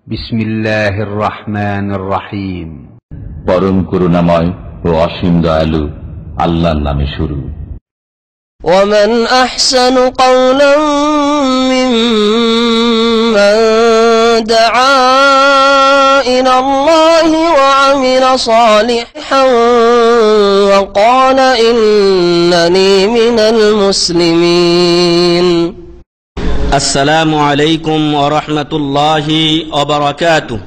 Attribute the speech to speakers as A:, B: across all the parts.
A: বিসমিল্লাহির রহমানির রহিম।
B: পরম করুণাময় ও অসীম দয়ালু আল্লাহর নামে শুরু।
C: ومن أحسن قولا ممن دعا إلى الله وعمل صالحا وقال إنني من المسلمين.
D: السلام عليكم ورحمة الله وبركاته.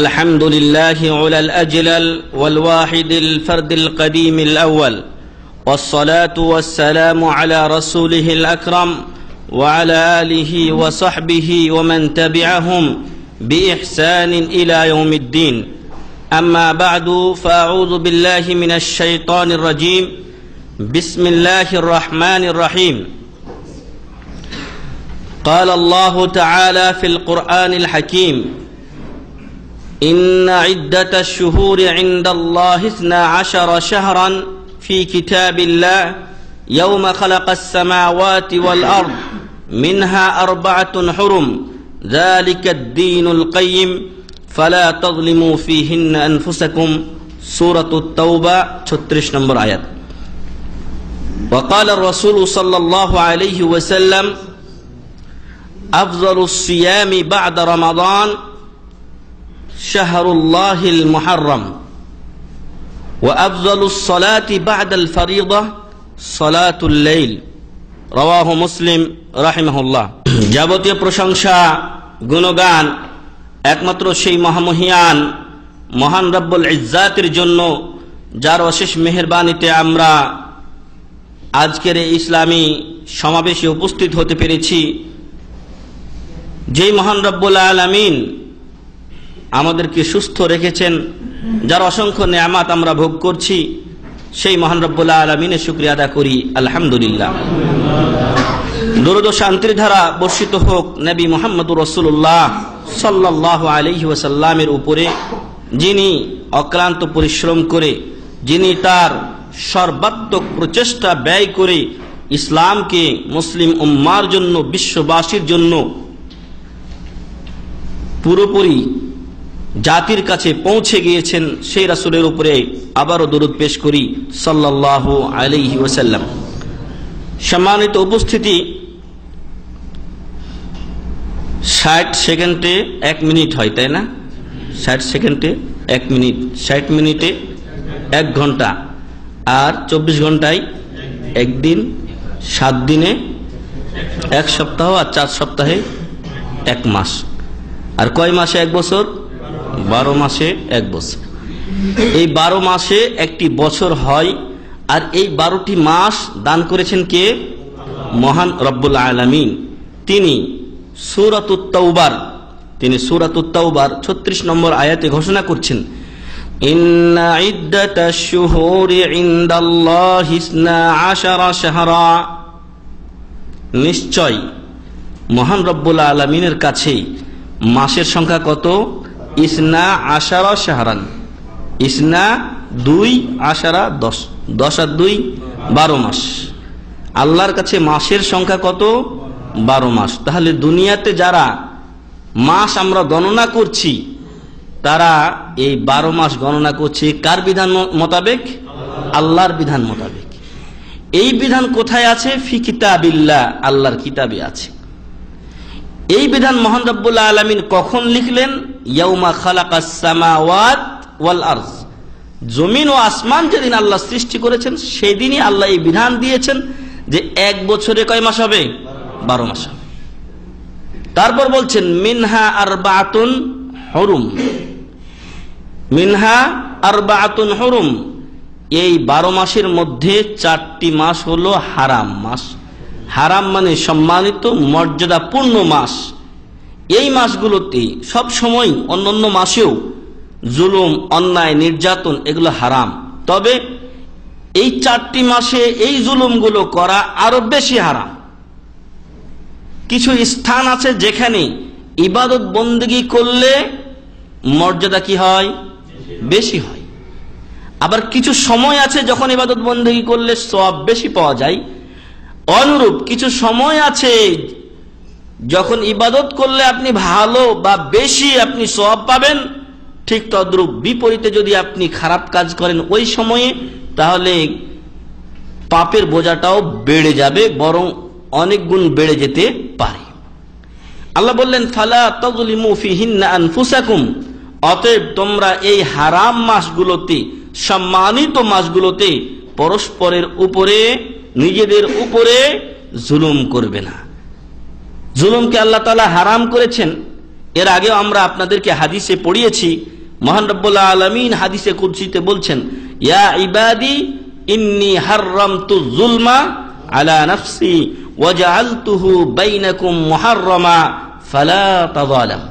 D: الحمد لله على الأجلل والواحد الفرد القديم الأول، والصلاة والسلام على رسوله الأكرم وعلى آله وصحبه ومن تبعهم بإحسان إلى يوم الدين. أما بعد، فأعوذ بالله من الشيطان الرجيم. بسم الله الرحمن الرحيم. قال الله تعالى في القرآن الحكيم: إن عدة الشهور عند الله 12 شهرا في كتاب الله يوم خلق السماوات والأرض منها 4 حرم ذلك الدين القيم فلا تظلموا فيهن أنفسكم. سورة التوبة 36 নম্বর আয়াত। وقال الرسول صلى الله عليه وسلم: أفضل الصيام بعد رمضان شهر الله المحرم وأفضل الصلاة بعد الفريضة صلاة الليل. رواه مسلم رحمه الله. যাবতীয় প্রশংসা গুণগান একমাত্র সেই মহামহিয়ান মহান রব্বুল ইজ্জাতের জন্য, যার অশেষ মেহেরবানিতে আমরা আজকের এই ইসলামী সমাবেশে উপস্থিত হতে পেরেছি। যেই মহান রব্বুল আলামিন আমাদেরকে সুস্থ রেখেছেন, যার অসংখ্য নেয়ামত আমরা ভোগ করছি, সেই মহান রব্বুল আলামিনের শুকরিয়া আদা করি আলহামদুলিল্লাহ। দরুদ ও শান্তির ধারা বর্ষিত হোক নবী মুহাম্মদুর রাসূলুল্লাহ সাল্লাল্লাহু আলাইহি ওয়াসাল্লামের উপরে, যিনি অক্লান্ত পরিশ্রম করে, যিনি তার সর্বাত্মক প্রচেষ্টা ব্যয় করে ইসলামকে মুসলিম উম্মার জন্য, বিশ্ববাসীর জন্য পুরোপুরি জাতির কাছে পৌঁছে গিয়েছেন, সেই রাসূলের উপরে আবারও দরুদ পেশ করি সাল্লাল্লাহু আলাইহি ওয়াসাল্লাম। সম্মানিত উপস্থিতি, 60 সেকেন্ডে 1 মিনিট হয়, তাই না? 60 সেকেন্ডে 1 মিনিট, 60 মিনিটে 1 ঘন্টা, আর 24 ঘন্টায় 1 দিন, 7 দিনে 1 সপ্তাহ, আর 4 সপ্তাহে 1 মাস, আর কয় মাসে 1 বছর? 12 মাসে 1 বছর। এই 12 মাসে একটি বছর হয়, আর এই 12টি মাস দান করেছেন কে? মহান রব্বুল আলামিন। তিনি সূরাতুত তাওবার 36 নম্বর আয়াতে ঘোষণা করছেন, ইন্না ইদ্দাতাশ শুহুরি ইনদাল্লাহি 12 শাহরা। নিশ্চয় মহান রব্বুল আলামিনের কাছে মাসের সংখ্যা কত? 12 শাহরান। 2 10, 10 আর 2 12 মাস। আল্লাহর কাছে মাসের সংখ্যা কত? 12 মাস। তাহলে দুনিয়াতে যারা মাস আমরা গণনা করছি, তারা এই 12 মাস গণনা করছে কার বিধান মোতাবেক? আল্লাহর বিধান মোতাবেক। এই বিধান কোথায় আছে? ফি কিতাবিল্লাহ, আল্লাহর কিতাবে আছে। এই বিধান মহান রব্বুল আলামিন কখন লিখলেন? ইয়াউমা খালাকাস সামাওয়াত ওয়াল আরজ, জমিন ও আসমান যেদিন আল্লাহ সৃষ্টি করেছেন, সেদিনই আল্লাহ এই বিধান দিয়েছেন যে 1 বছরে কয় মাস হবে? 12 মাস হবে। তারপর বলছেন মিনহা আরবাআতুন হুরুম, মিনহা আরবাআতুন হুরুম। এই 12 মাসের মধ্যে 4টি মাস হলো হারাম মাস। হারাম মানে সম্মানিত, মর্যাদাপূর্ণ মাস। এই মাসগুলোতে সব সময়, অন্যান্য মাসেও জুলুম, অন্যায়, নির্যাতন এগুলো হারাম। তবে এই 4টি মাসে এই জুলুমগুলো করা আরো বেশি হারাম। কিছু স্থান আছে যেখানে ইবাদত বন্দেগী করলে মর্যাদা কি হয়? বেশি হয়। আবার কিছু সময় আছে যখন ইবাদত বন্দেগী করলে সওয়াব বেশি পাওয়া যায়। অনুরূপ কিছু সময় আছে যখন ইবাদত করলে আপনি ভালো বা বেশি আপনি সওয়াব পাবেন, ঠিক তদ্রূপ বিপরীতে যদি আপনি খারাপ কাজ করেন ওই সময়ে, তাহলে পাপের বোঝাটাও বেড়ে যাবে, বরং অনেক গুণ বেড়ে যেতে পারে। আল্লাহ বললেন ফালা তাযলিমু ফিহিন্না আনফুসাকুম, অতএব তোমরা এই হারাম মাসগুলোতে, সম্মানিত মাসগুলোতে পরস্পরের উপরে, নিজেদের উপরে জুলুম করবে না। জুলুমকে আল্লাহ তাআলা হারাম করেছেন। এর আগেও আমরা আপনাদেরকে হাদিসে পড়িয়েছি, মহান রব্বুল আলামিন হাদিসে কুদসিতে বলছেন, ইয়া ইবাদি ইন্নী হাররামতু যুলমা আলা নাফসি ওয়া জাআলতুহু বাইনাকুম মুহাররামা ফালা তাযালাম।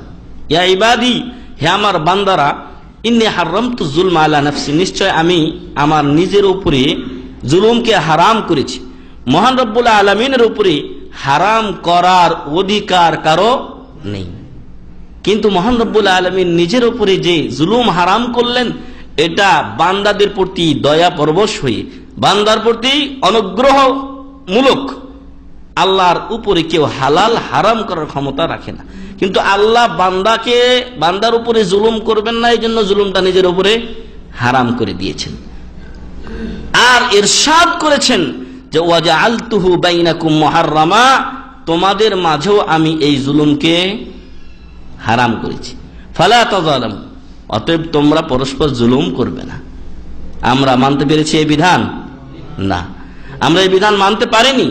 D: ইয়া ইবাদি, হে আমার বান্দারা, ইন্নী হাররামতু যুলমা আলা নাফসি, নিশ্চয় আমি আমার নিজের উপরে জুলুমকে হারাম করেছি। মহান রব্বুল আলামিনের উপরে হারাম করার অধিকার কারো নেই, কিন্তু মহান রব্বুল আলামিন নিজের উপরে যে জুলুম হারাম করলেন, এটা বান্দাদের প্রতি দয়া পরবশ হয়ে, বান্দার প্রতি অনুগ্রহমূলক। আল্লাহর উপরে কেউ হালাল হারাম করার ক্ষমতা রাখে না, কিন্তু আল্লাহ বান্দার উপরে জুলুম করবেন না, এই জন্য জুলুমটা নিজের উপরে হারাম করে দিয়েছেন। আর ইরশাদ করেছেন যে ওয়াজআলতুহু বাইনাকুম মুহাররামা, তোমাদের মাঝেও আমি এই জুলুমকে হারাম করেছি। ফালা তাযালামু, অতএব তোমরা পরস্পর জুলুম করবে না। আমরা মানতে পেরেছি এই বিধান? না, আমরা এই বিধান মানতে পারিনি,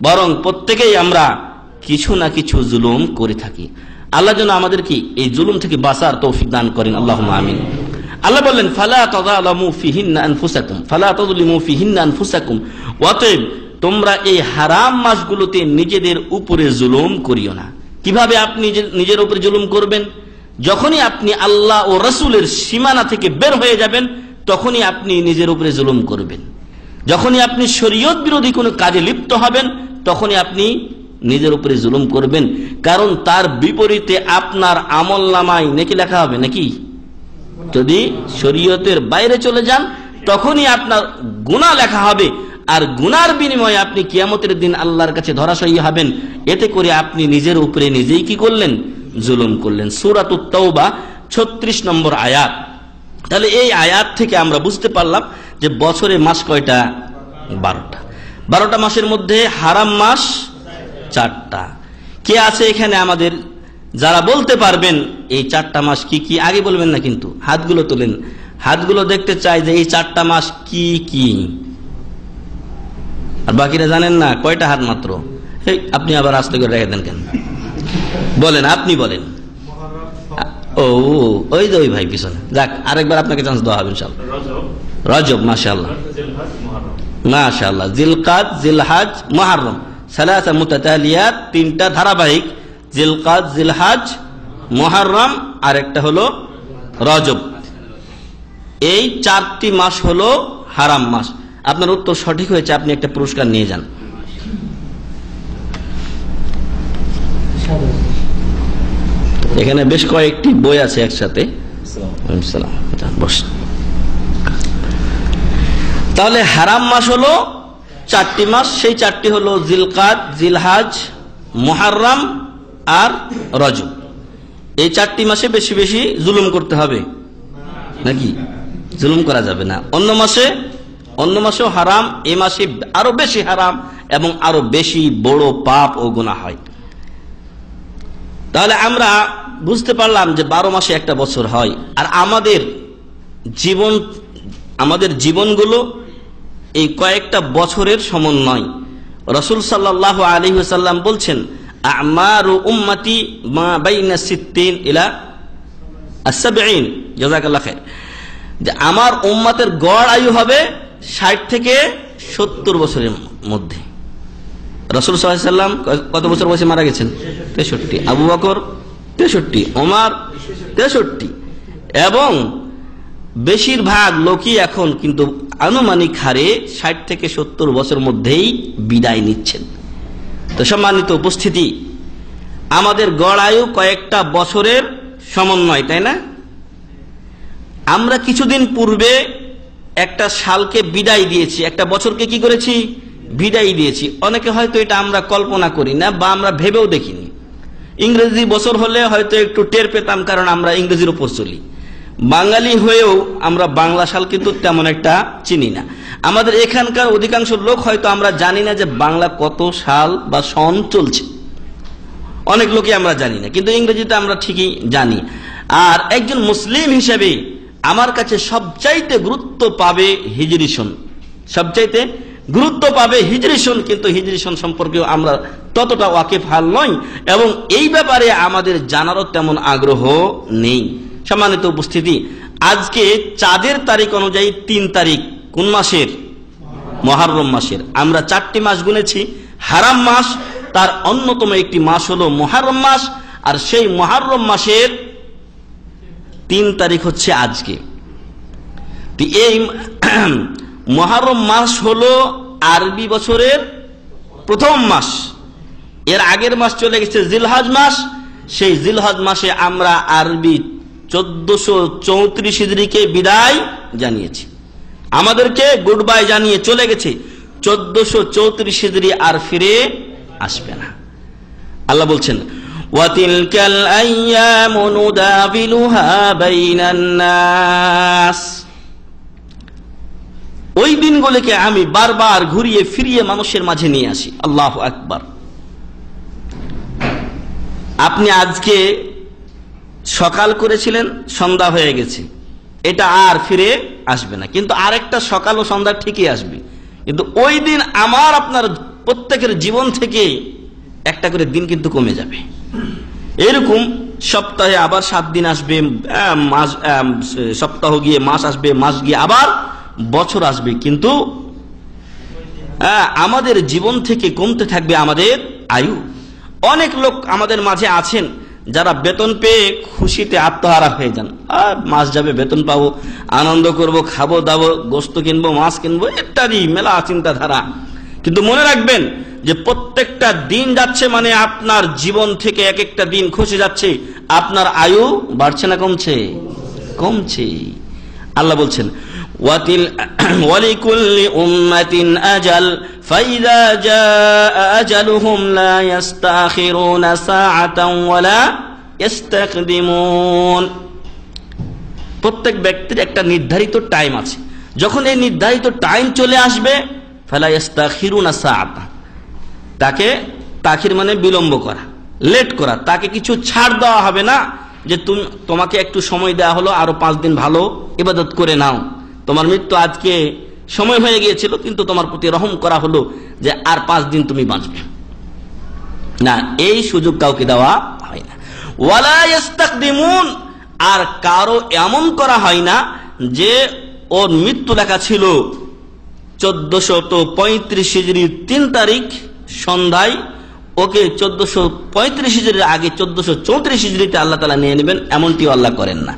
D: বরং প্রত্যেকেই আমরা কিছু না কিছু জুলুম করে থাকি। আল্লাহ যেন আমাদেরকে এই জুলুম থেকে বাঁচার তৌফিক দান করেন, আল্লাহুম্মা আমিন। আল্লাহ বললেন ফালা তাযালামু ফিহিন্না আনফুসাকুম, ফালা তাযলিমু ফিহিন্না আনফুসাকুম, অতএব তোমরা এই হারাম মাসগুলোতে নিজেদের উপরে জুলুম করিও না। কিভাবে আপনি নিজের উপরে জুলুম করবেন? যখনই আপনি আল্লাহ ও রাসূলের সীমানা থেকে বের হয়ে যাবেন, তখনই আপনি নিজের উপরে জুলুম করবেন। যখনই আপনি শরীয়ত বিরোধী কোনো কাজে লিপ্ত হবেন, তখনই আপনি নিজের উপরে জুলুম করবেন, কারণ তার বিপরীতে আপনার আমলনামায় নেকি লেখা হবে নাকি? যদি শরীয়তের বাইরে চলে যান, তখনই আপনার গুনাহ লেখা হবে, আর গুনার বিনিময়ে আপনি কিয়ামতের দিন আল্লাহর কাছে ধরাশায়ী হবেন। এতে করে আপনি নিজের উপরে নিজেই কি করলেন? জুলুম করলেন। সূরাতুত তাওবা 36 নম্বর আয়াত। তাহলে এই আয়াত থেকে আমরা বুঝতে পারলাম যে বছরে মাস কয়টা? 12টা। 12টা মাসের মধ্যে হারাম মাস 4টা। কে আছে এখানে আমাদের যারা বলতে পারবেন এই 4টা মাস কি কি? আগে বলবেন না কিন্তু, হাতগুলো তোলেন, হাতগুলো দেখতে চাই যে এই 4টা মাস কি কি। আর বাকিরা জানেন না, কয়টা হাত মাত্র? আপনি আবার আস্তে করে রেখে দেন কেন? বলেন, আপনি বলেন। ও ওই যে ওই ভাই পিছনে, যাক আরেকবার আপনাকে চান্স দেওয়া হবে ইনশাআল্লাহ। রজব, মাশাআল্লাহ মাশাআল্লাহ। জিলকাদ, জিলহাজ, মুহররম, সালাসা মুতাতালিয়াত, 3টা ধারাবাহিক, জিলকাদ, জিলহাজ, মুহররম, আর একটা হলো রজব। এই 4টি মাস হলো হারাম মাস। আপনার উত্তর সঠিক হয়েছে, আপনি একটা পুরস্কার নিয়ে যান। এখানে বেশ কয়েকটি বই আছে একসাথে। তাহলে হারাম মাস হলো 4টি মাস, সেই 4টি হলো জিলকাদ, জিলহাজ, মুহররম আর রজব। এই 4টি মাসে বেশি বেশি জুলুম করতে হবে নাকি? জুলুম করা যাবে না। অন্য মাসেও হারাম, এই মাসে আরো বেশি হারাম এবং আরো বেশি বড় পাপ ও গুনাহ হয়। তাহলে আমরা বুঝতে পারলাম যে 12 মাসে একটা বছর হয়। আর আমাদের জীবনগুলো এই কয়েকটা বছরের সমন্বয়। রাসূল সাল্লাল্লাহু আলাইহি ওয়াসাল্লাম বলছেন, আমারু উম্মতি মা বাইনা 60 ইলা 70। জাযাকাল্লাহ খাইর। যে আমার উম্মতের গড় আয়ু হবে 60 থেকে 70 বছরের মধ্যে। রাসূল সাল্লাল্লাহু আলাইহি ওয়াসাল্লাম কত বছর বয়সে মারা গেছেন? 63। আবু বকর 63, ওমর 63, এবং বেশিরভাগ লোকই এখন কিন্তু আনুমানিক হারে 60 থেকে 70 বছর মধ্যেই বিদায় নিচ্ছেন। তো সম্মানিত উপস্থিতি, আমাদের গড় আয়ু কয়েকটা বছরের সমন্বয়, তাই না? আমরা কিছুদিন পূর্বে একটা সালকে বিদায় দিয়েছি, একটা বছরকে কি করেছি? বিদায় দিয়েছি। অনেকে হয়তো এটা আমরা কল্পনা করি না বা আমরা ভেবেও দেখিনি। ইংরেজি বছর হলে হয়তো একটু টের পেতাম, কারণ আমরা ইংরেজির উপর চলি। বাঙালি হয়েও আমরা বাংলা সাল কিন্তু তেমন একটা চিনি না। আমাদের এখানকার অধিকাংশ লোক হয়তো আমরা জানি না যে বাংলা কত সাল বা সন চলছে, অনেক লোকই আমরা জানি না, কিন্তু ইংরেজিতে আমরা ঠিকই জানি। আর একজন মুসলিম হিসেবে আমার কাছে সবচাইতে গুরুত্ব পাবে হিজরি সন, সবচাইতে গুরুত্ব পাবে হিজরি সন, কিন্তু হিজরি সন সম্পর্কেও আমরা ততটা ওয়াকিফাল নই এবং এই ব্যাপারে আমাদের জানারও তেমন আগ্রহ নেই। সম্মানিত উপস্থিতি, আজকে চাঁদের তারিখ অনুযায়ী 3 তারিখ কোন মাসের? মুহররম মাসের। আমরা 4টি মাস গুনেছি, হারাম মাস তার অন্যতম একটি মাস হলো মুহররম মাস, আর সেই মুহররম মাসের 3 তারিখ হচ্ছে আজকে। এই মুহররম মাস হলো আরবি বছরের প্রথম মাস। এর আগের মাস চলে গেছে জিলহজ মাস। সেই জিলহজ মাসে আমরা আরবি 1434 হিজরিকে বিদায় জানিয়েছি, আমাদেরকে গুড বাই জানিয়ে চলে গেছে। 1434 হিজরি আর ফিরে আসবে না। আল্লাহ বলছেন, ওয়াতিলকাল আইয়ামু নুদাবিলুহা বাইনান নাস, ওই দিনগুলোকে আমি বারবার ঘুরিয়ে ফিরিয়ে মানুষের মাঝে নিয়ে আসি। আল্লাহু আকবার। আপনি আজকে সকাল করেছিলেন, সন্ধ্যা হয়ে গেছে, এটা আর ফিরে আসবে না, কিন্তু আরেকটা সকাল ও সন্ধ্যা ঠিকই আসবে। কিন্তু ওই দিন আমার আপনার প্রত্যেকের জীবন থেকে একটা করে দিন কিন্তু কমে যাবে। এরকম সপ্তাহে আবার 7 দিন আসবে, মাস সপ্তাহ গিয়ে মাস আসবে, মাস গিয়ে আবার বছর আসবে, কিন্তু আমাদের জীবন থেকে কমতে থাকবে আমাদের আয়ু। অনেক লোক আমাদের মাঝে আছেন যারা বেতন পেয়ে খুশিতে আত্মহারা হয়ে যান। মাস যাবে, বেতন পাবো, আনন্দ করব, খাবো দাবো, গোস্ত কিনবো, মাছ কিনবো, ইত্যাদি মেলা চিন্তাধারা। কিন্তু মনে রাখবেন যে প্রত্যেকটা দিন যাচ্ছে মানে আপনার জীবন থেকে এক একটা দিন খসে যাচ্ছে, আপনার আয়ু বাড়ছে না কমছে? কমছে। আল্লাহ বলছেন, ওয়ালিকুল্লি উম্মাতিন আজাল ফাইযা জাআ আজালুহুম লা ইস্তাখিরুনা সাআতান ওয়ালা ইস্তাকদিমুন। প্রত্যেক ব্যক্তির একটা নির্ধারিত টাইম আছে, যখন এই নির্ধারিত টাইম চলে আসবে ফালা ইস্তাখিরুনা সাআতান, তাকে তাখির মানে বিলম্ব করা, লেট করা, তাকে কিছু ছাড় দেওয়া হবে না যে তোমাকে একটু সময় দেওয়া হলো, আরো 5 দিন ভালো ইবাদত করে নাও, তোমার মৃত্যু আজকে সময় হয়ে গিয়েছিল কিন্তু তোমার প্রতি রহম করা হলো যে আর 5 দিন তুমি বাঁচবে না, এই সুযোগ কাউকে দেওয়া হয় না। ওয়ালা ইস্তাকদিমুন, আর কারো এমন করা হয় না যে ওর মৃত্যু লেখা ছিল 1435 হিজরির 3 তারিখ সন্ধ্যায়, ওকে 1435 হিজরির আগে 1434 হিজরিতে আল্লাহ তাআলা নিয়ে নেবেন, এমনটিও আল্লাহ করেন না।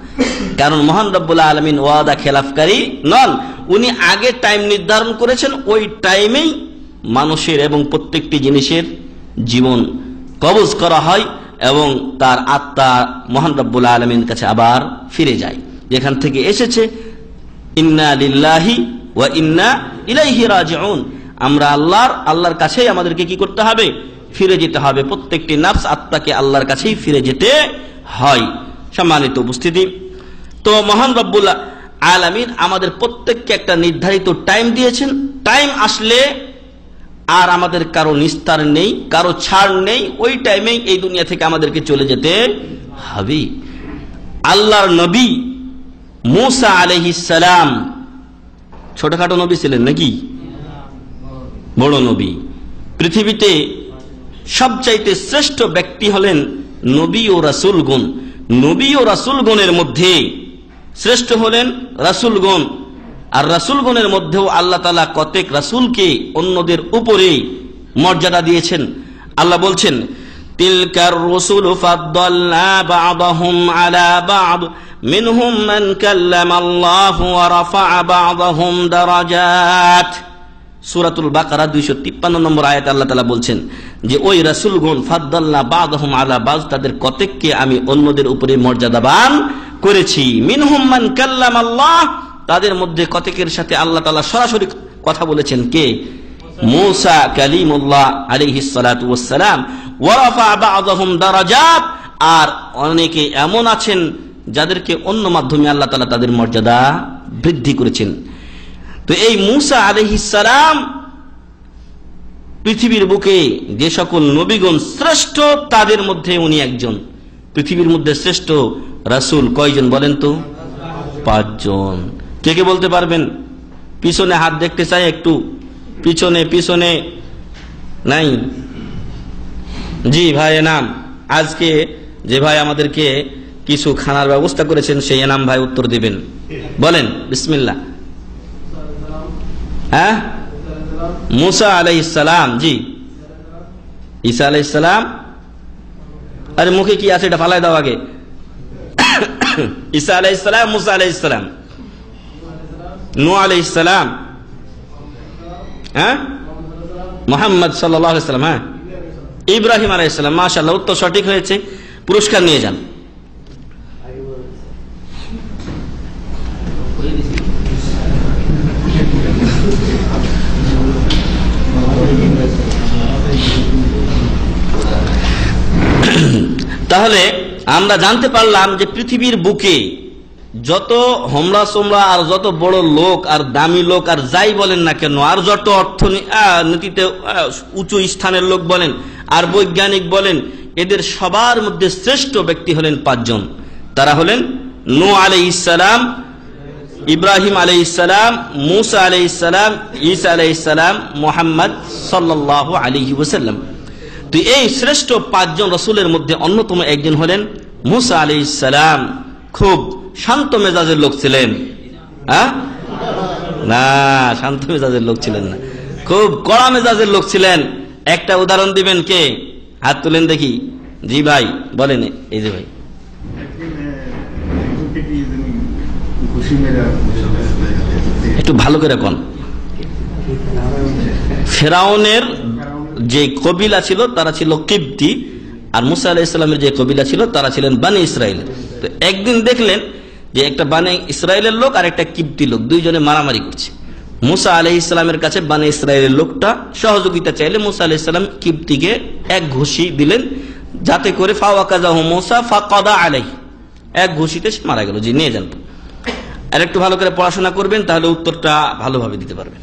D: কারণ মহান রব্বুল আলামিন ওয়াদা খেলাফকারী নন, উনি আগে টাইম নির্ধারণ করেছেন, ওই টাইমেই মানুষের এবং প্রত্যেকটি জিনিসের জীবন কবজ করা হয় এবং তার আত্মা মহান রব্বুল আলামিনের কাছে আবার ফিরে যায়, যেখান থেকে এসেছে। ইন্না লিল্লাহি ওয়া ইন্না ইলাইহি রাজিউন, আমরা আল্লাহর কাছেই আমাদেরকে কি করতে হবে? ফিরে যেতে হবে। প্রত্যেকটি নফস আত্মাকে আল্লাহর কাছেই ফিরে যেতে হয়। সম্মানিত উপস্থিতি, তো মহান রব্বুল আলামিন আমাদের প্রত্যেককে একটা নির্ধারিত টাইম দিয়েছেন। টাইম আসলে আর আমাদের কারো নিস্তার নেই, কারো ছাড় নেই, ওই টাইমেই এই দুনিয়া থেকে আমাদেরকে চলে যেতে হবে। আল্লাহর নবী মূসা আলাইহিস সালাম ছোটখাটো নবী ছিলেন নাকি? বড় নবী। পৃথিবীতে সবচাইতে শ্রেষ্ঠ ব্যক্তি হলেন নবী ও রাসূলগণ। নবী ও রাসূলগণের মধ্যে শ্রেষ্ঠ হলেন রাসূলগণ, আর রাসূলগণের মধ্যেও আল্লাহ তাআলা কতক রাসূলকে অন্যদের উপরে মর্যাদা দিয়েছেন। আল্লাহ বলছেন, তিলকার রাসূলু ফাদ্দালনা বা'দাহুম আলা বা'দ মিনহুম মান কাল্লামাল্লাহু ওয়া রাফা'a বা'দাহুম দারাজাত। সূরাতুল বাকারা 253 নম্বর আয়াতে আল্লাহ তাআলা বলছেন যে ওই রাসূলগণ ফাদ্দালনা বা'দাহুম আলা বা'দ, তাদের কতককে আমি অন্যদের উপরে মর্যাদাবান করেছি। মিনহুম মান কাল্লামাল্লাহ, তাদের মধ্যে কতকের সাথে আল্লাহ তাআলা সরাসরি কথা বলেছেন। কে? মুসা কালিমুল্লাহ আলাইহিস সালাতু ওয়াস সালাম, ওয়া রাফা বা'দাহুম দারাজাত, আর অনেকে এমন আছেন যাদেরকে অন্য মাধ্যমে আল্লাহ তাআলা তাদের মর্যাদা বৃদ্ধি করেছেন। তো এই মুসা আলাইহিস সালাম পৃথিবীর বুকে যে সকল নবীগণ শ্রেষ্ঠ তাদের মধ্যে উনি একজন। পৃথিবীর মধ্যে শ্রেষ্ঠ রাসূল কয়জন বলেন তো? 5 জন। কে কে বলতে পারবেন? পিছনে হাত দেখতে চাই একটু, পিছনে পিছনে নাই? জি ভাই, এনাম। আজকে যে ভাই আমাদেরকে কিছু খানার ব্যবস্থা করেছেন সেই এনাম ভাই উত্তর দিবেন। বলেন বিসমিল্লাহ। হ্যাঁ, মুসা আলাইহিস সালাম। জি, ঈসা আলাইহিস সালাম। আরে মুখে কি আছে এটা ফালাই দাও আগে। ঈসা আলাইহিস সালাম, মুসা আলাইহিস সালাম, নূহ আলাইহিস সালাম, হ্যাঁ, মুহাম্মদ সাল্লাল্লাহু আলাইহি ওয়াসাল্লাম, হ্যাঁ, ইব্রাহিম আলাইহিস সালাম। মাশাআল্লাহ, উত্তর সঠিক হয়েছে, পুরস্কার নিয়ে যান। তাহলে আমরা জানতে পারলাম যে পৃথিবীর বুকে যত হোমরা সোমরা আর যত বড় লোক আর দামি লোক আর যাই বলেন না কেন, আর যত অর্থনীতিতে উঁচু স্থানের লোক বলেন আর বৈজ্ঞানিক বলেন, এদের সবার মধ্যে শ্রেষ্ঠ ব্যক্তি হলেন 5 জন। তারা হলেন নূহ আলাইহিস সালাম, ইব্রাহিম আলাইহিস সালাম, মুসা আলাইহিস সালাম, ঈসা আলাইহিস সালাম, মুহাম্মদ সাল্লাল্লাহু আলাইহি ওয়াসাল্লাম। তো এই শ্রেষ্ঠ 5 জন রাসূলের মধ্যে অন্যতম একজন হলেন মুসা আলাইহিস সালাম। খুব শান্ত মেজাজের লোক ছিলেন। না, শান্ত মেজাজের লোক ছিলেন না, খুব কড়া মেজাজের লোক ছিলেন। একটা উদাহরণ দিবেন কে? হাত তুলেন দেখি। জি ভাই বলেন। এই যে ভাই, একটু ভালো করে কোন। ফেরাউনের যে কবিলা ছিল তারা ছিল কিবতি, আর মুসা আলাইহিস সালামের যে কবিলা ছিল তারা ছিলেন বানি ইসরাইলের। তো একদিন দেখলেন যে একটা বানি ইসরাইলের লোক আর একটা কিবতি লোক দুইজনে মারামারি করছে। মুসা আলাইহিস সালামের কাছে বানি ইসরাইলের লোকটা সহযোগিতা চাইলে মুসা আলাইহিস সালাম কিবতিকে এক ঘুষি দিলেন, যাতে করে ফাওয়াকাযাহু মুসা ফাকাদা আলাইহি, এক ঘুষিতে সে মারা গেল। জি, নিয়ে যান। আর একটু ভালো করে পড়াশোনা করবেন, তাহলে উত্তরটা ভালোভাবে দিতে পারবেন।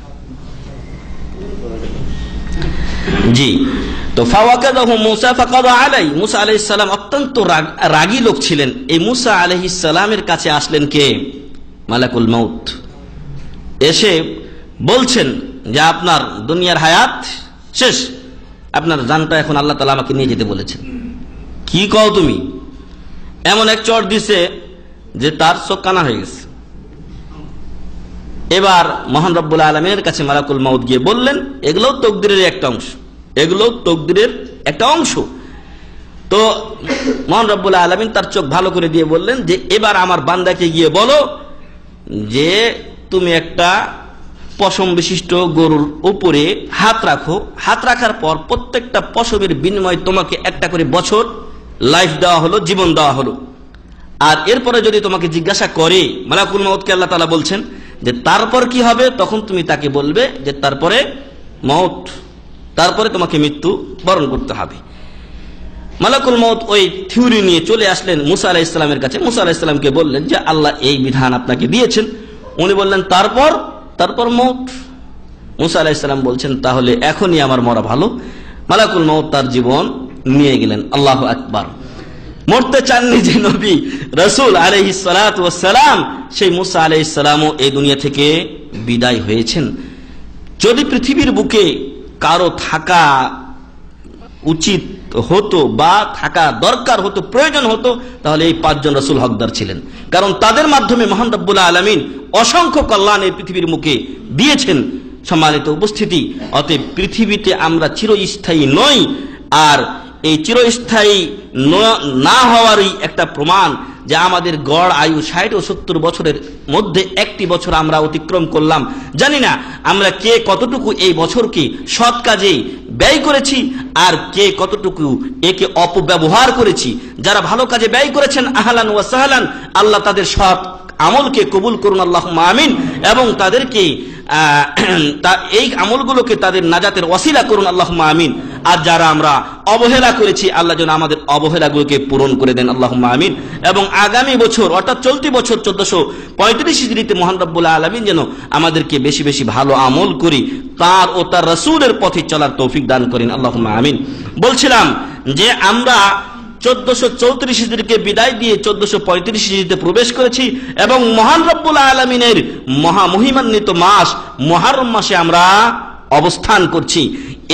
D: জি, তো ফাওয়াকাযাহু মুসা ফাকাদা আলাইহি, মুসা আলাইহিস সালাম অত্যন্ত রাগী লোক ছিলেন। এই মুসা আলাইহিস সালামের কাছে আসলেন কে? মালাকুল মউত। এসে বলছেন যে আপনার দুনিয়ার হায়াত শেষ, আপনার জানটা এখন আল্লাহ তাআলা আমাকে নিয়ে যেতে বলেছেন। কি কও তুমি? এমন এক চড় দিছে যে তার চোখ কানা হয়ে গেছে। এবার মহান রব্বুল আলামিনের কাছে মালাকুল মউত গিয়ে বললেন, এগুলো তকদিরের একটা অংশ, এগুলো তকদিরের একটা অংশ। তো মহান রব্বুল আলামিন তার চোখ ভালো করে দিয়ে বললেন যে এবার আমার বান্দাকে গিয়ে বলো যে তুমি একটা পশম বিশিষ্ট গরুর উপরে হাত রাখো, হাত রাখার পর প্রত্যেকটা পশমের বিনিময়ে তোমাকে একটা করে বছর লাইফ দেওয়া হলো, জীবন দেওয়া হলো। আর এরপরে যদি তোমাকে জিজ্ঞাসা করে, মালাকুল মউতকে আল্লাহ তাআলা বলছেন যে তারপর কি হবে, তখন তুমি তাকে বলবে যে তারপরে মউত, তারপরে তোমাকে মৃত্যু বরণ করতে হবে। মালাকুল মউত ওই থিওরি নিয়ে চলে আসলেন মুসা আলাইহিস সালামের কাছে। মুসা আলাইহিস সালামকে বললেন যে আল্লাহ এই বিধান আপনাকে দিয়েছেন। উনি বললেন তারপর মউত। মুসা আলাইহিস সালাম বলছেন তাহলে এখনই আমার মরা ভালো। মালাকুল মউত তার জীবন নিয়ে গেলেন। আল্লাহু আকবার। মরতে চাননি যে নবী রাসূল আলাইহিস সালাতু ওয়াস সালাম, সেই মুসা আলাইহিস সালামও এই দুনিয়া থেকে বিদায় হয়েছেন। যদি পৃথিবীর বুকে কারো থাকা উচিত হতো বা থাকা দরকার হতো, প্রয়োজন হতো, তাহলে এই 5 জন রাসূল হকদার ছিলেন। কারণ তাদের মাধ্যমে মহান রব্বুল আলামিন অসংখ্য কল্যাণ এই পৃথিবীর মুখে দিয়েছেন। সম্মানিত উপস্থিতি, অতএব পৃথিবীতে আমরা চিরস্থায়ী নই। আর এই চিরস্থায়ী না হওয়ারই একটা প্রমাণ যে আমাদের গড় আয়ু 60 ও 70 বছরের মধ্যে একটি বছর আমরা অতিক্রম করলাম। জানি না আমরা কে কতটুকু এই বছরকে সৎ কাজে ব্যয় করেছি আর কে কতটুকু একে অপব্যবহার করেছি। যারা ভালো কাজে ব্যয় করেছেন আহলান ওয়া সাহলান, আল্লাহ তাদের সৎ আমলকে কবুল করুন আল্লাহুম্মা আমিন, এবং তাদেরকে এই আমলগুলোকে তাদের নাজাতের ওয়াসিলা করুন আল্লাহুম্মা আমিন। আর যারা আমরা অবহেলা করেছি, আল্লাহ যেন আমাদের অবহেলাগুলোকে পূরণ করে দেন আল্লাহুম্মা আমিন। এবং আগামী বছর অর্থাৎ চলতি বছর 1435 হিজরিতে মহান রব্বুল আলামিন যেন আমাদেরকে বেশি বেশি ভালো আমল করি, তার ও তার রাসূলের পথে চলার তৌফিক দান করেন আল্লাহুম্মা আমিন। বলছিলাম যে আমরা 1434 হিজরিকে বিদায় দিয়ে 1435 হিজরিতে প্রবেশ করেছি এবং মহান রব্বুল আলামিনের মহামহিমান্বিত মাস মুহররম মাসে আমরা অবস্থান করছি।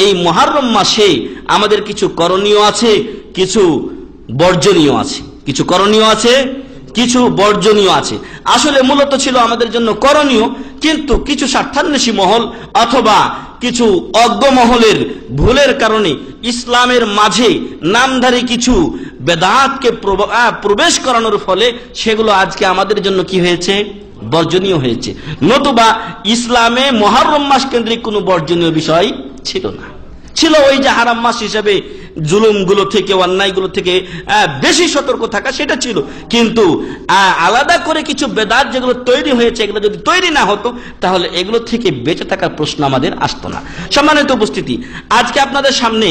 D: এই মুহররম মাসে আমাদের কিছু করণীয় আছে, কিছু বর্জনীয় আছে, কিছু করণীয় আছে, কিছু বর্জনীয় আছে। আসলে মূলত ছিল আমাদের জন্য করণীয়, কিন্তু কিছু স্বার্থান্বেষী মহল অথবা কিছু অজ্ঞ মহলের ভুলের কারণে ইসলামের মাঝে নামধারী কিছু বেদাতকে প্রবেশ করানোর ফলে সেগুলো আজকে আমাদের জন্য কি হয়েছে? বর্জনীয় হয়েছে। নতুবা ইসলামে মুহররম মাস কেন্দ্রিক কোনো বর্জনীয় বিষয় ছিল না, ছিল ওই যে হারাম মাস হিসেবে জুলুমগুলো থেকে, অন্যায়গুলো থেকে বেশি সতর্ক থাকা, সেটা ছিল। কিন্তু আলাদা করে কিছু বেদাত যেগুলো তৈরি হয়েছে, এগুলো যদি তৈরি না হতো তাহলে এগুলো থেকে বেঁচে থাকার প্রশ্ন আমাদের আসতো না। সম্মানিত উপস্থিতি, আজকে আপনাদের সামনে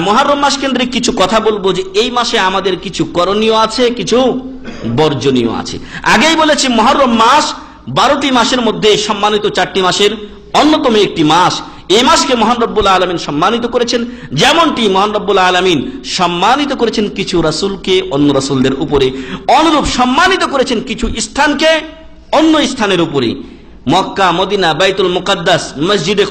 D: মুহররম মাস কেন্দ্রিক কিছু কথা বলবো যে এই মাসে আমাদের কিছু করণীয় আছে, কিছু বর্জনীয় আছে। আগেই বলেছি মুহররম মাস 12টি মাসের মধ্যে সম্মানিত 4টি মাসের অন্যতম একটি মাস। এই মাসকে মহান রব্বুল আলামিন সম্মানিত করেছেন, যেমনটি মহান রব্বুল আলামিন সম্মানিত করেছেন কিছু রাসূলকে অন্য রাসূলদের উপরে, অনুরূপ সম্মানিত করেছেন কিছু স্থানকে অন্য স্থানের উপরে। মক্কা, মদিনা, বাইতুল মুকাদ্দাস, মসজিদে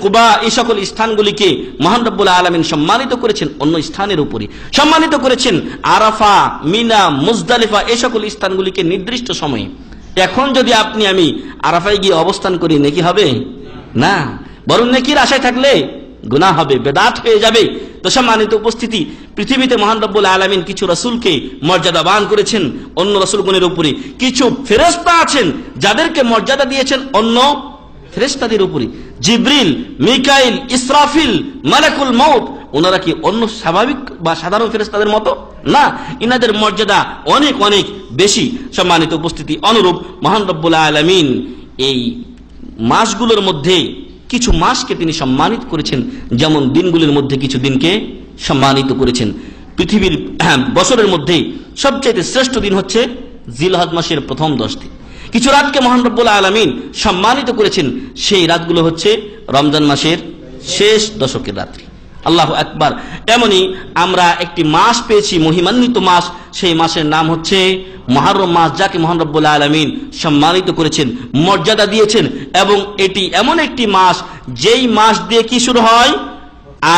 D: কুবা এই সকল স্থানগুলিকে মহান রব্বুল আলামিন সম্মানিত করেছেন অন্য স্থানের উপরে, সম্মানিত করেছেন আরাফা, মিনা, মুজদালিফা এই সকল স্থানগুলিকে নির্দিষ্ট সময়ে। এখন যদি আপনি আমি আরাফায় গিয়ে অবস্থান করি, নেকি হবে না, বরং নেকির আশায় থাকলে গুনাহ হবে, বেদাত হয়ে যাবে। তো সম্মানিত উপস্থিতি, পৃথিবীতে মহান রব্বুল আলামিন কিছু রাসূলকে মর্যাদাবান করেছেন অন্য রাসূলগণের উপরে, কিছু ফেরেশতা আছেন যাদেরকে মর্যাদা দিয়েছেন অন্য ফেরেশতাদের উপরে। জিবরিল, মিকাইল, ইসরাফিল, মালাকুল মউত, ওনারা কি অন্য স্বাভাবিক বা সাধারণ ফেরেশতাদের মতো? না, ইনাদের মর্যাদা অনেক অনেক বেশি। সম্মানিত উপস্থিতি, অনুরূপ মহান রব্বুল আলামিন এই মাসগুলোর মধ্যে কিছু মাসকে তিনি সম্মানিত করেছেন, যেমন দিনগুলির মধ্যে কিছু দিনকে সম্মানিত করেছেন। পৃথিবীর বছরের মধ্যে সবচেয়ে শ্রেষ্ঠ দিন হচ্ছে জিলহজ মাসের প্রথম 10 দিন। কিছু রাতকে মহান রব্বুল আলামিন সম্মানিত করেছেন, সেই রাতগুলো হচ্ছে রমজান মাসের শেষ দশকের রাত্রি। আল্লাহু আকবার। এমনি আমরা একটি মাস পেয়েছি, মহিমান্বিত মাস, সেই মাসের নাম হচ্ছে মুহররম মাস, যাকে মহান রব্বুল আলামিন সম্মানিত করেছেন, মর্যাদা দিয়েছেন। এবং এটি এমন একটি মাস যেই মাস দিয়ে কি শুরু হয়?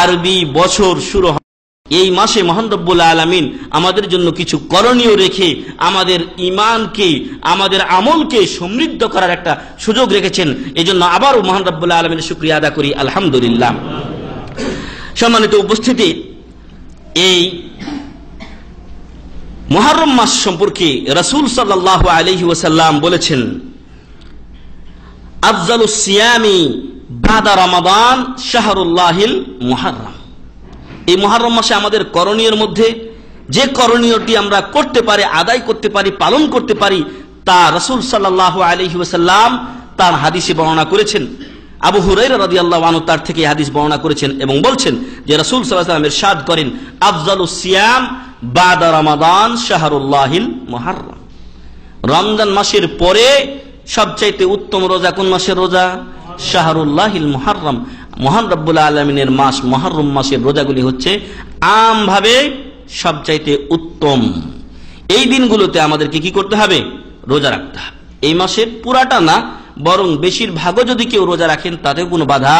D: আরবি বছর শুরু হয়। এই মাসে মহান রব্বুল আলামিন আমাদের জন্য কিছু করণীয় রেখে আমাদের ঈমানকে, আমাদের আমলকে সমৃদ্ধ করার একটা সুযোগ রেখেছেন। এজন্য আবারও মহান রব্বুল আলামিনের শুকরিয়া আদা করি, আলহামদুলিল্লাহ। সম্মানিত উপস্থিতি, এই মুহররম মাস সম্পর্কে রাসূল সাল্লাল্লাহু আলাইহি ওয়াসাল্লাম বলেছেন, আফজালুস সিয়ামি বাদা রমাদান শাহরুল্লাহিল মুহররম। এই মুহররম মাসে আমাদের করণীয়ের মধ্যে যে করণীয়টি আমরা করতে পারি, আদায় করতে পারি, পালন করতে পারি, তা রাসূল সাল্লাল্লাহু আলাইহি ওয়াসাল্লাম তার হাদিসে বর্ণনা করেছেন। আবু হুরায়রা রাদিয়াল্লাহু আনহু তার থেকে হাদিস বর্ণনা করেছেন এবং বলছেন যে রাসূল সাল্লাল্লাহু আলাইহি ওয়াসাল্লাম ইরশাদ করেন, আফজালুস সিয়াম বাদা রমাদান শাহরুল্লাহিল মুহররম। রমজান মাসের পরে সবচাইতে উত্তম রোজা কোন মাসের রোজা? শাহরুল্লাহিল মুহররম, মহান রব্বুল আলামিনের মাস মুহররম মাসের রোজাগুলি হচ্ছে আমভাবে সবচাইতে উত্তম। এই দিনগুলোতে আমাদেরকে কি করতে হবে? রোজা রাখতে হবে। এই মাসের পুরাটা না, বরং বেশিরভাগও যদি কেউ রোজা রাখেন তাতেও কোনো বাধা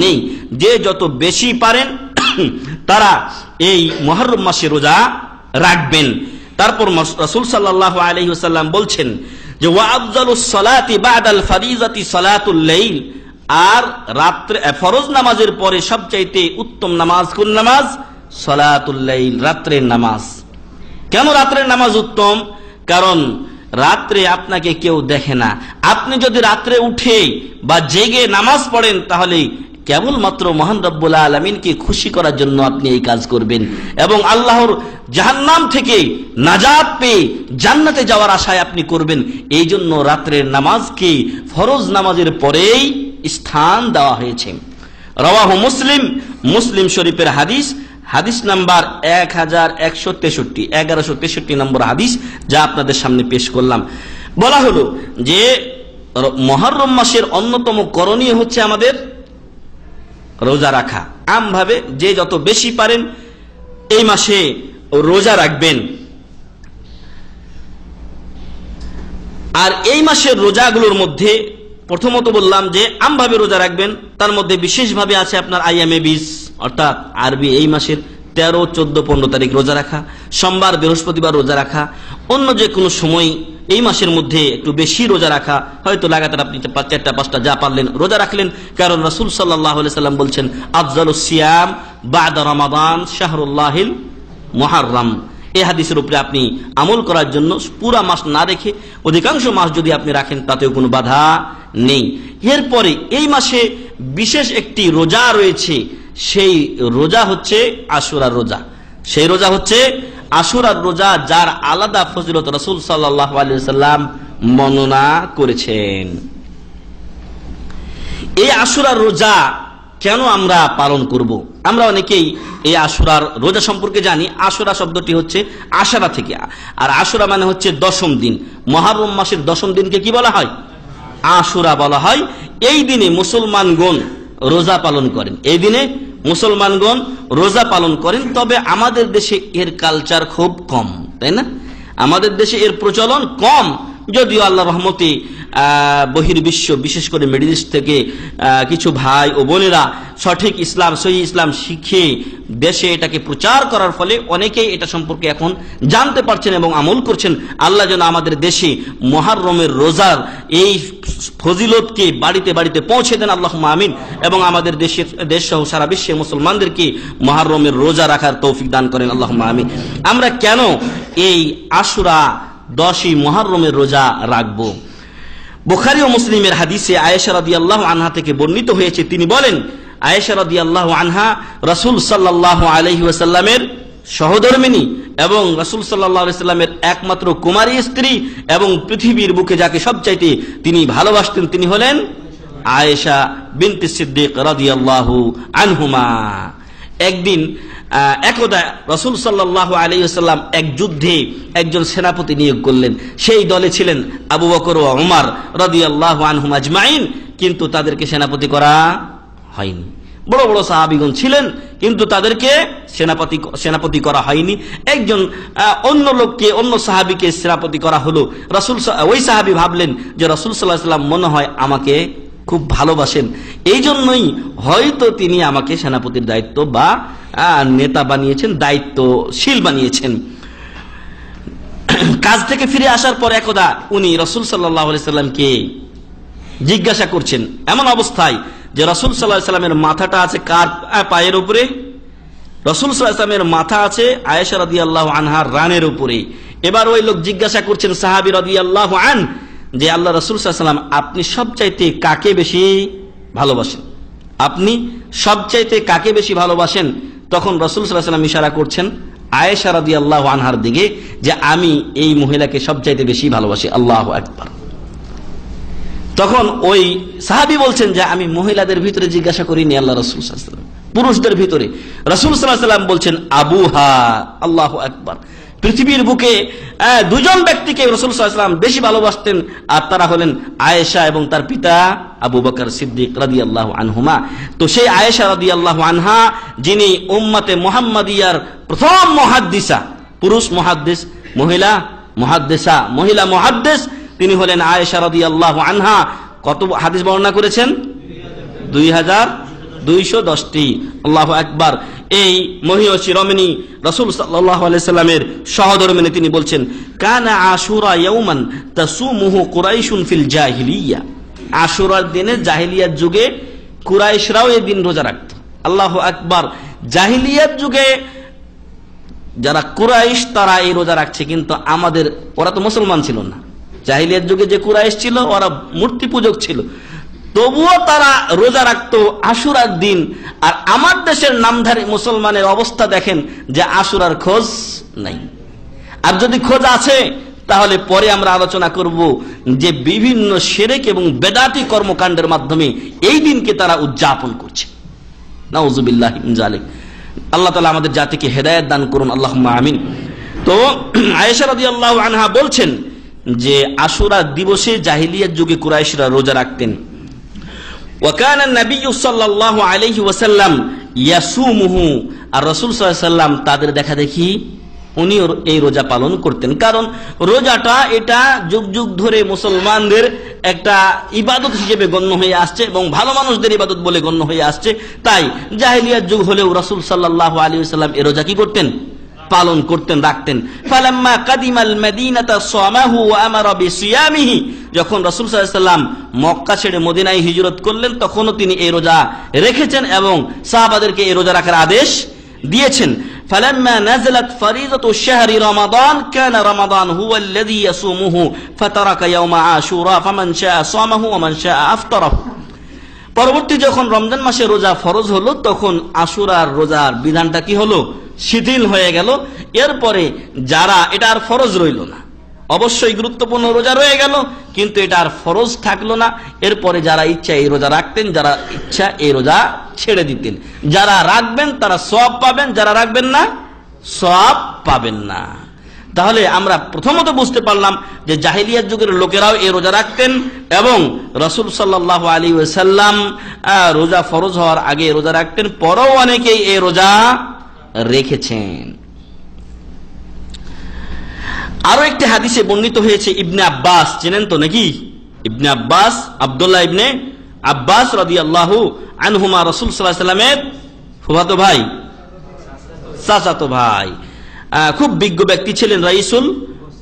D: নেই। যে যত বেশি পারেন তারা এই মুহররম মাসে রোজা রাখবেন। তারপর রাসূল সাল্লাল্লাহু আলাইহি ওয়াসাল্লাম বলছেন যে ওয়া আফজালুস সালাতি বাদাল ফারিজাতি সালাতুল লাইল, আর রাত্রে ফরজ নামাজের পরে সবচাইতে উত্তম নামাজ কোন নামাজ? সালাতুল লাইল, রাত্রের নামাজ। কেন রাত্রের নামাজ উত্তম? কারণ রাত্রে আপনাকে কেউ দেখে না। আপনি যদি রাত্রে উঠে বা জেগে নামাজ পড়েন তাহলে কেবলমাত্র মহান রব্বুল আলামিনকে খুশি করার জন্য আপনি এই কাজ করবেন এবং আল্লাহর জাহান্নাম থেকে নাজাত পেয়ে জান্নাতে যাওয়ার আশায় আপনি করবেন। এই জন্য রাত্রের নামাজকে ফরজ নামাজের পরেই স্থান দেওয়া হয়েছে। রাওয়াহু মুসলিম, মুসলিম শরীফের হাদিস, হাদিস নাম্বার 1163 নম্বর হাদিস, যা আপনাদের সামনে পেশ করলাম। বলা হলো যে মুহররম মাসের অন্যতম করণীয় হচ্ছে আমাদের রোজা রাখা। আমভাবে যে যত বেশি পারেন এই মাসে রোজা রাখবেন। আর এই মাসের রোজাগুলোর মধ্যে প্রথমত বললাম যে আমভাবে রোজা রাখবেন, তার মধ্যে বিশেষভাবে আছে আপনার আইয়ামে বিজ, অর্থাৎ আরবি এই মাসের 13, 14, 15 তারিখ রোজা রাখা, সোমবার বৃহস্পতিবার রোজা রাখা, অন্য যে কোনো সময় এই মাসের মধ্যে একটু বেশি রোজা রাখা, হয়তো লাগাতার আপনি 4টা 5টা যা পারলেন রোজা রাখলেন। কারণ রাসূল সাল্লাল্লাহু আলাইহি সাল্লাম বলছেন আফজালুস সিয়াম বা'দা রমাদান শাহরুল্লাহিল মুহাররম। এই হাদিসের উপরে আপনি আমল করার জন্য পুরা মাস না রেখে অধিকাংশ মাস যদি আপনি রাখেন তাতেও কোনো বাধা নেই। এরপরে এই মাসে বিশেষ একটি রোজা রয়েছে, সেই রোজা হচ্ছে আশুরার রোজা। সেই রোজা হচ্ছে আশুরার রোজা, যার আলাদা ফজিলত রাসূল সাল্লাল্লাহু আলাইহি ওয়াসাল্লাম বর্ণনা করেছেন। এই আশুরার রোজা কেন আমরা পালন করব? আমরা অনেকেই এই আশুরার রোজা সম্পর্কে জানি। আশুরা শব্দটি হচ্ছে আশারা থেকে, আর আশুরা মানে হচ্ছে 10ম দিন। মুহররম মাসের 10ম দিনকে কি বলা হয়? আশুরা বলা হয়। এই দিনে মুসলমানগণ রোজা পালন করেন, এই দিনে মুসলমানগণ রোজা পালন করেন। তবে আমাদের দেশে এর কালচার খুব কম, তাই না? আমাদের দেশে এর প্রচলন কম, যদিও আল্লাহ রহমতে বহির্বিশ্ব, বিশেষ করে মিডল ইস্ট থেকে কিছু ভাই ও বোনেরা সঠিক ইসলাম, সহি ইসলাম শিখে দেশে এটাকে প্রচার করার ফলে অনেকেই এটা সম্পর্কে এখন জানতে পারছেন এবং আমল করছেন। আল্লাহ যেন আমাদের দেশে মুহররমের রোজার এই ফজিলতকে বাড়িতে বাড়িতে পৌঁছে দেন, আল্লাহুম্মা আমিন। এবং আমাদের দেশ সহ সারা বিশ্বে মুসলমানদেরকে মুহররমের রোজা রাখার তৌফিক দান করেন, আল্লাহুম্মা আমিন। আমরা কেন এই আশুরা 10ই মুহররমের রোজা রাখবো? বুখারী ও মুসলিমের হাদিসে আয়েশা রাদিয়াল্লাহু আনহা থেকে বর্ণিত হয়েছে, তিনি বলেন, আয়েশা রাদিয়াল্লাহু আনহা রাসূল সাল্লাল্লাহু আলাইহি ওয়াসাল্লামের সহধর্মিণী এবং রাসূল সাল্লাল্লাহু আলাইহি ওয়াসাল্লামের একমাত্র কুমারী স্ত্রী এবং পৃথিবীর বুকে যাকে সবচাইতে তিনি ভালোবাসতেন তিনি হলেন আয়েশা বিনতে সিদ্দিক রাদিয়াল্লাহু আনহুমা। একদিন একদা রাসূল সাল্লাল্লাহু আলাইহি ওয়াসাল্লাম এক যুদ্ধে একজন সেনাপতি নিয়োগ করলেন। সেই দলে ছিলেন আবু বকর ও ওমর রাদিয়াল্লাহু আনহুম আজমাইন, কিন্তু তাদেরকে সেনাপতি করা হয়নি। বড় বড় সাহাবীগণ ছিলেন, কিন্তু তাদেরকে সেনাপতি করা হয়নি। একজন অন্য লোককে, অন্য সাহাবীকে সেনাপতি করা হলো। ওই সাহাবী ভাবলেন যে রাসূল সাল্লাল্লাহু আলাইহি ওয়াসাল্লাম মনে হয় আমাকে খুব ভালোবাসেন, এই জন্যই হয়তো তিনি আমাকে সেনাপতির দায়িত্ব বা নেতা বানিয়েছেন, দায়িত্বশীল বানিয়েছেন। কাজ থেকে ফিরে আসার পর একদা উনি রাসূল সাল্লাল্লাহু আলাইহি সাল্লামকে জিজ্ঞাসা করছেন, এমন অবস্থায় যে রাসূল সাল্লাল্লাহু আলাইহি সাল্লামের মাথাটা আছে কার পায়ের উপরে? রাসূল সাল্লাল্লাহু আলাইহি সাল্লামের মাথা আছে আয়েশা রাদিয়াল্লাহু আনহার রানের উপরে। এবার ওই লোক জিজ্ঞাসা করছেন সাহাবী রাদিয়াল্লাহু আন, যে আল্লাহ রাসূল সাল্লাল্লাহু আলাইহি সাল্লাম আপনি সবচাইতে কাকে বেশি ভালোবাসেন? আপনি সবচাইতে কাকে বেশি ভালোবাসেন? তখন রাসূল সাল্লাল্লাহু আলাইহি সাল্লাম ইশারা করছেন আয়েশা রাদিয়াল্লাহু আনহার দিকে, যে আমি এই মহিলাকে সবচাইতে বেশি ভালোবাসি। আল্লাহু আকবার। তখন ওই সাহাবী বলছেন যে আমি মহিলাদের ভিতরে জিজ্ঞাসা করিনি আল্লাহ রাসূল সাল্লাল্লাহু আলাইহি সাল্লাম, পুরুষদের ভিতরে। রাসূল সাল্লাল্লাহু আলাইহি সাল্লাম বলছেন আবুহা। আল্লাহু আকবার। পৃথিবীর বুকে দুজন ব্যক্তিকে রাসূল সাল্লাল্লাহু আলাইহি সাল্লাম বেশি ভালোবাসতেন, আর তারা হলেন আয়েশা এবং তার পিতা আবু বকর সিদ্দিক রাদিয়াল্লাহু আনহুমা। তো সেই আয়েশা রাদিয়াল্লাহু আনহা, যিনি উম্মতে মুহাম্মাদিয়ার প্রথম মুহাদ্দিসা, পুরুষ মুহাদ্দিস, মহিলা মুহাদ্দিসা, মহিলা মুহাদ্দিস, তিনি হলেন আয়েশা রাদিয়াল্লাহু আনহা। কত হাদিস বর্ণনা করেছেন? 2210টি। আল্লাহু আকবার। এই মহিয়সী রমণী রাসূল সাল্লাল্লাহু আলাইহি সাল্লামের সহধর্মিণী, তিনি বলছেন কানা আশুরা ইয়াওমান তাসুমুহু কুরাইশুন ফিল জাহিলিয়া। আশুরার দিনে জাহিলিয়ার যুগে কুরাইশরাও এই দিন রোজা রাখত। আল্লাহু আকবার। জাহিলিয়ার যুগে যারা কুরাইশ তারা এই রোজা রাখছে, কিন্তু আমাদের, ওরা তো মুসলমান ছিল না। জাহিলিয়ার যুগে যে কুরাইশ ছিল ওরা মূর্তি পূজক ছিল, তবুও তারা রোজা রাখতো আশুরার দিন। আর আমার দেশের নামধারী মুসলমানের অবস্থা দেখেন যে আশুরার খোঁজ নাই। আর যদি খোঁজ আছে তাহলে পরে আমরা আলোচনা করব যে বিভিন্ন শিরক এবং বেদাতি কর্মকাণ্ডের মাধ্যমে এই দিনকে তারা উদযাপন করছে। নাউযুবিল্লাহি মিন যালিক। আল্লাহ তাআলা আমাদের জাতিকে হেদায়েত দান করুন, আল্লাহুম্মা আমিন। তো আয়েশা রাদিয়াল্লাহু আনহা বলছেন যে আশুরা দিবসে জাহিলিয়াত যুগে কুরাইশরা রোজা রাখতেন। ওয়া কানা নবী সাল্লাল্লাহু আলাইহি ওয়াসাল্লাম ইয়াসুমুহু, আর রাসূল সাল্লাল্লাহু আলাইহি ওয়াসাল্লাম তাদের দেখা দেখি উনি এই রোজা পালন করতেন। কারণ রোজাটা এটা যুগ যুগ ধরে মুসলমানদের একটা ইবাদত হিসেবে গণ্য হয়ে আসছে এবং ভালো মানুষদের ইবাদত বলে গণ্য হয়ে আসছে। তাই জাহেলিয়াত যুগ হলেও রাসূল সাল্লাল্লাহু আলাইহি ওয়াসাল্লাম এই রোজা কি করতেন? পালন করতেন, রাখতেন। ফালাম্মা কাদিমাল মাদিনাতা সামাহু ওয়া আমারা বিসিয়ামিহি, যখন রাসূল সাল্লাল্লাহু আলাইহি ওয়াসাল্লাম মক্কা ছেড়ে মদিনায় হিজরত করলেন তখনও তিনি এই রোজা রেখেছেন এবং সাহাবাদেরকে এই রোজা রাখার আদেশ দিয়েছেন। فلما نزلت فريضة الشهر رمضان كان رمضان هو الذي يصومه فترك يوم عاشوراء فمن شاء صامه ومن شاء أفطره। পরবর্তী যখন রমজান মাসে রোজা ফরজ হলো তখন আশুরার রোজার বিধানটা কি হলো? শিথিল হয়ে গেল। এরপরে যারা এটা আর ফরজ রইল না, অবশ্যই গুরুত্বপূর্ণ রোজা রয়ে গেল কিন্তু এটা আর ফরজ থাকলো না। এরপরে যারা ইচ্ছা এই রোজা রাখতেন, যারা ইচ্ছা এই রোজা ছেড়ে দিতেন। যারা রাখবেন তারা সওয়াব পাবেন, যারা রাখবেন না সওয়াব পাবেন না। তাহলে আমরা প্রথমত বুঝতে পারলাম যে জাহেলিয়াত যুগের লোকেরাও এই রোজা রাখতেন এবং রাসূল সাল্লাল্লাহু আলাইহি ওয়াসাল্লাম রোজা ফরজ হওয়ার আগে রোজা রাখতেন, পরেও অনেকেই এই রোজা রেখেছেন। আরো একটি হাদিসে বর্ণিত হয়েছে, ইবনে আব্বাস চেনেন তো নাকি? ইবনে আব্বাস, আব্দুল্লাহ ইবনে আব্বাস রাদিয়াল্লাহু আনহুমা রাসূল সাল্লাল্লাহু আলাইহি ওয়াসাল্লামের ফুফাতো ভাই, চাচাতো ভাই, খুব বিজ্ঞ ব্যক্তি ছিলেন, রাইসুল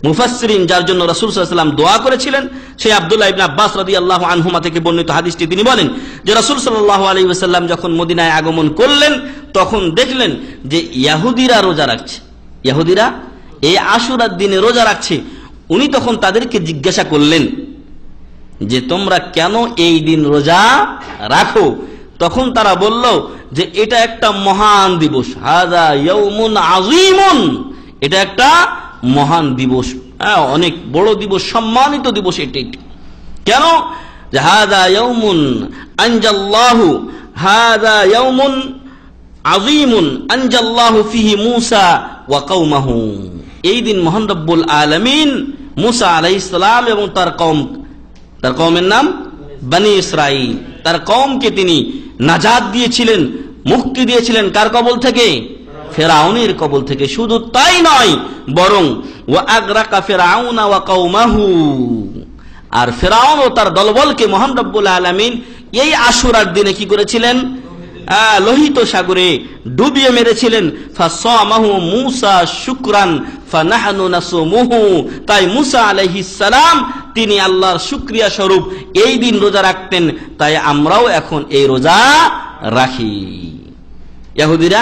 D: মুফাসসিরিন, যার জন্য রাসূল সাল্লাল্লাহু আলাইহি ওয়াসাল্লাম দোয়া করেছিলেন। সেই আব্দুল্লাহ ইবনে আব্বাস রাদিয়াল্লাহু আনহুমা থেকে বর্ণিত হাদিসটি তিনি বলেন যে রাসূল সাল্লাল্লাহু আলাইহি ওয়াসাল্লাম যখন মদিনায় আগমন করলেন তখন দেখলেন যে ইহুদিরা রোজা রাখছে, ইহুদিরা এই আশুরার দিনে রোজা রাখছে। উনি তখন তাদেরকে জিজ্ঞাসা করলেন যে তোমরা কেন এই দিন রোজা রাখো? তখন তারা বলল যে এটা একটা মহান দিবস, হাযা ইয়াউমুন আযীমুন, এটা একটা মহান দিবস, অনেক বড় দিবস, সম্মানিত দিবস এটি। কেন? যে হাযা ইয়াউমুন আনজাল্লাহু, হাযা ইয়াউমুন আযীমুন আনজাল্লাহু ফিহি মূসা ওয়া কওমাহু, এই দিন মহান রব্বুল আলামিন মূসা আলাইহিস সালাম এবং তার কওমের নাম বনি ইসরাইল, তার কওমকে তিনি নাজাত দিয়েছিলেন, মুক্তি দিয়েছিলেন। কার কবল থেকে? ফেরাউনের কবল থেকে। শুধু তাই নয়, বরং ওয়া আগরাকা ফিরআউনা ওয়া কওমাহু, আর ফেরাউন ও তার দলবলকে মহান রব্বুল আলামিন এই আশুরার দিনে কি করেছিলেন? লোহিত সাগরে ডুবিয়ে মেরেছিলেন। ফাসামাহু মূসা শুকরান ফানাহনু নাসুমুহু, তাই মূসা আলাইহিস সালাম তিনি আল্লাহর শুকরিয়া স্বরূপ এই দিন রোজা রাখতেন, তাই আমরাও এখন এই রোজা রাখি। ইহুদিরা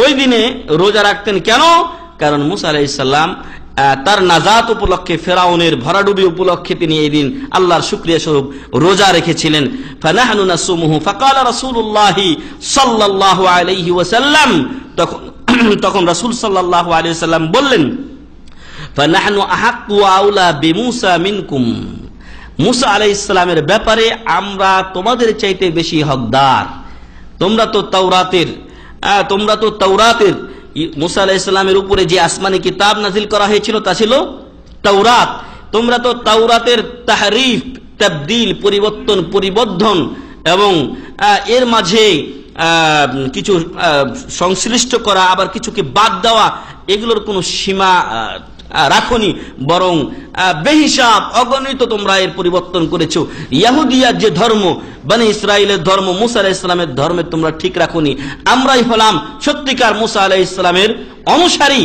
D: ওই দিনে রোজা রাখতেন কেন? কারণ মূসা আলাইহিস সালাম তার নাজাত উপলক্ষে, ফেরাউনের ভরাডুবি উপলক্ষে তিনি এই দিন আল্লাহর শুকরিয়া স্বরূপ রোজা রেখেছিলেন। ফানাহনু নাসুমুহু ফাকালা রাসূলুল্লাহ সাল্লাল্লাহু আলাইহি ওয়াসাল্লাম, তখন রাসূল সাল্লাল্লাহু আলাইহি ওয়াসাল্লাম বললেন ফানাহনু আহাক্কু আউলা বিমূসা মিনকুম, মূসা আলাইহিস সালামের ব্যাপারে আমরা তোমাদের চাইতে বেশি হকদার। তোমরা তো তাওরাতের মূসা আলাইহিস সালামের উপরে যে আসমানি কিতাব নাজিল করা হয়েছিল তা ছিল তাওরাত। তোমরা তো তাওরাতের তাহরিফ, তাবদীল, পরিবর্তন, পরিবর্ধন এবং এর মাঝে কিছু সংশ্লিষ্ট করা, আবার কিছুকে বাদ দেওয়া, এগুলোর কোনো সীমা রাখনি, বরং বেহিসাব অগণিত তোমরা এর পরিবর্তন করেছো। ইহুদিয়ার যে ধর্ম, বনি ইসরাইলের ধর্ম, মূসা আলাইহিস সালামের ধর্মের তোমরা ঠিক রাখনি। আমরাই হলাম সত্যিকার মূসা আলাইহিস সালামের অনুসারী।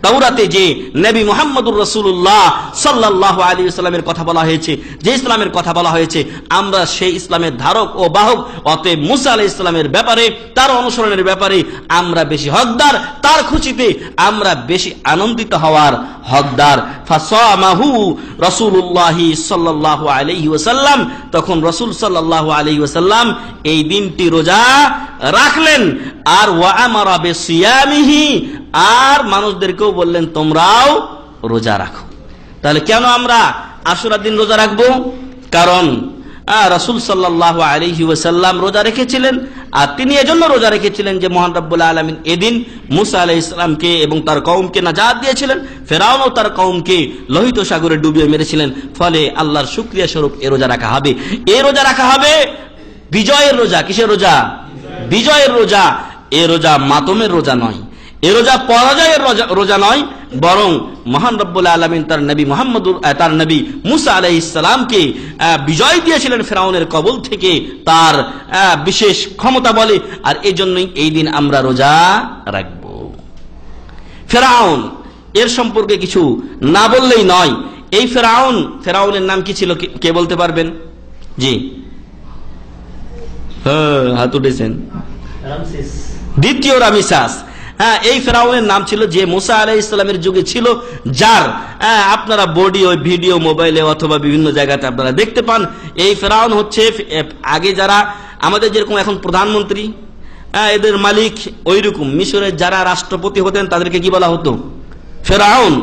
D: তাওরাতে যে নবী মুহাম্মদুর রাসূলুল্লাহ সাল্লাল্লাহু আলাইহি ওয়াসাল্লামের কথা বলা হয়েছে, যে ইসলামের কথা বলা হয়েছে, আমরা সেই ইসলামের ধারক ও বাহক। অতএব মুসা আলাইহিস সালামের ব্যাপারে, তার অনুসরণের ব্যাপারে আমরা বেশি হকদার, তার খুশিতে আমরা বেশি আনন্দিত হওয়ার হকদার। ফাসামাহু রাসূলুল্লাহি সাল্লাল্লাহু আলাইহি ওয়াসাল্লাম, তখন রাসূল সাল্লাল্লাহু আলাইহি ওয়াসাল্লাম এই দিনটি রোজা রাখলেন। আর ওয়া আমারা বিসিয়ামিহি, আর মানুষদেরকেও বললেন তোমরাও রোজা রাখো। তাহলে কেন আমরা আশুরার দিন রোজা রাখবো? কারণ রাসূল সাল্লাল্লাহু আলাইহি ওয়াসাল্লাম রোজা রেখেছিলেন, আর তিনি এজন্য রোজা রেখেছিলেন যে মহান রব্বুল আলামিন এদিন মুসা আলাইহিস সালামকে এবং তার কওমকে নাজাত দিয়েছিলেন, ফেরাউন ও তার কওমকে লোহিত সাগরে ডুবিয়ে মেরেছিলেন। ফলে আল্লাহর শুকরিয়া স্বরূপ এ রোজা রাখা হবে। এ রোজা রাখা হবে বিজয়ের রোজা। কিসের রোজা? বিজয়ের রোজা। এ রোজা মাতমের রোজা নয়, এ রোজা পরাজয়ের রোজা নয়, বরং মহান রব্বুল আলামিন তার নবী মুসা আলাইহিস সালামকে বিজয় দিয়েছিলেন ফেরাউনের কবল থেকে তার বিশেষ ক্ষমতা বলে, আর এই জন্যই এই দিন আমরা রোজা রাখব। ফেরাউন এর সম্পর্কে কিছু না বললেই নয়। এই ফেরাউনের নাম কি ছিল, কে বলতে পারবেন? জি, হাত উঠেছেন। দ্বিতীয় রামিসাস। এই ফেরাউনের নাম ছিল যে মুসা আলাইহিস সালামের যুগে ছিল, যার আপনারা বডি ওই ভিডিও মোবাইলে অথবা বিভিন্ন জায়গাতে আপনারা দেখতে পান। এই ফেরাউন হচ্ছে আগে যারা আমাদের যেরকম এখন প্রধানমন্ত্রী, এদের মালিক, ওইরকম মিশরের যারা রাষ্ট্রপতি হতেন তাদেরকে কি বলা হতো? ফেরাউন।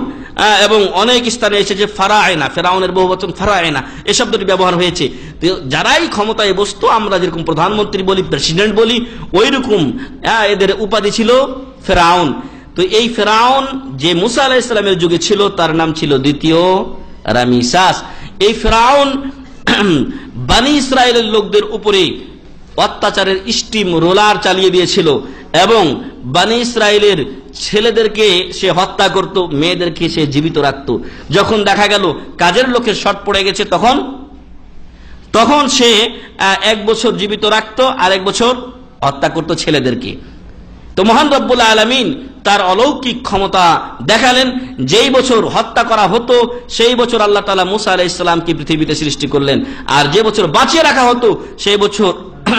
D: এবং অনেক স্থানে এসেছে ফারায়না, ফেরাউনের বহুবচন ফারায়না, এ শব্দটি ব্যবহার হয়েছে। যারাই ক্ষমতায় বসতো, আমরা যেরকম প্রধানমন্ত্রী বলি, প্রেসিডেন্ট বলি, ওইরকম এদের উপাধি ছিল ফেরাউন। তো এই ফেরাউন যে মুসা আলাইহিস সালামের যুগে ছিল, তার নাম ছিল দ্বিতীয় রামিসাস। এই ফেরাউন বনি ইসরায়েলের লোকদের উপরে অত্যাচারের স্টিম রোলার চালিয়ে দিয়েছিল এবং বনি ইসরায়েলের ছেলেদেরকে সে হত্যা করত, মেয়েদেরকে সে জীবিত রাখত। যখন দেখা গেল কাজের লোকের শর্ট পড়ে গেছে, তখন সে 1 বছর জীবিত রাখত আর 1 বছর হত্যা করত ছেলেদেরকে। তো মহান রব্বুল আলামিন তার অলৌকিক ক্ষমতা দেখালেন। যেই বছর হত্যা করা হতো সেই বছর আল্লাহ তাআলা মুসা আলাইহিস সালামকে পৃথিবীতে সৃষ্টি করলেন, আর যে বছর বাঁচিয়ে রাখা হতো সেই বছর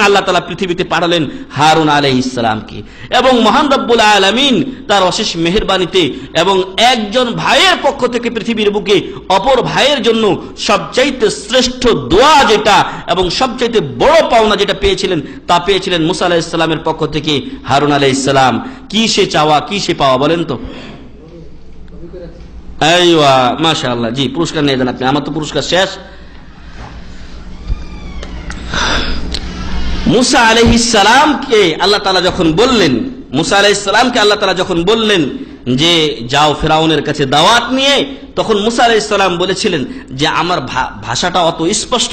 D: আল্লাহ তাআলা পৃথিবীতে পাঠালেন হারুন আলাইহিস সালামকে। এবং মহান রব্বুল আলামিন তার অশেষ মেহেরবানিতে এবং একজন ভাইয়ের পক্ষ থেকে পৃথিবীর বুকে অপর ভাইয়ের জন্য সবচাইতে শ্রেষ্ঠ দোয়া যেটা এবং সবচাইতে বড় পাওনা যেটা পেয়েছিলেন, তা পেয়েছিলেন মুসা আলাইহিস সালামের পক্ষ থেকে হারুন আলাইহিস সালাম। কি সে চাওয়া, কি সে পাওয়া বলেন তো? আইওয়া, মাশাআল্লাহ। জি, পুরস্কার নিয়ে যান আপনি, আমার তো পুরস্কার শেষ। মুসা আলাইহিস সালামকে আল্লাহ তাআলা যখন বললেন, মুসা আলাইহিস সালামকে আল্লাহ তাআলা যখন বললেন যে যাও ফেরাউনের কাছে দাওয়াত নিয়ে, তখন মুসা আলাইহিস সালাম বলেছিলেন যে আমার ভাষাটা অত স্পষ্ট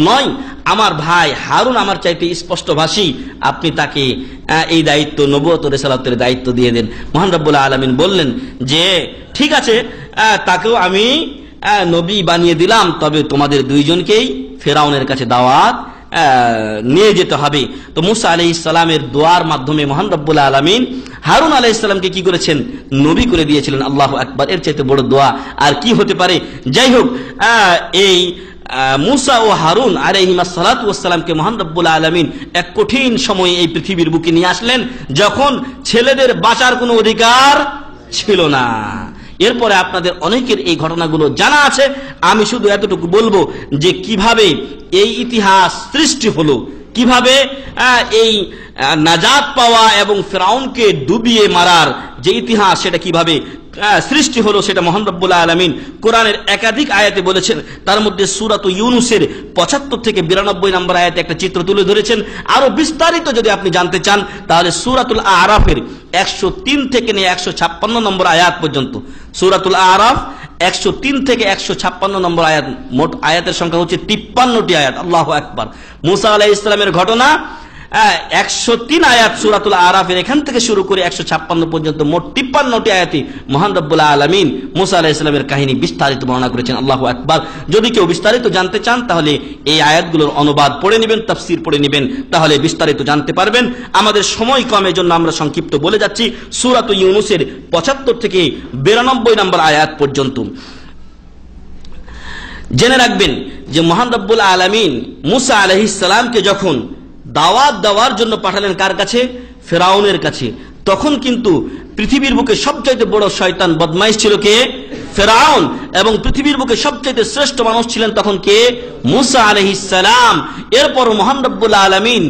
D: নয়, আমার ভাই হারুন আমার চাইতে স্পষ্ট ভাষী, আপনি তাকে এই দায়িত্ব, নবুয়ত ও রিসালাতের দায়িত্ব দিয়ে দেন। মহান রব্বুল আলামিন বললেন যে ঠিক আছে, তাকেও আমি নবী বানিয়ে দিলাম, তবে তোমাদের দুইজনকেই ফেরাউনের কাছে দাওয়াত নিয়ে যেতে হবে। তো মুসা আলাইহিস সালামের দোয়ার মাধ্যমে মহান রব্বুল আলামিন হারুন আলাইহিস সালামকে কি করেছেন? নবী করে দিয়েছিলেন। আল্লাহু আকবার, এর চাইতে বড় দোয়া আর কি হতে পারে? যাই হোক, এই মুসা ও হারুন আলাইহিমাস সালাতু ওয়াস সালামকে মহান রব্বুল আলামিন এক কঠিন সময়ে এই পৃথিবীর বুকে নিয়ে আসলেন, যখন ছেলেদের বাঁচার কোনো অধিকার ছিল না। এরপরে আপনাদের অনেকের এই ঘটনাগুলো জানা আছে, আমি শুধু এতটুকু বলবো যে কিভাবে এই ইতিহাস সৃষ্টি হলো, কিভাবে এই নাজাত পাওয়া এবং ফেরাউনকে ডুবিয়ে মারার যে ইতিহাস, সেটা কিভাবে সৃষ্টি হলো সেটা মহান রব্বুল আলামিন কোরআনের একাধিক আয়াতে বলেছেন। তার মধ্যে সূরাতুল ইউনূসের 75 থেকে 92 নম্বর আয়াতে একটা চিত্র তুলে ধরেছেন। আরো বিস্তারিত যদি আপনি জানতে চান তাহলে সূরাতুল আরাফের 103 থেকে নিয়ে 156 নম্বর আয়াত পর্যন্ত, সূরাতুল আরাফ 103 থেকে 156 নম্বর আয়াত, মোট আয়াতের সংখ্যা হচ্ছে 53টি আয়াত। আল্লাহু আকবার। মুসা আলাইহিস সালামের ঘটনা 103 আয়াত সূরাতুল আরাফের এখান থেকে শুরু করে 156 পর্যন্ত মোট 53টি আয়াতে মহান রব্বুল আলামিন মুসা আলাইহিস সালামের কাহিনী বিস্তারিত বর্ণনা করেছেন। আল্লাহু আকবার। যদি কেউ বিস্তারিত জানতে চান তাহলে এই আয়াতগুলোর অনুবাদ পড়ে নেবেন, তাফসীর পড়ে নেবেন, তাহলে বিস্তারিত জানতে পারবেন। আমাদের সময় কমের জন্য আমরা সংক্ষিপ্ত বলে যাচ্ছি সূরাত ইউনূসের 75 থেকে 92 নম্বর আয়াত পর্যন্ত। জেনে রাখবেন যে মহান রব্বুল আলামিন মুসা আলাইহিস সালামকে যখন দাওয়াত দেওয়ার জন্য পাঠালেন কার কাছে? ফেরাউনের কাছে। তখন কিন্তু পৃথিবীর বুকে সবচাইতে বড় শয়তান বদমাইশ ছিল কে? ফেরাউন। এবং পৃথিবীর বুকে সবচাইতে শ্রেষ্ঠ মানুষ ছিলেন তখন কে? মুসা আলাইহিস সালাম। এরপর মহান রব্বুল আলামিন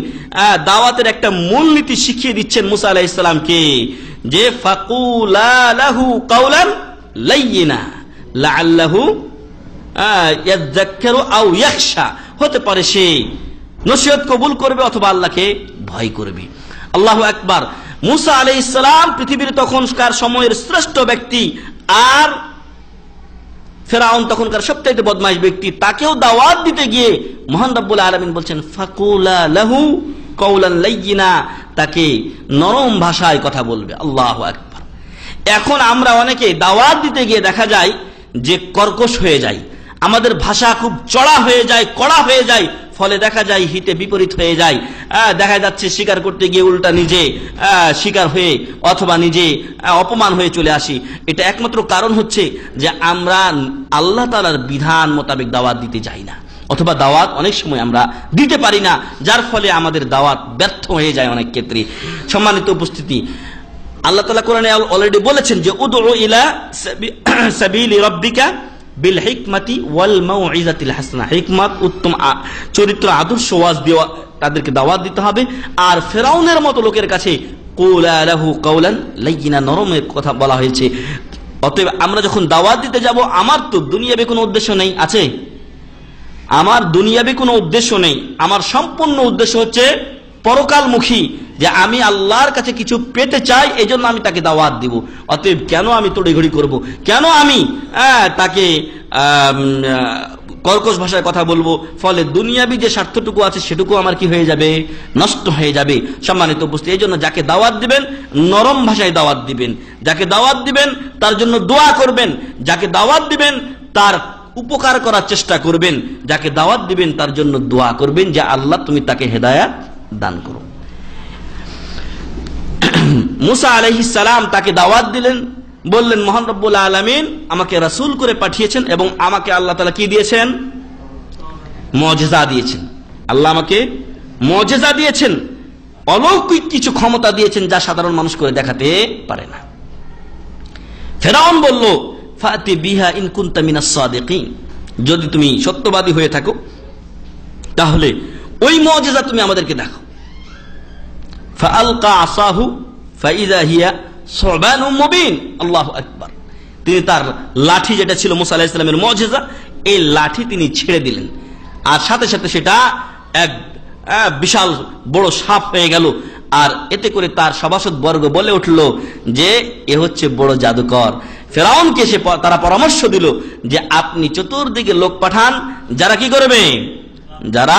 D: দাওয়াতের একটা মূলনীতি শিখিয়ে দিচ্ছেন মুসা আলাইহিস সালামকে, যে ফাকুলা লাহু কাওলান লাইয়িনা লাআল্লাহু ইয়াযাক্কারু আও ইয়াখশা। হতে পারে সে নসিহত কবুল করবে অথবা আল্লাহকে ভয় করবে। আল্লাহু আকবার। মুসা আলাইহিস সালাম পৃথিবীর তখনকার সময়ের শ্রেষ্ঠ ব্যক্তি, আর ফেরাউন তখনকার সবচাইতে বদমাইশ ব্যক্তি। তাকেও দাওয়াত দিতে গিয়ে মহান রব্বুল আলামিন বলছেন ফাকুলা লাহু কাওলান লাইয়িনা, তাকে নরম ভাষায় কথা বলবে। আল্লাহু আকবার। এখন আমরা অনেকে দাওয়াত দিতে গিয়ে দেখা যায় যে কর্কশ হয়ে যায়, আমাদের ভাষা খুব চড়া হয়ে যায়, কড়া হয়ে যায়, ফলে দেখা যায় হিতে বিপরীত হয়ে যায়। দেখা যাচ্ছে স্বীকার করতে গিয়ে উল্টা নিজে স্বীকার হয়ে অথবা নিজে অপমান হয়ে চলে আসি। এটা একমাত্র কারণ হচ্ছে যে আমরা আল্লাহ তাআলার বিধান মোতাবেক দাওয়াত দিতে যাই না, অথবা দাওয়াত অনেক সময় আমরা দিতে পারি না, যার ফলে আমাদের দাওয়াত ব্যর্থ হয়ে যায় অনেক ক্ষেত্রে। সম্মানিত উপস্থিতি, আল্লাহ তাআলা কোরআনে অলরেডি বলেছেন যে উদউ ইলা সাবিলি রাব্বিকা বিল হিকমাতি ওয়াল মাউইজাতিল হাসানা। হিকমত, উত্তম চরিত্র, আদর্শ ওয়াজ দেওয়া, তাদেরকে দাওয়াত দিতে হবে। আর ফেরাউনের মতো লোকের কাছে কুলা লাহু কাওলান লাইয়িনা, নরমের কথা বলা হয়েছে। অতএব আমরা যখন দাওয়াত দিতে যাব, আমার তো দুনিয়াবি কোনো উদ্দেশ্য নেই, আছে? আমার দুনিয়াবি কোনো উদ্দেশ্য নেই, আমার সম্পূর্ণ উদ্দেশ্য হচ্ছে পরকালমুখী, যে আমি আল্লাহর কাছে কিছু পেতে চাই, এই জন্য আমি তাকে দাওয়াত দিব। অতএব কেন আমি তড়িঘড়ি করব? কেন আমি তাকে কর্কশ ভাষায় কথা বলবো? ফলে দুনিয়াবি যে স্বার্থটুকু আছে সেটুকু আমার কি হয়ে যাবে? নষ্ট হয়ে যাবে। সম্মানিত উপস্থিতি, এই জন্য যাকে দাওয়াত দিবেন নরম ভাষায় দাওয়াত দিবেন, যাকে দাওয়াত দিবেন তার জন্য দোয়া করবেন, যাকে দাওয়াত দিবেন তার উপকার করার চেষ্টা করবেন, যাকে দাওয়াত দিবেন তার জন্য দোয়া করবেন যে আল্লাহ তুমি তাকে হেদায়েত দান করো। মুসা আলাইহিস সালাম তাকে দাওয়াত দিলেন, বললেন মহান রব্বুল আলামিন আমাকে রাসূল করে পাঠিয়েছেন এবং আমাকে আল্লাহ তাআলা কি দিয়েছেন? মুজিজা দিয়েছেন। আল্লাহ আমাকে মুজিজা দিয়েছেন, অলৌকিক কিছু ক্ষমতা দিয়েছেন যা সাধারণ মানুষ করে দেখাতে পারে না। ফেরাউন বলল ফাতি বিহা ইন কুনতা মিনাস সাদিকিন, যদি তুমি সত্যবাদী হয়ে থাকো তাহলে ওই মুজিজা তুমি আমাদেরকে দেখাও। ফাআলকা আসাহু ফাইযা হিয়া সুবানুম মুবিন। আল্লাহু আকবার। তিনি তার লাঠি, যেটা ছিল মুসা আলাইহিস সালামের মুজিজা, এই লাঠি তিনি ছেড়ে দিলেন, আর সাথে সাথে সেটা এক বিশাল বড় সাপ হয়ে গেল। আর এতে করে তার সভাসদ বর্গ বলে উঠল যে এ হচ্ছে বড় জাদুকর। ফেরাউনকে তারা পরামর্শ দিল যে আপনি চতুর্দিকে লোক পাঠান, যারা কি করবে? যারা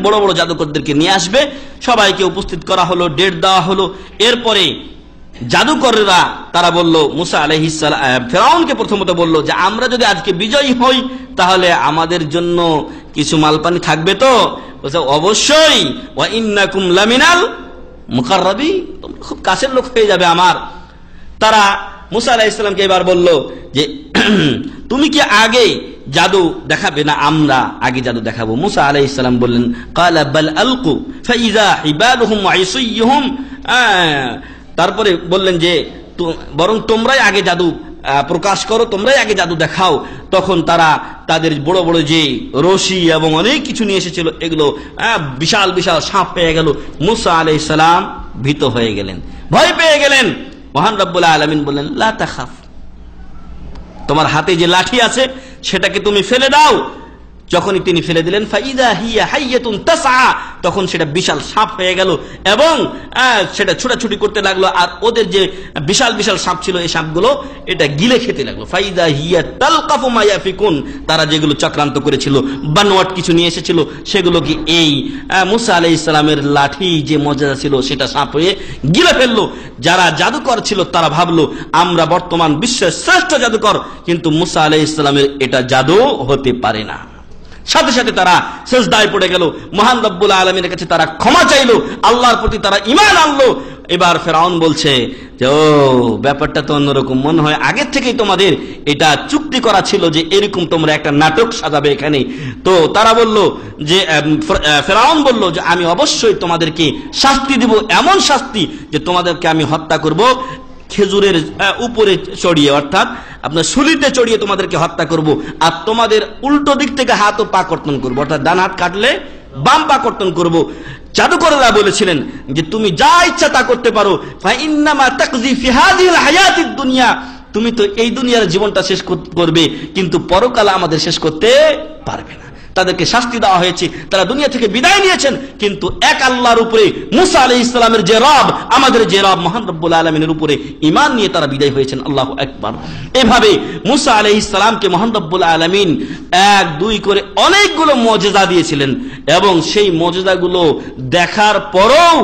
D: বড় বড় জাদুকরদেরকে নিয়ে আসবে। সবাইকে উপস্থিত করা হলো, ডেট দেওয়া হলো। এরপরে জাদুকররা তারা বলল মুসা আলাইহিস সালাম, ফেরাউনকে প্রথমত বলল যে আমরা যদি আজকে বিজয়ী হই তাহলে আমাদের জন্য কিছু মালপানি থাকবে তো? বলছে অবশ্যই, ওয়া ইন্নাকুম লামিনাল মুকাররাবিন, তোমরা খুব কাছের লোক হয়ে যাবে আমার। তারা মুসা আলাইহিস সালামকে এবার বলল যে তুমি কি আগে জাদু দেখাবে না আমরা আগে জাদু দেখাবো? মুসা আলাইহিস সালাম বললেন ক্বালা বাল আলকু ফাইযা হিবালুহুম ওয়া ইসিয়ুহুম, তারপরে বললেন যে বরং তোমরাই আগে জাদু প্রকাশ করো, তোমরাই আগে জাদু দেখাও। তখন তারা তাদের বড় বড় যে রশি এবং অনেক কিছু নিয়ে এসেছিল, এগুলো বিশাল বিশাল সাপ পেয়ে গেল। মুসা আলাইহিস সালাম ভীত হয়ে গেলেন, ভয় পেয়ে গেলেন। মহান রব্বুল আলামিন বললেন লা তাখাফ, তোমার হাতে যে লাঠি আছে সেটাকে তুমি ফেলে দাও। যখনই তিনি ফেলে দিলেন ফাইদা হিয়া হাইয়াতুন তাসআ, তখন সেটা বিশাল সাপ হয়ে গেল এবং সেটা ছোটাছুটি করতে লাগলো। আর ওদের যে বিশাল বিশাল সাপ ছিল, এই সাপগুলো এটা গিলে খেতে লাগলো। ফাইদা হিয়া তালকাফু মা ইয়াফিকুন, তারা যেগুলো চক্রান্ত করেছিল, বানোয়াট কিছু নিয়ে এসেছিল, সেগুলো কি এই মুসা আলাইহিস সালামের লাঠি যে মর্যাদা ছিল সেটা সাপ হয়ে গিলে ফেললো। যারা জাদুকর ছিল তারা ভাবলো আমরা বর্তমান বিশ্বের শ্রেষ্ঠ জাদুকর, কিন্তু মুসা আলাইহিস সালামের এটা জাদু হতে পারে না। সাথে সাথে তারা সিজদায় পড়ে গেল, মহান রব্বুল আলামিনের কাছে তারা ক্ষমা চাইলো, আল্লাহর প্রতি তারা ঈমান আনলো। এবার ফেরাউন বলছে যে ও ব্যাপারটা তো অন্যরকম, মনে হয় আগের থেকেই তোমাদের এটা চুক্তি করা ছিল যে এরকম তোমরা একটা নাটক সাজাবে এখানে। তো তারা বলল যে ফেরাউন বলল যে আমি অবশ্যই তোমাদেরকে শাস্তি দিব, এমন শাস্তি যে তোমাদেরকে আমি হত্যা করব খেজুরের উপরে চড়িয়ে, অর্থাৎ আপনার শুলিতে চড়িয়ে তোমাদেরকে হত্যা করব, আর তোমাদের উল্টো দিক থেকে হাত ও পা কর্তন করবো, অর্থাৎ ডান হাত কাটলে বাম পা কর্তন করব। জাদুকরেরা বলেছিলেন যে তুমি যা ইচ্ছা তা করতে পারো, ফাইন্নামা তাকযি ফি হাযিহিল হায়াতিদ দুনিয়া, তুমি তো এই দুনিয়ার জীবনটা শেষ করবে, কিন্তু পরকালে আমাদের শেষ করতে পারবে না। তাদেরকে শাস্তি দেওয়া হয়েছে, তারা দুনিয়া থেকে বিদায় নিয়েছেন, কিন্তু এক আল্লাহর উপরে মুসা আলাইহিস সালামের যে রব, আমাদের যে রব মহান রব্বুল আলামিনের উপরে ঈমান নিয়ে তারা বিদায় হয়েছেন। আল্লাহু আকবার। এভাবে মুসা আলাইহিস সালামকে মহান রব্বুল আলামিন এক দুই করে অনেকগুলো মুজিজা দিয়েছিলেন, এবং সেই মুজিজাগুলো দেখার পরেও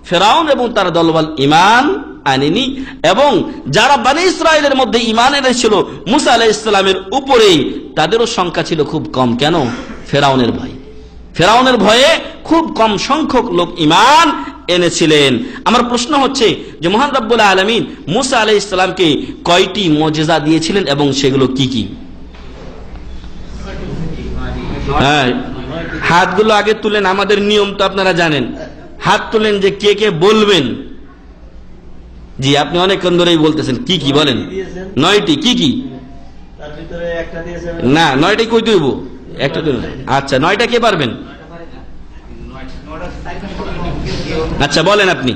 D: ফেরাউন এবং তার দলবল ঈমান আনেনি, এবং যারা বনী ইসরাইলের মধ্যে ঈমান এনেছিল মুসা আলাইহিস সালামের উপরে, তাদেরও সংখ্যা ছিল খুব কম। কেন? ফেরাউনের ভয়। ফেরাউনের ভয়ে খুব কম সংখ্যক লোক ঈমান এনেছিলেন। আমার প্রশ্ন হচ্ছে যে মহান রব্বুল আলামিন মুসা আলাইহিস সালামকে কয়টি মুজিজা দিয়েছিলেন এবং সেগুলো কি কি? হাতগুলো আগে তুলেন, আমাদের নিয়ম তো আপনারা জানেন। হাত তুলেন যে কে কে বলবেন। জি, আপনি অনেকক্ষণ ধরেই বলতেছেন। কি কি বলেন? 9টি। কি কি? না, 9টা কই তুইব? একটা তুই। আচ্ছা, 9টা কে পারবেন? আচ্ছা বলেন আপনি।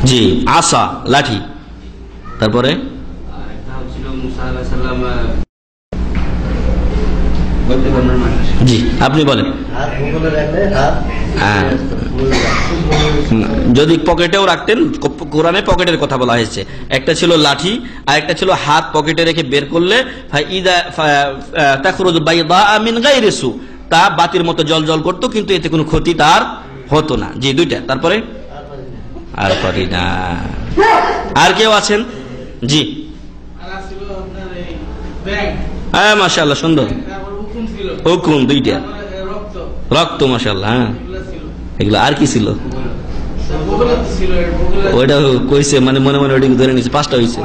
D: জি, আসা, লাঠি। তারপরে জি আপনি বলেন। যদি পকেটেও রাখতেন, কোরআনে পকেটের কথা বলা হয়েছে। একটা ছিল লাঠি, আর একটা ছিল হাত পকেটে রেখে বের করলে তা বাতির মতো জল জল করতো, কিন্তু এতে কোনো ক্ষতি তার হতো না। জি, 2টা। তারপরে আর পারি না। আর কেউ আছেন? জি, হ্যাঁ মাশাআল্লাহ, সুন্দর। হুকুম 2টা। রক্ত, মাশাআল্লাহ। হ্যাঁ, এগুলো আর কি ছিল? ওইটা কইছে, মানে মনে মনে ওইটা ধরে নিচ্ছে। 5টা হয়েছে।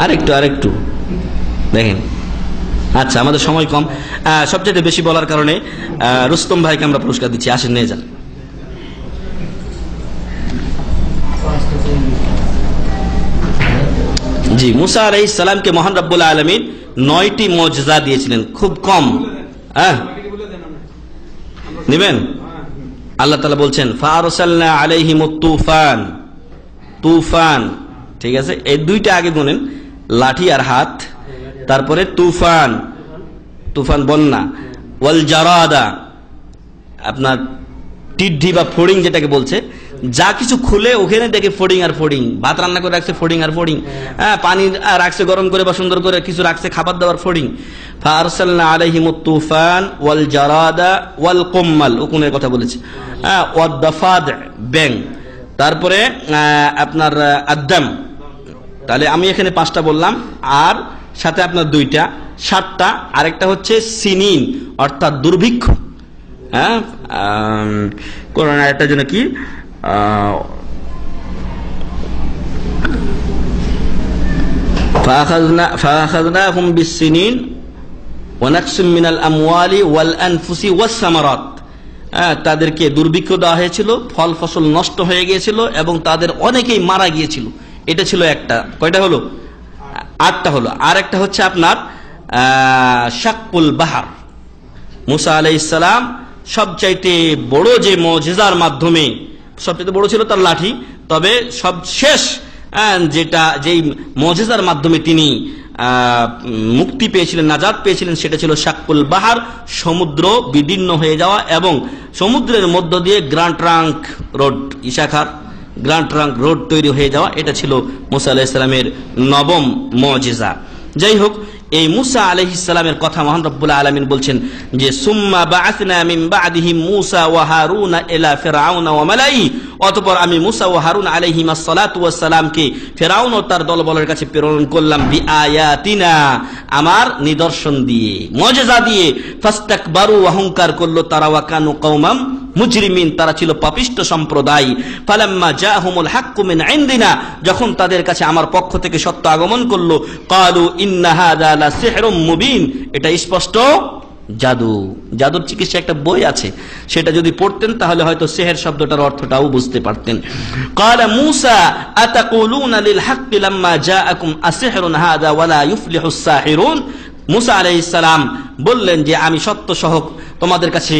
D: আরেকটু দেখেন। আচ্ছা, আমাদের সময় কম, সবচেয়ে বেশি বলার কারণে রুস্তম ভাইকে আমরা পুরস্কার দিচ্ছি। আসেন, নিয়ে যান। জি, মুসা আলাইহিস সালামকে মহান রব্বুল আলামিন 9টি মুজিজা দিয়েছিলেন, খুব কম। নেবেন? আল্লাহ তাআলা বলছেন ফারসালনা আলাইহিমুত তুফান। তুফান, ঠিক আছে। এই 2টা আগে গুনেন, লাঠি আর হাত। তারপরে তুফান, তুফান বন্যা। ওয়াল জারাদা, আপনার টিড্ডি বা ফড়িং যেটাকে বলছে, যা কিছু খুলে ওখানে দেখে ফড়িং আর ফড়িং। ভাত রান্না করে রাখছে ফড়িং আর ফড়িং, পানি রাখছে গরম করে বা সুন্দর করে কিছু রাখছে খাবার দাবার, ফড়িং। ফারসালনা আলাইহিমুত তুফান ওয়াল জারাদা ওয়াল কুম্মাল, উকুনের কথা বলেছে। ওয়াদ দাফাদ, ব্যাং। তারপরে আপনার আদ্দাম। তাহলে আমি এখানে 5টা বললাম, আর সাথে আপনার 2টা, 7টা। আরেকটা হচ্ছে সিনিন, অর্থাৎ দুর্ভিক্ষ। হ্যাঁ, কোরআন আয়াতটার জন্য কি فأخذناهم بالسنين ونقص من الأموال والأنفس والثمرات। তাদেরকে দুর্ভিক্ষ দেওয়া হয়েছিল, ফল ফসল নষ্ট হয়ে গিয়েছিল, এবং তাদের অনেকেই মারা গিয়েছিল। এটা ছিল একটা। কয়টা হলো? 8টা হলো। আর একটা হচ্ছে আপনার শাক্কুল বাহার। মুসা আলাইহিস সালাম সবচাইতে বড় যে মুজিজার মাধ্যমে, সবচেয়ে বড় ছিল তার লাঠি, তবে সব শেষ যেটা যেই মুজিজার মাধ্যমে তিনি মুক্তি পেয়েছিলেন, নাজাত পেয়েছিলেন, সেটা ছিল শাক্কুল বাহার, সমুদ্র বিদীর্ণ হয়ে যাওয়া এবং সমুদ্রের মধ্য দিয়ে গ্র্যান্ড ট্রাঙ্ক রোড, ইশাখার গ্র্যান্ড ট্রাঙ্ক রোড তৈরি হয়ে যাওয়া। এটা ছিল মুসা আলাইহিস সালামের নবম মুজিজা। যাই হোক, এই মুসা আলাইহিস সালামের কথা মহান রব্বুল আলামিন বলছেন যে সুম্মা বাআসনা মিন বা'দিহি মুসা ওয়া হারুন ইলা ফিরআউন ওয়া মালাইহি, অতঃপর আমি মুসা ও হারুন আলাইহিমাস সালাতু ওয়াস সালামকে ফিরআউন ও তার দলবলের কাছে প্রেরণ করলাম বিআয়াতিনা, আমার নিদর্শন দিয়ে, মুজিজা দিয়ে। ফাস্তাকবারু, অহংকার করলো তারা, ওয়া কানু কওমাম মুজরিমিন, তারা ছিল পাপিষ্ঠ সম্প্রদায়। ফালাম্মা জাআহুমুল হাক্কু মিন ইনদিনা, যখন তাদের কাছে আমার পক্ষ থেকে সত্য আগমন করলো, ক্বালু ইন্না হাযা লা সিহরুম মুবিন, এটা স্পষ্ট জাদু। জাদুর চিকিৎসা একটা বই আছে, সেটা যদি পড়তেন তাহলে হয়তো সিহর শব্দটার অর্থটাও বুঝতে পারতেন। ক্বালা মূসা আতাকুলুনা লিল হাক্কি লাম্মা জাআকুম আসিহরুন হাযা ওয়া লা ইউফলিহুস সাহিরুন। মূসা আলাইহিস সালাম বললেন যে আমি সত্য সহ তোমাদের কাছে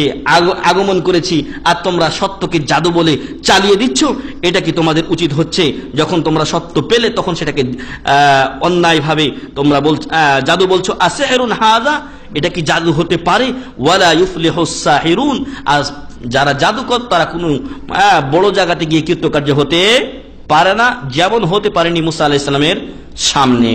D: আগমন করেছি, আর তোমরা সত্যকে জাদু বলে চালিয়ে দিচ্ছ। এটা কি তোমাদের উচিত হচ্ছে? যখন তোমরা সত্য পেলে তখন সেটাকে অন্যায়ভাবে তোমরা জাদু বলছো। আসিহরুন হাযা, এটা কি জাদু হতে পারে? ওয়ালা ইউফলিহুস সাহিরুন, আর যারা জাদুকর তারা কোনো বড় জায়গাতে গিয়ে কৃতকার্য হতে পারে না, যেমন হতে পারেনি মুসা আলাইহিস সালামের সামনে।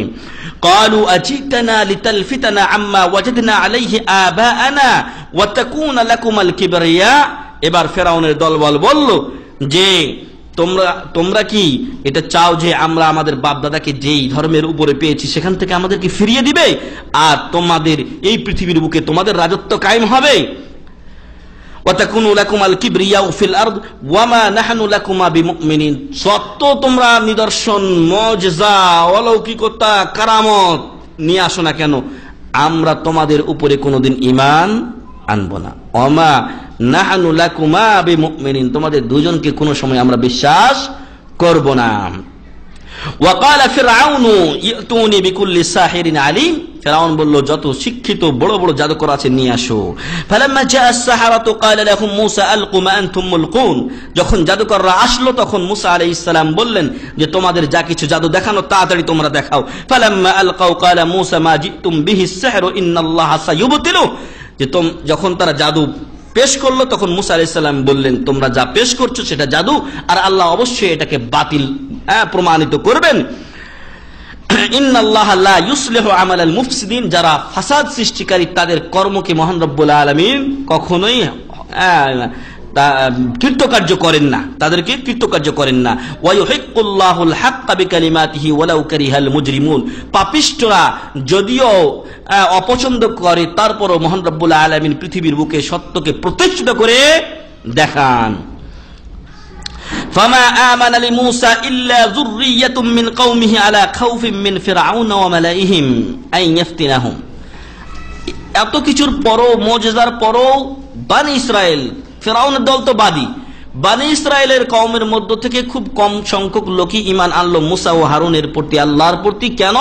D: ক্বালু আজিতানা লিতালফিতানা আম্মা ওয়াজাদনা আলাইহি আবাআনা ওয়া তাকুনা লাকুমাল কিবরিয়া। এবার ফিরআউনের দলবল বলল যে তোমরা কি এটা চাও যে আমরা আমাদের বাপ দাদাকে যেই ধর্মের উপরে পেয়েছি সেখান থেকে আমাদেরকে ফিরিয়ে দিবে, আর তোমাদের এই পৃথিবীর বুকে তোমাদের রাজত্ব কায়েম হবে? ওয়াতাকুনু লাকুমাল কিবরিয়া ফিল আরদ ওয়া মা নাহনু লাকুমা বিমুমিনিন, সত্য তোমরা নিদর্শন, মুজিজা, অলৌকিকতা, কারামত নিয়ে আসো না কেন, আমরা তোমাদের উপরে কোনোদিন ঈমান আনবো না। ওমা নাহনু লাকুমা বিমুমিনিন, তোমাদের দুজনকে কোনো সময় আমরা বিশ্বাস করব না। ওয়াকালা ফিরআউনু ইতুনি বিকুল্লি সাহিরিন আলিম, ফিরআউন বলল যত শিক্ষিত বড় বড় জাদুকর আছে নিয়ে আসো। ফালাম্মা জাআ আস-সাহারাতু ক্বালা লাহুম মূসা আলকু মা আনতুম মুলকুন, যখন জাদুকররা আসলো তখন মূসা আলাইহিস সালাম বললেন যে তোমাদের যা কিছু জাদু দেখানো তাড়াতাড়ি তোমরা দেখাও। ফালাম্মা আলকাউ ক্বালা মূসা মা জিতুম বিহি আস-সিহরু ইন্নাল্লাহা সায়ুবতিলু, যে যখন তারা জাদু পেশ করলো তখন মূসা আলাইহিস সালাম বললেন তোমরা যা পেশ করছো সেটা জাদু, আর আল্লাহ অবশ্যই এটাকে বাতিল প্রমাণিত করবেন। ইন্নাল্লাহা লা ইউসলিহু আমালাল মুফসিদিন, যারা ফাসাদ সৃষ্টিকারী তাদের কর্মকে মহান রব্বুল আলামিন কখনোই কৃতকার্য করেন না, তাদেরকে কৃতকার্য করেন না। ওয়া ইউহিক্কুল্লাহুল হাক্কা বিকালিমাতিহি ওয়ালাউ কারিহাল মুজরিমুন, পাপিষ্ঠরা যদিও অপছন্দ করে তারপরও মহান রব্বুল আলামিন পৃথিবীর বুকে সত্যকে প্রতিষ্ঠিত করে দেখান। ফামা আমানা লিমূসা ইল্লা যুররিয়াতুম মিন কওমিহি আলা খাউফিন মিন ফিরআউন ওয়া মালাইহিম আন ইফতিনাহুম, এত কিছুর পরও, মুজিজার পরও বনি ইসরাইল, ফিরআউনের দল তো বাদী, বনি ইসরাইলের কওমের মধ্য থেকে খুব কম সংখ্যক লোকই ঈমান আনলো মুসা ও হারুনের প্রতি, আল্লাহর প্রতি। কেন?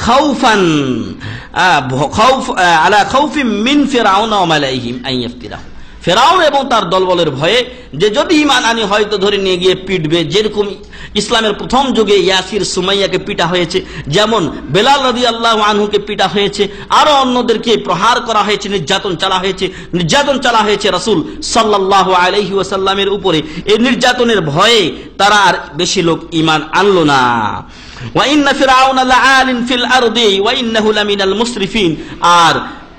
D: খাউফান, খাউফ আলা খাউফিন মিন ফিরআউন ওয়া মালাইহিম আন ইফতিনাহুম, ফিরআউন এবং তার দলবলের ভয়ে যে যদি ঈমান আনি হয়তো ধরে নিয়ে গিয়ে পিটবে। যেরকম ইসলামের প্রথম যুগে ইয়াসির সুমাইয়াকে পিটা হয়েছে, যেমন বেলাল রাদিয়াল্লাহু আনহুকে পিটা হয়েছে, আরো অন্যদেরকে প্রহার করা হয়েছে, নির্যাতন চালা হয়েছে রাসূল সাল্লাল্লাহু আলাইহি ওয়াসাল্লামের উপরে। এই নির্যাতনের ভয়ে তারা আর বেশি লোক ঈমান আনলো না। ওয়া ইন্না ফিরআউনা লাআলিন ফিল আরদি ওয়া ইন্নাহু লামিনাল মুসরিফিন, আর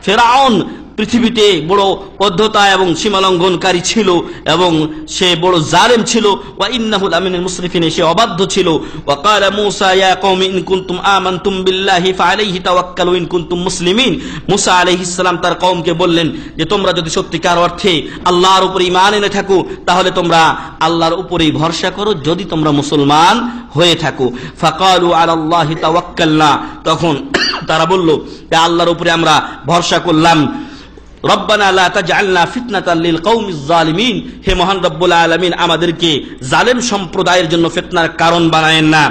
D: ফিরআউন পৃথিবীতে বড় অধ্যতা এবং সীমালঙ্ঘনকারী ছিল এবং সে বড় জালেম ছিল। ওয়া ইন্নাহু লামিনাল মুসরিফিন, সে অবাধ্য ছিল। ওয়া ক্বালা মূসা ইয়া কওমি ইন কুনতুম আমানতুম বিল্লাহি ফাআলাইহি তাওয়াক্কালু ইন কুনতুম মুসলিমিন, মূসা আলাইহিস সালাম তার কওমকে বললেন যে তোমরা যদি সত্যিকার অর্থে আল্লাহর উপরে ঈমান এনে থাকো তাহলে তোমরা আল্লাহর উপরেই ভরসা করো, যদি তোমরা মুসলমান হয়ে থাকো। ফাকালু আলাল্লাহি তাওয়াক্কালনা, তখন তারা বলল যে আল্লাহর উপরে আমরা ভরসা করলাম। রব্বানা লা তাজআলনা ফিতনাতাল লিল কওমিজ জালিমিন, হে মহান রব্বুল আলামিন আমাদেরকে জালেম সম্প্রদায়ের জন্য ফিতনার কারণ বানায়েন না।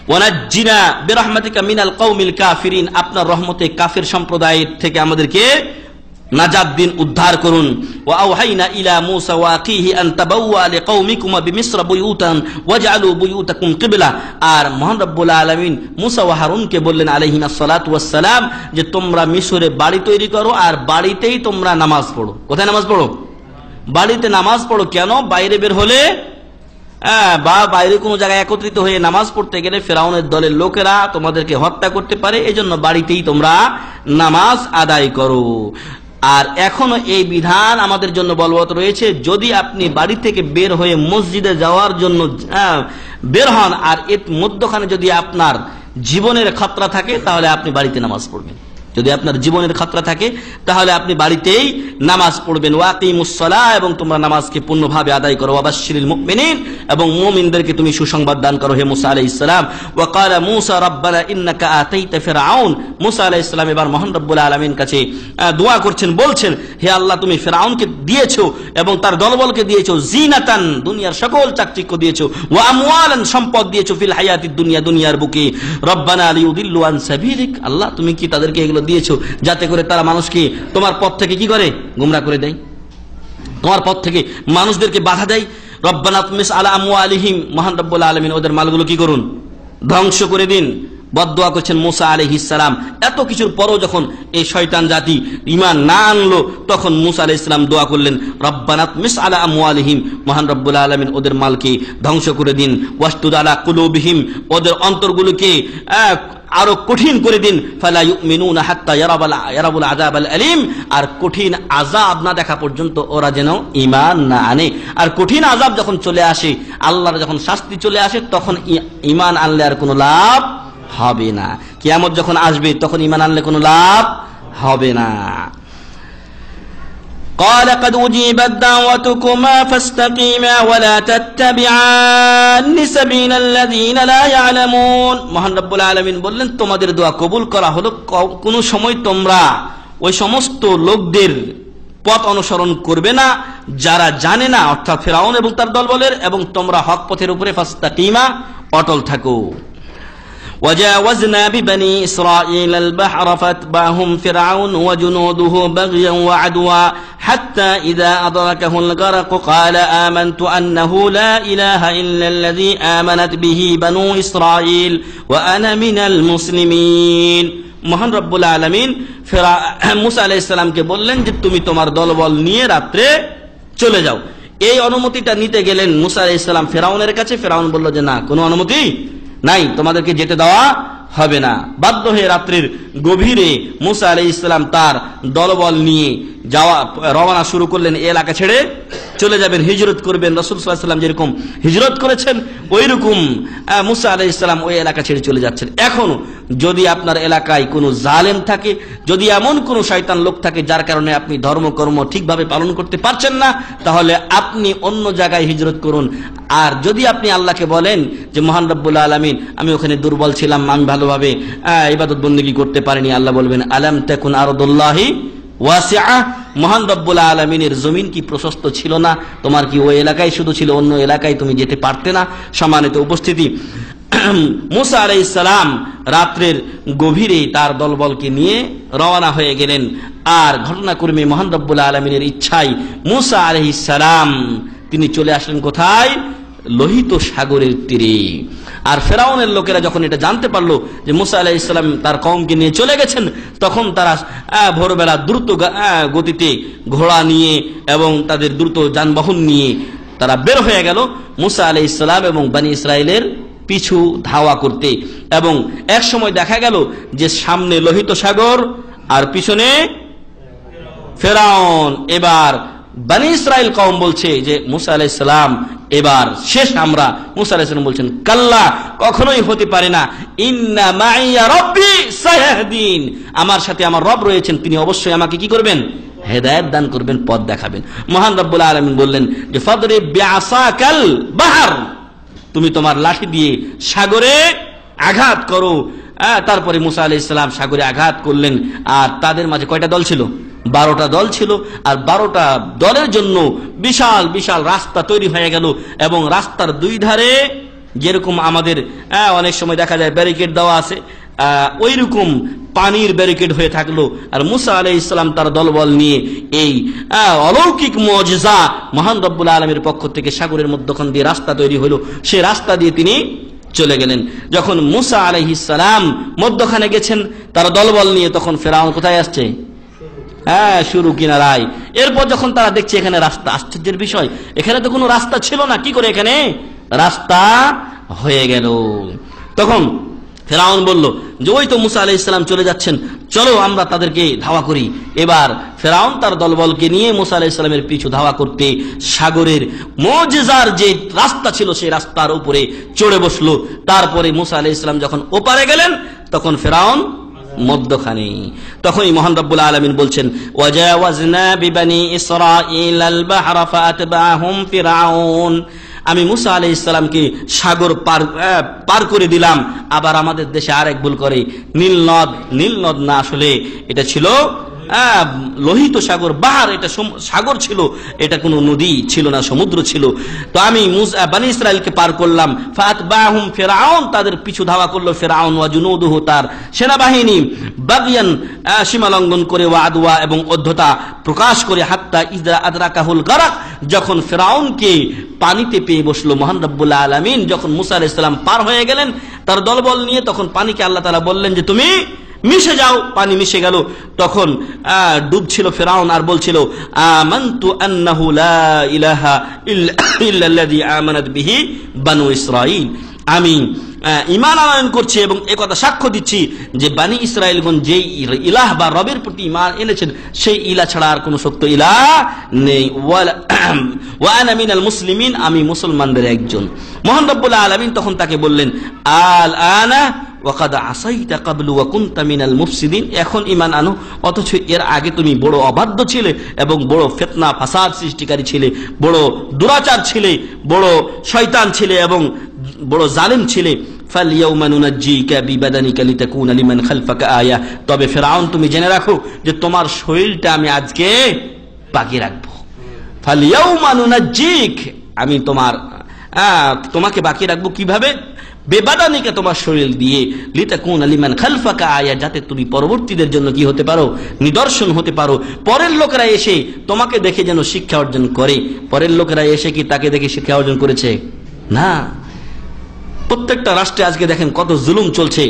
D: ওয়ানাজ্জিনা বিরহমাতিকা মিনাল কওমিল কাফিরিন, আপনার রহমতে কাফির সম্প্রদায়ের থেকে আমাদেরকে নাজাত দিন, উদ্ধার করুন। ওয়া আওহাইনা ইলা মূসা ওয়া আখিহি আন তাবাওয়া লিকাওমিকুমা বিমিসর বুয়ুতান ওয়াজআলু বুয়ুতাকুম কিবলা। আর মহান রব্বুল আলামিন মূসা ও হারুনকে বললেন আলাইহিস সালাতু ওয়াস সালাম যে তোমরা মিশরে বাড়ি তৈরি করো আর বাড়িতেই তোমরা নামাজ পড়ো। কোথায় নামাজ পড়ো? বাড়িতে নামাজ পড়ো। কেন? বাইরে বের হলে বা বাইরে কোনো জায়গায় একত্রিত হয়ে নামাজ পড়তে গেলে ফেরাউনের দলের লোকেরা তোমাদেরকে হত্যা করতে পারে, এজন্য বাড়িতেই তোমরা নামাজ আদায় করো। আর এখনো এই বিধান আমাদের জন্য বলবৎ রয়েছে, যদি আপনি বাড়ি থেকে বের হয়ে মসজিদে যাওয়ার জন্য বের হন আর এর মধ্যখানে যদি আপনার জীবনের খতরা থাকে তাহলে আপনি বাড়িতে নামাজ পড়বেন। যদি আপনার জীবনের খতরা থাকে তাহলে আপনি বাড়িতেই নামাজ পড়বেন। ওয়াকিমুস সালাহ, এবং তোমরা নামাজকে পূর্ণভাবে আদায় করো। ওয়াবাশশিরিল মুমিনিন, এবং মুমিনদেরকে তুমি সুসংবাদ দান করো হে মুসা আলাইহিস সালাম। ওয়া ক্বালা মুসা রাব্বানা ইন্নাকা আতাইতা ফিরআউন। মুসা আলাইহিস সালাম এবার মহান রব্বুল আলামিন কাছে দোয়া করছেন, বলছেন হে আল্লাহ তুমি ফিরআউনকে দিয়েছো এবং তার দলবলকে দিয়েছো জিনাতান, দুনিয়ার সকল চাকচিক্য দিয়েছো, ওয়া আমওয়ালান, সম্পদ দিয়েছো, ফিল হায়াতিদ দুনিয়া, দুনিয়ার বুকে, রব্বানা লিউদিল্লু আন সাবিলিক, আল্লাহ তুমি কি তাদেরকে এগুলো দিয়েছো যাতে করে তারা মানুষকে তোমার পথ থেকে কি করে? গোমরা করে দেয়, তোমার পথ থেকে মানুষদেরকে বাধা দেয়। রব্বানা তুমিস আলা আমওয়ালিহিম, মহান রব্বুল আলামিন ওদের মালগুলো কি করুন? ধ্বংস করে দিন। বদদোয়া করছেন মুসা আলাইহিস সালাম। এত কিছুর পরও যখন এই শয়তান জাতি ঈমান না আনলো তখন মুসা আলাইহিস সালাম দোয়া করলেন রব্বানা তুমিস আলা আমওয়ালিহিম, মহান রব্বুল আলামিন ওদের মালকে ধ্বংস করে দিন। ওয়াশতুদ আলা কুলুবিহিম, ওদের অন্তরগুলোকে আরো কঠিন করে দিন। ফালা ইউমিনুনা হাত্তা ইয়ারাবুল আযাবাল আলীম, আর কঠিন আযাব না দেখা পর্যন্ত ওরা যেন ঈমান না আনে। আর কঠিন আযাব যখন চলে আসে, আল্লাহর যখন শাস্তি চলে আসে, তখন ঈমান আনলে আর কোনো লাভ হবে না। কিয়ামত যখন আসবে তখন ঈমান আনলে কোনো লাভ হবে না। قال قد أجيبت دعوتكما فاستقيما ولا تتبعان سبيل الذين لا يعلمون। মহান রব্বুল আলামিন বললেন তোমাদের দোয়া কবুল করা হলো, কোন সময় তোমরা ওই সমস্ত লোকদের পথ অনুসরণ করবে না যারা জানে না, অর্থাৎ ফিরআউন এবং তার দলবলের, এবং তোমরা হক পথের উপরে ফাস্তাকিমা, অটল থাকো। وجاوزنا ببني إسرائيل البحر فاتبعهم فرعون وجنوده بغيا وعدوا حتى إذا أدركه الغرق قال آمنت أنه لا إله إلا الذي آمنت به بنو إسرائيل وأنا من المسلمين। মহান রব্বুল আলামিন মুসা আলাইহিস সালামকে বললেন যে তুমি তোমার দলবল নিয়ে রাত্রে চলে যাও। এই অনুমতিটা নিতে গেলেন মুসা আলাইহিস সালাম ফিরআউনের কাছে। ফিরআউন বলল যে না, কোনো অনুমতি নাই, তোমাদেরকে যেতে দেওয়া হবে না। বাধ্য হয়ে রাত্রির গভীরে মুসা আলাইহিস সালাম তার দলবল নিয়ে রওনা শুরু করলেন। এলাকা ছেড়ে চলে যাবেন, হিজরত করবেন। রাসূল সাল্লাল্লাহু আলাইহি ওয়াসাল্লাম যেরকম হিজরত করেছেন ওইরকম মুসা আলাইহিস সালাম ওই এলাকা ছেড়ে চলে যাচ্ছেন। এখন যদি আপনার এলাকায় কোনো জালেম থাকে, যদি এমন কোনো শয়তান লোক থাকে যার কারণে আপনি ধর্মকর্ম ঠিকভাবে পালন করতে পারছেন না, তাহলে আপনি অন্য জায়গায় হিজরত করুন। আর যদি আপনি আল্লাহকে বলেন যে মহান রব্বুল আলামিন আমি ওখানে দুর্বল ছিলাম, আমি ভালোভাবে ইবাদত বন্দেগী করতে পারিনি, আল্লাহ বলবেন আলাম তাকুন আরদুল্লাহি ওয়াসিআ, মহান রব্বুল আলামিনের জমিন কি প্রশস্ত ছিল না? তোমার কি ওই এলাকায় শুধু ছিল, অন্য এলাকায় তুমি যেতে পারতে না? সম্মানিত উপস্থিতি, মুসা আলাইহিস সালাম রাত্রের গভীরে তার দলবলকে নিয়ে রওনা হয়ে গেলেন। আর ঘটনাক্রমে মহান রব্বুল আলামিনের ইচ্ছায় মুসা আলাইহিস সালাম তিনি চলে আসলেন কোথায়? লোহিত সাগরের তীরে। আর ফেরাউনের লোকেরা যখন এটা জানতে পারলো যে মুসা আলাইহিস সালাম তার কওমকে নিয়ে চলে গেছেন, তখন তারা ভোরবেলা দ্রুত গতিতে ঘোড়া নিয়ে এবং তাদের দ্রুত যানবাহন নিয়ে তারা বের হয়ে গেল মুসা আলাইহিস সালাম এবং বনি ইসরাইলের পিছু ধাওয়া করতে। এবং এক সময় দেখা গেল যে সামনে লোহিত সাগর আর পিছনে ফেরাউন। এবার বনি ইসরাইল কওম বলছে যে মুসা আলাইহিস সালাম এবার শেষ আমরা। মুসা আলাইহিস সালাম বলছেন কাল্লা, কখনোই হতে পারে না, ইন্না মাইয়া রাব্বি সায়াহদিন, আমার সাথে আমার রব রয়েছেন, তিনি অবশ্যই আমাকে কি করবেন? হেদায়েত দান করবেন, পথ দেখাবেন। মহান রব্বুল আলামিন বললেন যে ফাদরিব বিআসাকাল বাহর, তুমি তোমার লাঠি দিয়ে সাগরে আঘাত করো। তারপরে মুসা আলাইহিস সালাম সাগরে আঘাত করলেন। আর তাদের মাঝে কয়টা দল ছিল? 12টা দল ছিল। আর 12টা দলের জন্য বিশাল বিশাল রাস্তা তৈরি হয়ে গেল। এবং রাস্তার দুই ধারে যেরকম আমাদের অনেক সময় দেখা যায় ব্যারিকেড দেওয়া আছে, ওই রকম পানির ব্যারিকেড হয়ে থাকলো। আর মুসা আলাইহিস সালাম তার দলবল নিয়ে এই অলৌকিক মুজিজা মহান রব্বুল আলামিনের পক্ষ থেকে সাগরের মধ্যখান দিয়ে রাস্তা তৈরি হলো, সেই রাস্তা দিয়ে তিনি চলে গেলেন। যখন মুসা আলাইহিস সালাম মধ্যখানে গেছেন তার দলবল নিয়ে, তখন ফেরাউন কোথায় আসছে? শুরু কিনারায়। এরপর যখন তারা দেখছে এখানে রাস্তা, আশ্চর্যের বিষয়, এখানে তো কোনো রাস্তা ছিল না, কি করে এখানে রাস্তা হয়ে গেল? তখন ফেরাউন বলল যে ওই তো মুসা আলাইহিস সালাম চলে যাচ্ছেন, চলো আমরা তাদেরকে ধাওয়া করি। এবার ফেরাউন তার দলবলকে নিয়ে মুসা আলাইহিস সালামের পিছু ধাওয়া করতে সাগরের মুজিজার যে রাস্তা ছিল সেই রাস্তার উপরে চড়ে বসলো। তারপরে মুসা আলাইহিস সালাম যখন ওপারে গেলেন তখন ফেরাউন মধ্যখানে। তখনই মহান রব্বুল আলামিন বলছেন ওয়াজাওয়াজনা বিবানি ইসরাঈল আল বাহরা ফাতবাহুম ফিরাউন, আমি মুসা আলাইহিস সালামকে সাগর পার করে দিলাম। আবার আমাদের দেশে আরেক ভুল করে, নীল নদ না, আসলে এটা ছিল লোহিত সাগর, বাহার, এটা সাগর ছিল, এটা কোনো নদী ছিল না, সমুদ্র ছিল। তো আমি বনি ইসরাইলকে পার করলাম। ফাতবাহুম ফিরাউন, তাদের পিছু ধাওয়া করলো ফিরাউন ওয়া জুনুদুহু, তার সেনাবাহিনী, বাগিয়ান, সীমা লঙ্ঘন করে, ওয়া আদওয়া, এবং অধ্যতা প্রকাশ করে, হাত্তা ইযা আদরাকাহুল গারাক, যখন ফিরাউনকে পানিতে পেয়ে বসলো মহান রব্বুল আলামিন, যখন মুসা আলাইহিস সালাম পার হয়ে গেলেন তার দলবল নিয়ে, তখন পানিকে আল্লাহ তাআলা বললেন যে তুমি মিশে যাও। পানি মিশে গেল। তখন ডুবছিল ফিরাউন আর বলছিল আমানতু আন্নাহু লা ইলাহা ইল্লাল্লাযী আমানাত বিহি বানু ইসরাঈল, আমি ঈমান আনয়ন করছি এবং একথা সাক্ষ্য দিচ্ছি যে বানি ইসরাঈলগণ যেই ইলাহ বা রবের প্রতি ঈমান এনেছেন সেই ইলাহ ছাড়া আর কোনো সত্য ইলাহ নেই। ওয়া আনা মিনাল মুসলিমিন, আমি মুসলমানদের একজন। মহান রব্বুল আলামিন তখন তাকে বললেন আল আনা ওয়াকাদ আসাইতা ক্বাবলু ওয়া কুনতা মিনাল মুফসিদিন, এখন ঈমান আনো, অথচ এর আগে তুমি বড় অবাধ্য ছিলে এবং বড় ফিতনা ফাসাদ সৃষ্টিকারী ছিলে, বড় দুরাচার ছিলে, বড় শয়তান ছিলে এবং বড় জালেম ছিলে। ফালইয়াউমা নুনাজ্জিকা বিবাদানিকা লিতাকুনা লিমান খালফাকা আয়া, তবে ফিরাউন তুমি জেনে রাখো যে তোমার শরীরটা আমি আজকে বাকি রাখবো। ফালইয়াউমা নুনাজ্জিক, আমি তোমাকে বাকি রাখবো কিভাবে? বেবাদানিকা, তোমার শরীর দিয়ে, লিতাকুনা লিমান খালফাকা আয়া, যাতে তুমি পরবর্তীদের জন্য কি হতে পারো? নিদর্শন হতে পারো। পরের লোকেরা এসে তোমাকে দেখে যেন শিক্ষা অর্জন করে। পরের লোকেরা এসে কি তাকে দেখে শিক্ষা অর্জন করেছে? না। প্রত্যেকটা রাষ্ট্রে আজকে দেখেন কত জুলুম চলছে,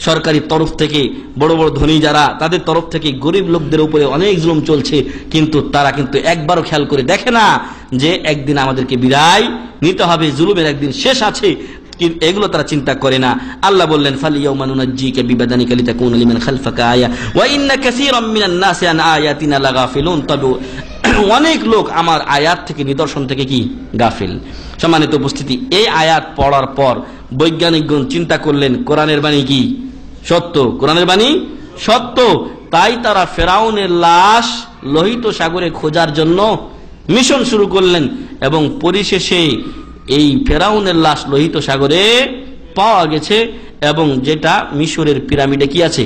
D: সরকারি তরফ থেকে, বড় বড় ধনী যারা তাদের তরফ থেকে গরিব লোকদের উপরে অনেক জুলুম চলছে, কিন্তু তারা কিন্তু একবারও খেয়াল করে দেখে না যে একদিন আমাদেরকে বিদায় নিতে হবে, জুলুমের একদিন শেষ আছে, এগুলো তারা চিন্তা করে না। আল্লাহ বললেন ফালইয়াউমা নুনাজ্জিকা বিবাদানিকা লিতাকুনা লিমান খালফাকা আয়া ওয়া ইন্না কাসীরাম মিনান নাসি আন আয়াতিনা লাগাফিলুন, তবে অনেক লোক আমার আয়াত থেকে, নিদর্শন থেকে কি গাফিল। সম্মানিত উপস্থিতি, এই আয়াত পড়ার পর বৈজ্ঞানিকগণ চিন্তা করলেন কোরআনের বাণী কি সত্য, কোরআনের বাণী সত্য। তাই তারা ফেরাউনের লাশ লোহিত সাগরে খোঁজার জন্য মিশন শুরু করলেন এবং পরিশেষে এই ফেরাউনের লাশ লোহিত সাগরে পাওয়া গেছে এবং যেটা মিশরের পিরামিডে কি আছে?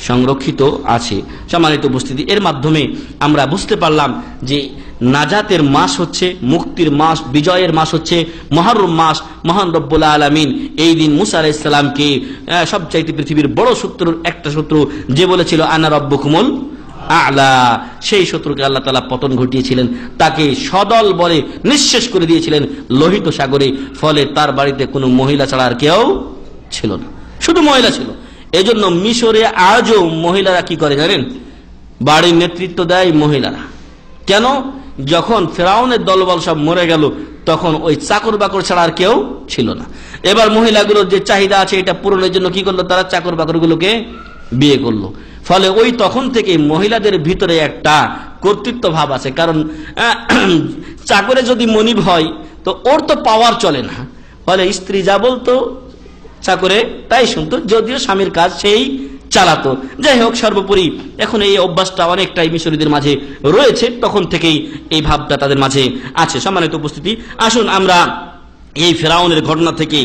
D: সংরক্ষিত আছে। সম্মানিত উপস্থিতি, এর মাধ্যমে আমরা বুঝতে পারলাম যে নাজাতের মাস হচ্ছে, মুক্তির মাস, বিজয়ের মাস হচ্ছে মুহররম মাস। মহান রব্বুল আলামিন এই দিন মুসা আলাইহিস সালামকে সবচাইতে পৃথিবীর বড় শত্রুর একটা শত্রু যে বলেছিল আনা রব্বুকুমুল আ'লা, সেই শত্রুকে আল্লাহ তাআলা পতন ঘটিয়েছিলেন, তাকে সদল বলে নিঃশেষ করে দিয়েছিলেন লোহিত সাগরে। ফলে তার বাড়িতে কোনো মহিলা ছাড়া আর কেউ ছিল না, শুধু মহিলা ছিল। এজন্য মিশরে আজও মহিলারা কি করে জানেন? বাড়ির নেতৃত্ব দেয় মহিলারা। কেন? যখন ফেরাউনের দলবল সব মরে গেল তখন ওই চাকর বাকর ছাড়া আর কেউ ছিল না। এবার মহিলাগুলোর যে চাহিদা আছে এটা পূরণের জন্য কি করলো? তারা চাকর বাকরগুলোকে বিয়ে করলো। ফলে ওই তখন থেকে মহিলাদের ভিতরে একটা কর্তৃত্ব ভাব আছে। কারণ চাকরে যদি মনিব হয় তো ওর তো পাওয়ার চলে না, ফলে স্ত্রী যা বলতো চাকরে তাই শুনতো, যদিও স্বামীর কাজ সেই চালাতো। যাই হোক, সর্বোপরি এখন এই অভ্যাসটা অনেকটাই মিশরীদের মাঝে রয়েছে, তখন থেকেই এই ভাবটা তাদের মাঝে আছে। সম্মানিত উপস্থিতি, আসুন আমরা এই ফেরাউনের ঘটনা থেকে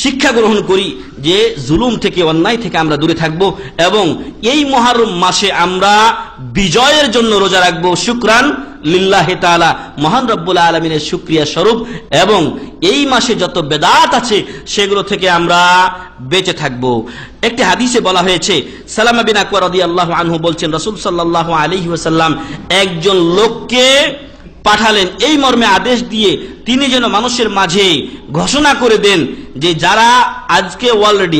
D: শিক্ষা গ্রহণ করি যে জুলুম থেকে, অন্যায় থেকে আমরা দূরে থাকব এবং এই মুহররম মাসে আমরা বিজয়ের জন্য রোজা রাখবো শুকরান লিল্লাহি তাআলা, মহান রব্বুল আলামিনের শুকরিয়া স্বরূপ। এবং এই মাসে যত বেদাত আছে সেগুলো থেকে আমরা বেঁচে থাকব। একটি হাদিসে বলা হয়েছে, সালামা বিন আকওয়া রাদিয়াল্লাহু আনহু বলছেন, রাসূল সাল্লাল্লাহু আলাইহি ওয়াসাল্লাম একজন লোককে পাঠালেন এই মর্মে আদেশ দিয়ে তিনি যেন মানুষের মাঝে ঘোষণা করে দেন যে যারা আজকে অলরেডি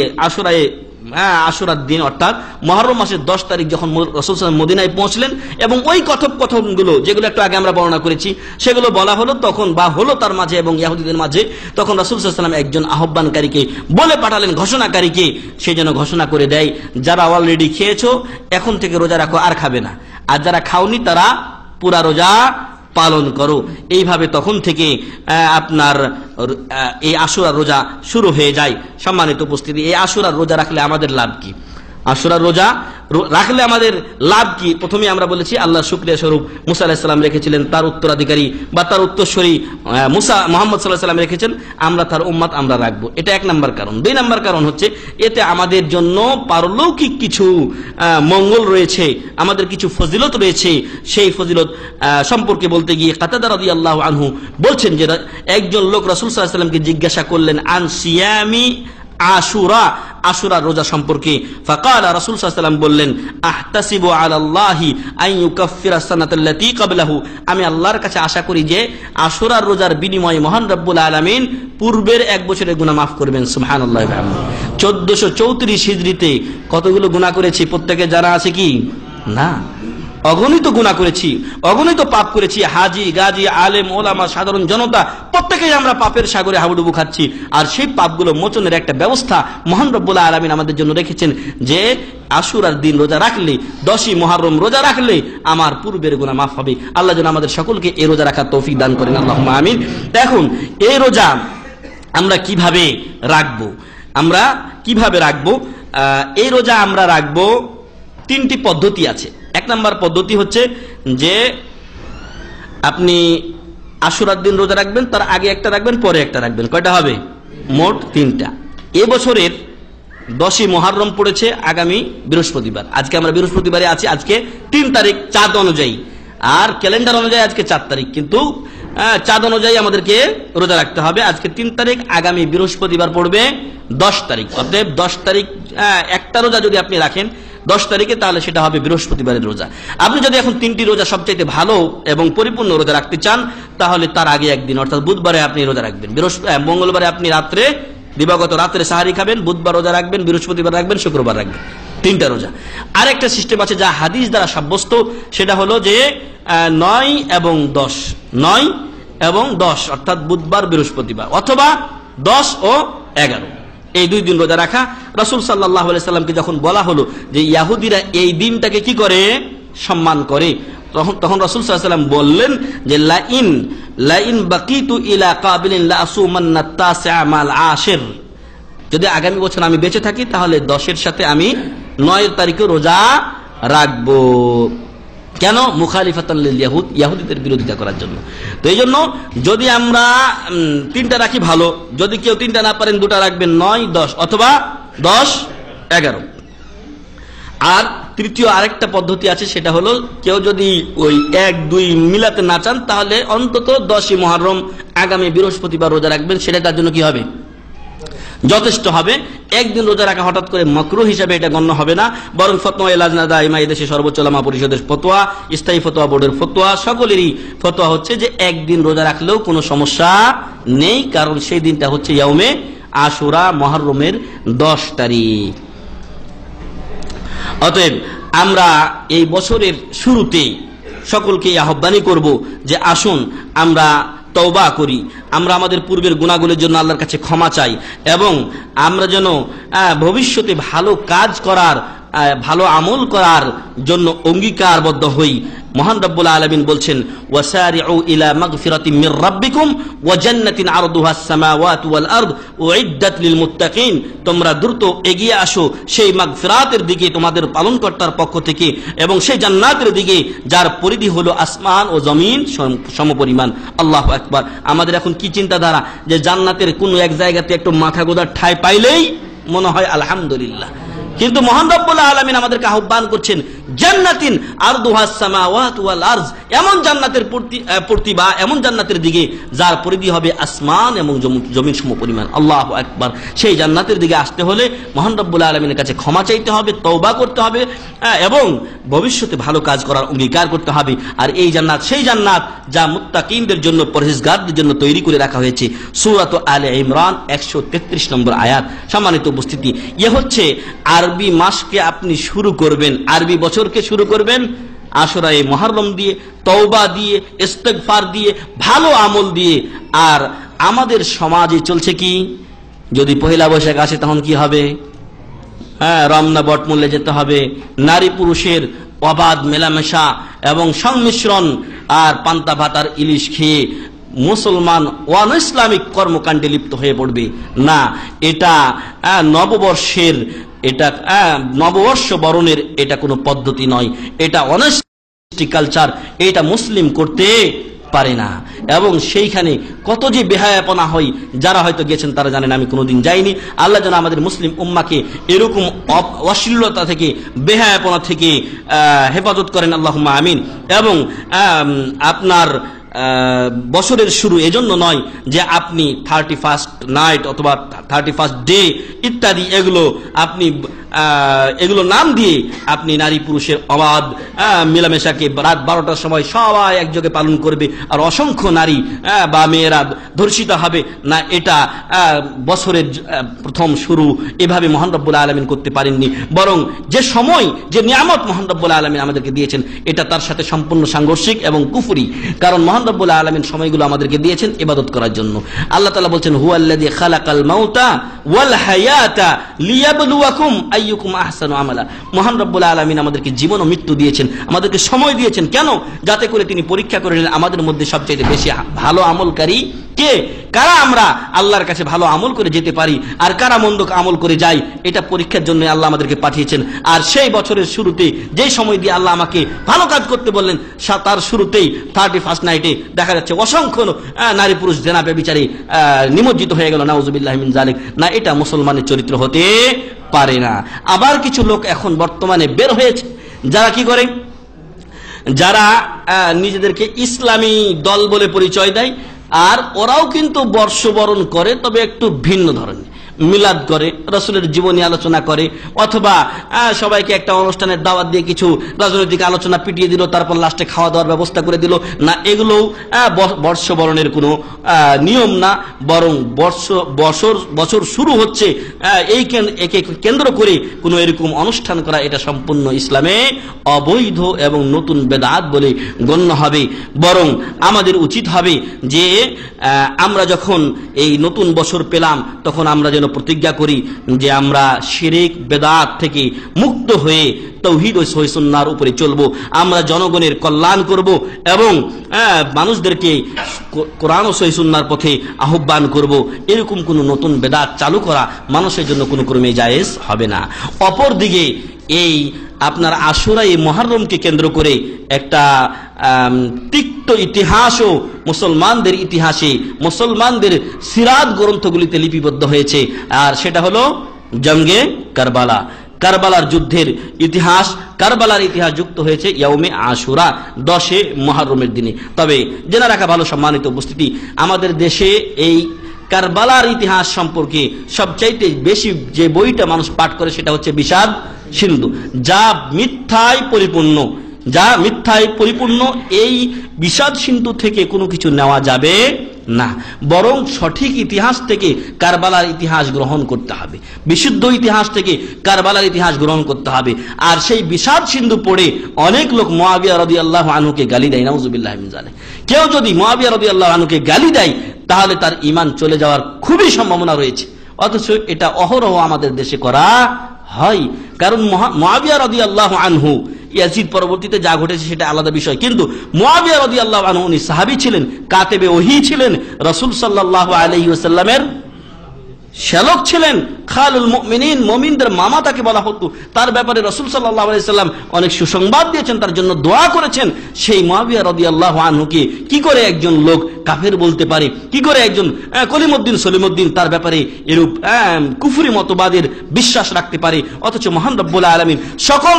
D: আশুরার দিন অর্থাৎ মুহররম মাসের 10 তারিখ যখন রাসূল সাল্লাল্লাহু আলাইহি ওয়াসাল্লাম মদিনায় পৌঁছলেন এবং ওই কথোপকথনগুলো যেগুলো একটু আগে আমরা বর্ণনা করেছি সেগুলো বলা হলো তখন বা হলো তার মাঝে এবং ইহুদিদের মাঝে, তখন রাসূল সাল্লাল্লাহু আলাইহি ওয়াসাল্লাম একজন আহ্বানকারীকে বলে পাঠালেন, ঘোষণাকারীকে, সে যেন ঘোষণা করে দেয় যারা অলরেডি খেয়েছো এখন থেকে রোজা রাখো, আর খাবে না, আর যারা খাওনি তারা পুরা রোজা পালন করো। এইভাবে তখন থেকে আপনার এই আশুরার রোজা শুরু হয়ে যায়। সম্মানিত উপস্থিতি, এই আশুরার রোজা রাখলে আমাদের লাভ কি? আশুরার রোজা রাখলে আমাদের লাভ কি? প্রথমে আমরা বলেছি আল্লাহর শুকরিয়া স্বরূপ মুসা আলাইহিস সালাম রেখেছিলেন, তার উত্তরাধিকারী বা তার উত্তরসূরি মুহাম্মদ সাল্লাল্লাহু আলাইহি সাল্লাম রেখেছেন, আমরা তার উম্মত, আমরা রাখবো। এটা 1 নম্বর কারণ। 2 নম্বর কারণ হচ্ছে এতে আমাদের জন্য পারলৌকিক কিছু মঙ্গল রয়েছে, আমাদের কিছু ফজিলত রয়েছে। সেই ফজিলত সম্পর্কে বলতে গিয়ে কাতাদা রাদিয়াল্লাহু আনহু বলছেন যে একজন লোক রাসূল সাল্লাল্লাহু আলাইহি সাল্লামকে জিজ্ঞাসা করলেন আন সিয়ামি আশুরা, আশুরা রোজা সম্পর্কে। ফাকালা, রাসূল সাল্লাল্লাহু আলাইহি ওয়াসাল্লাম বললেন, আহতাসিবু আলাল্লাহি আন ইউকাফফিরা সানাতাল্লাতী ক্বাবলাহু, আমি আল্লাহর কাছে আশা করি যে আশুরার রোজার বিনিময়ে মহান রব্বুল আলামিন পূর্বের 1 বছরের গুনাহ মাফ করবেন। সুবহানাল্লাহি ওয়া বিহামদিহি। 1434 হিজরিতে কতগুলো গুনাহ করেছি প্রত্যেকে জানা আছে কি? না, অগণিত গুনাহ করেছি, অগণিত পাপ করেছি। হাজি গাজী আলেম ওলামা সাধারণ জনতা প্রত্যেকেই আমরা পাপের সাগরে হাবুডুবু খাচ্ছি। আর সেই পাপগুলো মোচনের একটা ব্যবস্থা মহান রব্বুল আলামিন আমাদের জন্য রেখেছেন যে আশুরার দিন রোজা রাখলে, 10ই মুহররম রোজা রাখলে আমার পূর্বের গুনাহ মাফ হবে। আল্লাহ যেন আমাদের সকলকে এই রোজা রাখার তৌফিক দান করেন, আল্লাহুম্মা আমিন। এখন এই রোজা আমরা কিভাবে রাখবো? এই রোজা আমরা রাখবো 3টি পদ্ধতি আছে। 1 নম্বর পদ্ধতি হচ্ছে যে আপনি আশুরার দিন রোজা রাখবেন, তার আগে একটা রাখবেন, পরে একটা রাখবেন। কয়টা হবে? মোট 3টা। এবছরের 10ই মুহররম পড়েছে আগামী বৃহস্পতিবার। আজকে আমরা বৃহস্পতিবারে আছি, আজকে 3 তারিখ চাঁদ অনুযায়ী, আর ক্যালেন্ডার অনুযায়ী আজকে 4 তারিখ, কিন্তু চাঁদ অনুযায়ী আমাদেরকে রোজা রাখতে হবে। আজকে 3 তারিখ, আগামী বৃহস্পতিবার পড়বে 10 তারিখ। অতএব 10 তারিখ একটা রোজা যদি আপনি রাখেন 10 তারিখে, তাহলে সেটা হবে বৃহস্পতিবারের রোজা। আপনি যদি এখন 3টি রোজা সবচাইতে ভালো এবং পরিপূর্ণ রোজা রাখতে চান তাহলে তার আগে একদিন অর্থাৎ বুধবারে আপনি রোজা রাখবেন, মঙ্গলবারে আপনি রাত্রে দিবাগত রাত্রে সাহারি খাবেন, বুধবার রোজা রাখবেন, বৃহস্পতিবার রাখবেন, শুক্রবার রাখবেন, 3টা রোজা। আরেকটা সিস্টেম আছে যা হাদিস দ্বারা সাব্যস্ত, সেটা হলো যে 9 এবং 10, 9 এবং 10 অর্থাৎ বুধবার বৃহস্পতিবার, অথবা 10 ও 11, এই 2 দিন রোজা রাখা। রাসূল সাল্লাল্লাহু আলাইহি সাল্লামকে যখন বলা হলো যে ইহুদিরা এই দিনটাকে কি করে? সম্মান করে, তখন রাসূল সাল্লাল্লাহু আলাইহি সাল্লাম বললেন যে লাইন বাকিতু ইলা কাবিলিন লা আসুমান্না তাসিআ মাল আশির, যদি আগামী বছর আমি বেঁচে থাকি তাহলে 10-এর সাথে আমি 9 তারিখে রোজা রাখবো। কেন? মুখালিফাতান লিল ইয়াহুদ, ইহুদিদের বিরোধিতা করার জন্য। তো এই জন্য যদি আমরা 3টা রাখি ভালো, যদি কেউ 3টা না পারেন 2টা রাখবেন, 9, 10 অথবা 10, 11। আর তৃতীয় আরেকটা পদ্ধতি আছে, সেটা হলো কেউ যদি ওই 1, 2 মিলাতে না চান তাহলে অন্তত 10ই মুহররম আগামী বৃহস্পতিবার রোজা রাখবেন, সেটা তার জন্য কি হবে? যথেষ্ট হবে। একদিন রোজা রাখা হঠাৎ করে মাকরুহ হিসাবে এটা গণ্য হবে না, বরং ফতোয়া লাজনা দাইমা, এই দেশে সর্বোচ্চ উলামা পরিষদের ফতোয়া, স্থায়ী ফতোয়া বোর্ডের ফতোয়া, সকলেরই ফতোয়া হচ্ছে যে একদিন রোজা রাখলেও কোনো সমস্যা নেই, কারণ সেই দিনটা হচ্ছে ইয়াউমে আশুরা, মুহররমের 10 তারিখ। অতএব আমরা এই বছরের শুরুতে সকলকে আহ্বানই করব যে আসুন আমরা তওবা করি, আমরা আমাদের পূর্বের গুনাহগুলোর জন্য আল্লাহর কাছে ক্ষমা চাই এবং আমরা যেন ভবিষ্যতে ভালো কাজ করার ভালো আমল করার জন্য অঙ্গীকারবদ্ধ হই। মহান রব্বুল আলামিন বলছেন, ওয়াসারিউ ইলা মাগফিরাতিম মির রাব্বিকুম ওয়া জান্নাতিন আরদুহাস সামাওয়াতু ওয়াল আরদ উইদ্দাত লিল মুত্তাকিন। তোমরা দ্রুত এগিয়ে আসো সেই মাগফিরাতের দিকে তোমাদের পালনকর্তার পক্ষ থেকে, এবং সেই জান্নাতের দিকে যার পরিধি হলো আসমান ও জমিন সমপরিমাণ। আল্লাহু আকবার। আমাদের এখন কি চিন্তাধারা যে জান্নাতের কোন এক জায়গাতে একটু মাথা গোঁজার ঠাঁই পাইলেই মনে হয় আলহামদুলিল্লাহ, কিন্তু মহান রব্বুল আলামিন আমাদেরকে আহ্বান করছেন জান্নাতিন আরদুহাস সামাওয়াতু ওয়াল আরজ, এমন জান্নাতের পূর্তি বা এমন জান্নাতের দিকে যার পরিধি হবে আসমান এবং জমিন সমপরিমাণ। আল্লাহু আকবার। সেই জান্নাতের দিকে আসতে হলে মহান রব্বুল আলামিনের কাছে ক্ষমা চাইতে হবে, তওবা করতে হবে, এবং ভবিষ্যতে ভালো কাজ করার অঙ্গীকার করতে হবে। আর এই জান্নাত সেই জান্নাত যা মুত্তাকিনদের জন্য, পরহেজগারদের জন্য তৈরি করে রাখা হয়েছে। সূরা আলে ইমরান 133 নম্বর আয়াত। সম্মানিত উপস্থিতি, এ হচ্ছে আরবি মাসকে আপনি শুরু করবেন, আরবি বছরকে শুরু করবেন আশুরায়ে মুহররম দিয়ে, তওবা দিয়ে, ইস্তিগফার দিয়ে, ভালো আমল দিয়ে। আর আমাদের সমাজে চলছে কি, যদি পহেলা বৈশাখ আসে তখন কি হবে? রমনা বটমূলে যেতে হবে, নারী পুরুষের অবাধ মেলামেশা এবং সংমিশ্রণ, আর পান্তা ভাত আর ইলিশ খেয়ে মুসলমান ওয়ান ইসলামিক কর্মকাণ্ডে লিপ্ত হয়ে পড়বে। না, এটা নববর্ষের, এটা নববর্ষ বরণের এটা কোনো পদ্ধতি নয়, এটা অনেস্টি কালচার, এটা মুসলিম করতে পারে না। এবং সেইখানে কত যে বেহায়াপনা হয়, যারা হয়তো গেছেন তারা জানেন, আমি কোনোদিন যাইনি। আল্লাহ যেন আমাদের মুসলিম উম্মাকে এরকম অশ্লীলতা থেকে, বেহায়াপনা থেকে হেফাজত করেন, আল্লাহুম্মা আমিন। এবং আপনার বছরের শুরু এজন্য নয় যে আপনি 31st নাইট অথবা 31st ডে ইত্যাদি এগুলো নাম দিয়ে আপনি নারী পুরুষের অবাধ মেলামেশাকে রাত 12টার সময় সবাই একযোগে পালন করবে, আর অসংখ্য নারী বা মেয়েরা ধর্ষিত হবে না। এটা বছরের প্রথম শুরু এভাবে মহান রব্বুল আলামিন করতে পারেননি, বরং যে সময়, যে নিয়ামত মহান রব্বুল আলামিন আমাদেরকে দিয়েছেন, এটা তার সাথে সম্পূর্ণ সাংঘর্ষিক এবং কুফরি। কারণ মহান রব্বুল আলামিন সময়গুলো আমাদেরকে দিয়েছেন ইবাদত করার জন্য। আল্লাহ তাআলা বলছেন, হুয়াল্লাযী খালাকাল মাউতা ওয়াল হায়াতা লিয়াবলুয়াকুম আইয়ুকুম আহসানু আমালা। মহান রব্বুল আলামিন আমাদেরকে জীবন ও মৃত্যু দিয়েছেন, আমাদেরকে সময় দিয়েছেন। কেন? যাতে করে তিনি পরীক্ষা করে নেন আমাদের মধ্যে সবচেয়ে বেশি ভালো আমলকারী কে, কারা আমরা আল্লাহর কাছে ভালো আমল করে যেতে পারি, আর কারা মন্দ আমল করে যাই। এটা পরীক্ষার জন্য আল্লাহ আমাদেরকে পাঠিয়েছেন। আর সেই বছরের শুরুতে যে সময় দিয়ে আল্লাহ আমাকে ভালো কাজ করতে বললেন, তার শুরুতেই 31st নাইটে দেখা যাচ্ছে অসংখ্য নারী পুরুষ জেনা ব্যভিচারে নিমজ্জিত হয়ে গেল, নাউযুবিল্লাহি মিন যালিক। না, এটা মুসলমানের চরিত্র হতে পারে না। আবার কিছু লোক এখন বর্তমানে বের হয়েছে, যারা কি করে, যারা নিজেদেরকে ইসলামী দল বলে পরিচয় দেয়, আর ওরাও কিন্তু বর্ষবরণ করে, তবে একটু ভিন্ন ধরনের। মিলাদ করে, রাসূলের জীবনী আলোচনা করে, অথবা সবাইকে একটা অনুষ্ঠানের দাওয়াত দিয়ে কিছু রাজনৈতিক আলোচনা পিটিয়ে দিল, তারপর লাস্টে খাওয়া দাওয়ার ব্যবস্থা করে দিল। না, এগুলো বর্ষবরণের কোনো নিয়ম না, বরং বছর শুরু হচ্ছে একে কেন্দ্র করে কোনো এরকম অনুষ্ঠান করা, এটা সম্পূর্ণ ইসলামে অবৈধ এবং নতুন বেদাত বলে গণ্য হবে। বরং আমাদের উচিত হবে যে আমরা যখন এই নতুন বছর পেলাম, তখন আমরা যেন প্রতিজ্ঞা করি যে আমরা শিরক বেদাত থেকে মুক্ত হয়ে তাওহীদ ও সহিহ সুন্নাহর উপরে চলবো। আমরা জনগণের কল্যাণ করব এবং মানুষদেরকে কোরআন ও সহিহ সুন্নাহর পথে আহ্বান করব। এরকম কোনো নতুন বেদাত চালু করা মানুষের জন্য কোনো ক্রমে জায়েজ হবে না। অপরদিকে এই আপনার আশুরায়ে মুহররমকে কেন্দ্র করে একটা তিক্ত ইতিহাসও মুসলমানদের ইতিহাসে, মুসলমানদের সিরাত গ্রন্থগুলিতে লিপিবদ্ধ হয়েছে, আর সেটা হলো জঙ্গে কারবালা। কারবালার যুদ্ধের ইতিহাস, কারবালার ইতিহাস যুক্ত হয়েছে ইয়াউমে আশুরা, 10 মুহররমের দিনে। তবে জেনে রাখা ভালো, সম্মানিত উপস্থিতি, আমাদের দেশে এই কারবালার ইতিহাস সম্পর্কে সবচাইতে বেশি যে বইটা মানুষ পাঠ করে সেটা হচ্ছে বিষাদ সিন্ধু, যা মিথ্যায় পরিপূর্ণ। এই বিষাদ সিন্ধু থেকে কোনো কিছু নেওয়া যাবে না, বরং সঠিক ইতিহাস থেকে কারবালার ইতিহাস গ্রহণ করতে হবে, বিশুদ্ধ ইতিহাস থেকে কারবালার ইতিহাস গ্রহণ করতে হবে। আর সেই বিষাদ সিন্ধু পড়ে অনেক লোক মুআবিয়া রাদিয়াল্লাহু আনহুকে গালি দেয়, নাউযুবিল্লাহি মিন যালিক। কেউ যদি মুআবিয়া রাদিয়াল্লাহু আনহুকে গালি দেয়, তাহলে তার ঈমান চলে যাওয়ার খুবই সম্ভাবনা রয়েছে। অথচ এটা অহরহ আমাদের দেশে করা হয়। কারণ মুআবিয়া রাদিয়াল্লাহু আনহু, ইয়াজিদ পরবর্তীতে যা ঘটেছে সেটা আলাদা বিষয়, কিন্তু মুআবিয়া রাদিয়াল্লাহু আনহু উনি সাহাবী ছিলেন, কাতেবে ওহী ছিলেন, রাসূল সাল্লাল্লাহু আলাইহি ওয়াসাল্লামের শ্যালক ছিলেন, খালুল মুমিনিন, মুমিনদের মামা তাকে বলা হতো। তার ব্যাপারে রাসূল সাল্লাল্লাহু আলাইহি ওয়াসাল্লাম অনেক সুসংবাদ দিয়েছেন, তার জন্য দোয়া করেছেন। সেই মুআবিয়া রাদিয়াল্লাহু আনহুকে কি করে একজন লোক কাফের বলতে পারে? কি করে একজন কলিমউদ্দিন সলিমউদ্দিন তার ব্যাপারে এরূপ কুফরি মতবাদের বিশ্বাস রাখতে পারে? অথচ মহান রব্বুল আলামিন সকল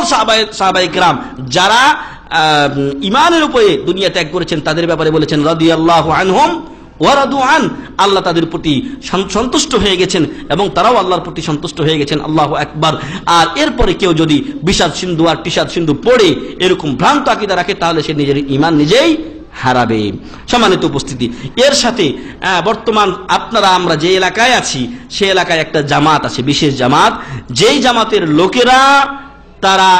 D: সাহাবায়ে কেরাম যারা ঈমানের উপরে দুনিয়া ত্যাগ করেছেন তাদের ব্যাপারে বলেছেন রাদিয়াল্লাহু আনহুম ওয়া রাদু আন, আল্লাহ তাদের প্রতি সন্তুষ্ট হয়ে গেছেন এবং তারাও আল্লাহর প্রতি সন্তুষ্ট হয়ে গেছেন। আল্লাহু আকবার। আর এরপরে কেউ যদি বিষাদ সিন্ধু আর টিসাদ সিন্ধু পড়ে এরকম ভ্রান্ত আকীদা রাখে তাহলে সে নিজের ঈমান নিজেই হারাবে। সম্মানিত উপস্থিতি, এর সাথে বর্তমান আমরা যে এলাকায় আছি সে এলাকায় একটা জামাত আছে, বিশেষ জামাত, যেই জামাতের লোকেরা তারা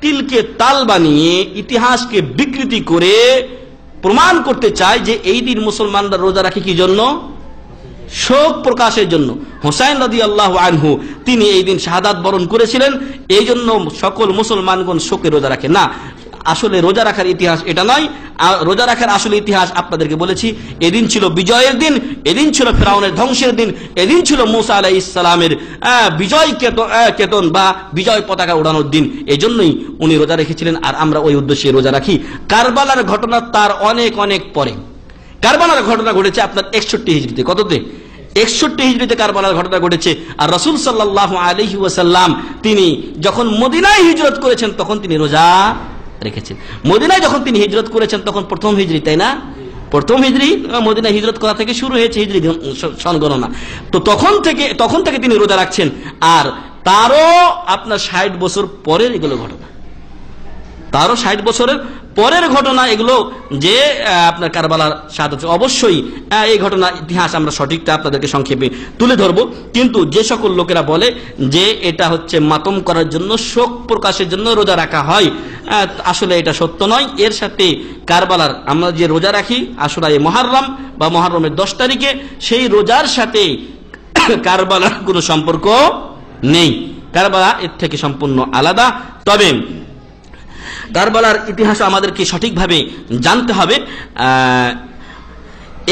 D: তিলকে তাল বানিয়ে ইতিহাসকে বিকৃতি করে প্রমাণ করতে চায় যে এই দিন মুসলমানরা রোজা রাখে কি জন্য? শোক প্রকাশের জন্য। হুসাইন রাদিয়াল্লাহু আনহু তিনি এই দিন শাহাদাত বরণ করেছিলেন, এই জন্য সকল মুসলমানগণ শোকে রোজা রাখে না। আসলে রোজা রাখার ইতিহাস এটা নয়। রোজা রাখার আসলে ইতিহাস আপনাদেরকে বলেছি। এদিন ছিল বিজয়ের দিন, এদিন ছিল ফিরাউনের ধ্বংসের দিন, এদিন ছিল মূসা আলাইহিস সালামের বিজয় কেতন বা বিজয় পতাকা উড়ানোর দিন। এই জন্যই উনি রোজা রেখেছিলেন, আর আমরা ওই উদ্দেশ্যে রোজা রাখি। কারবালার ঘটনা তার অনেক অনেক পরে। কারবালার ঘটনা ঘটেছে আপনার 61 হিজরিতে। কততে? 61 হিজরিতে কারবালার ঘটনা ঘটেছে। আর রাসূল সাল্লাল্লাহু আলাইহি ওয়াসাল্লাম তিনি যখন মদিনায় হিজরত করেছেন তখন তিনি রোজা রেখেছেন। মদিনায় যখন তিনি হিজরত করেছেন তখন প্রথম হিজরি, তাই না? প্রথম হিজরি, মদিনায় হিজরত করা থেকে শুরু হয়েছে হিজরি সন গণনা। তো তখন থেকে তিনি রোজা রাখছেন। আর তারও আপনার 60 বছর পরের এগুলো ঘটনা, তারও 60 বছরের পরের ঘটনা এগুলো, যে আপনার কারবালার শাহাদাত। অবশ্যই এই ঘটনা ইতিহাস আমরা সঠিকটা আপনাদেরকে সংক্ষেপে তুলে ধরবো, কিন্তু যে সকল লোকেরা বলে যে এটা হচ্ছে মাতম করার জন্য, শোক প্রকাশের জন্য রোজা রাখা হয়, আসলে এটা সত্য নয়। এর সাথে কারবালার আমরা যে রোজা রাখি আশুরায়ে মুহররম বা মুহররমের 10 তারিখে, সেই রোজার সাথে কারবালার কোনো সম্পর্ক নেই। কারবালা এর থেকে সম্পূর্ণ আলাদা। তবে কারবালার ইতিহাস আমাদেরকে সঠিকভাবে জানতে হবে।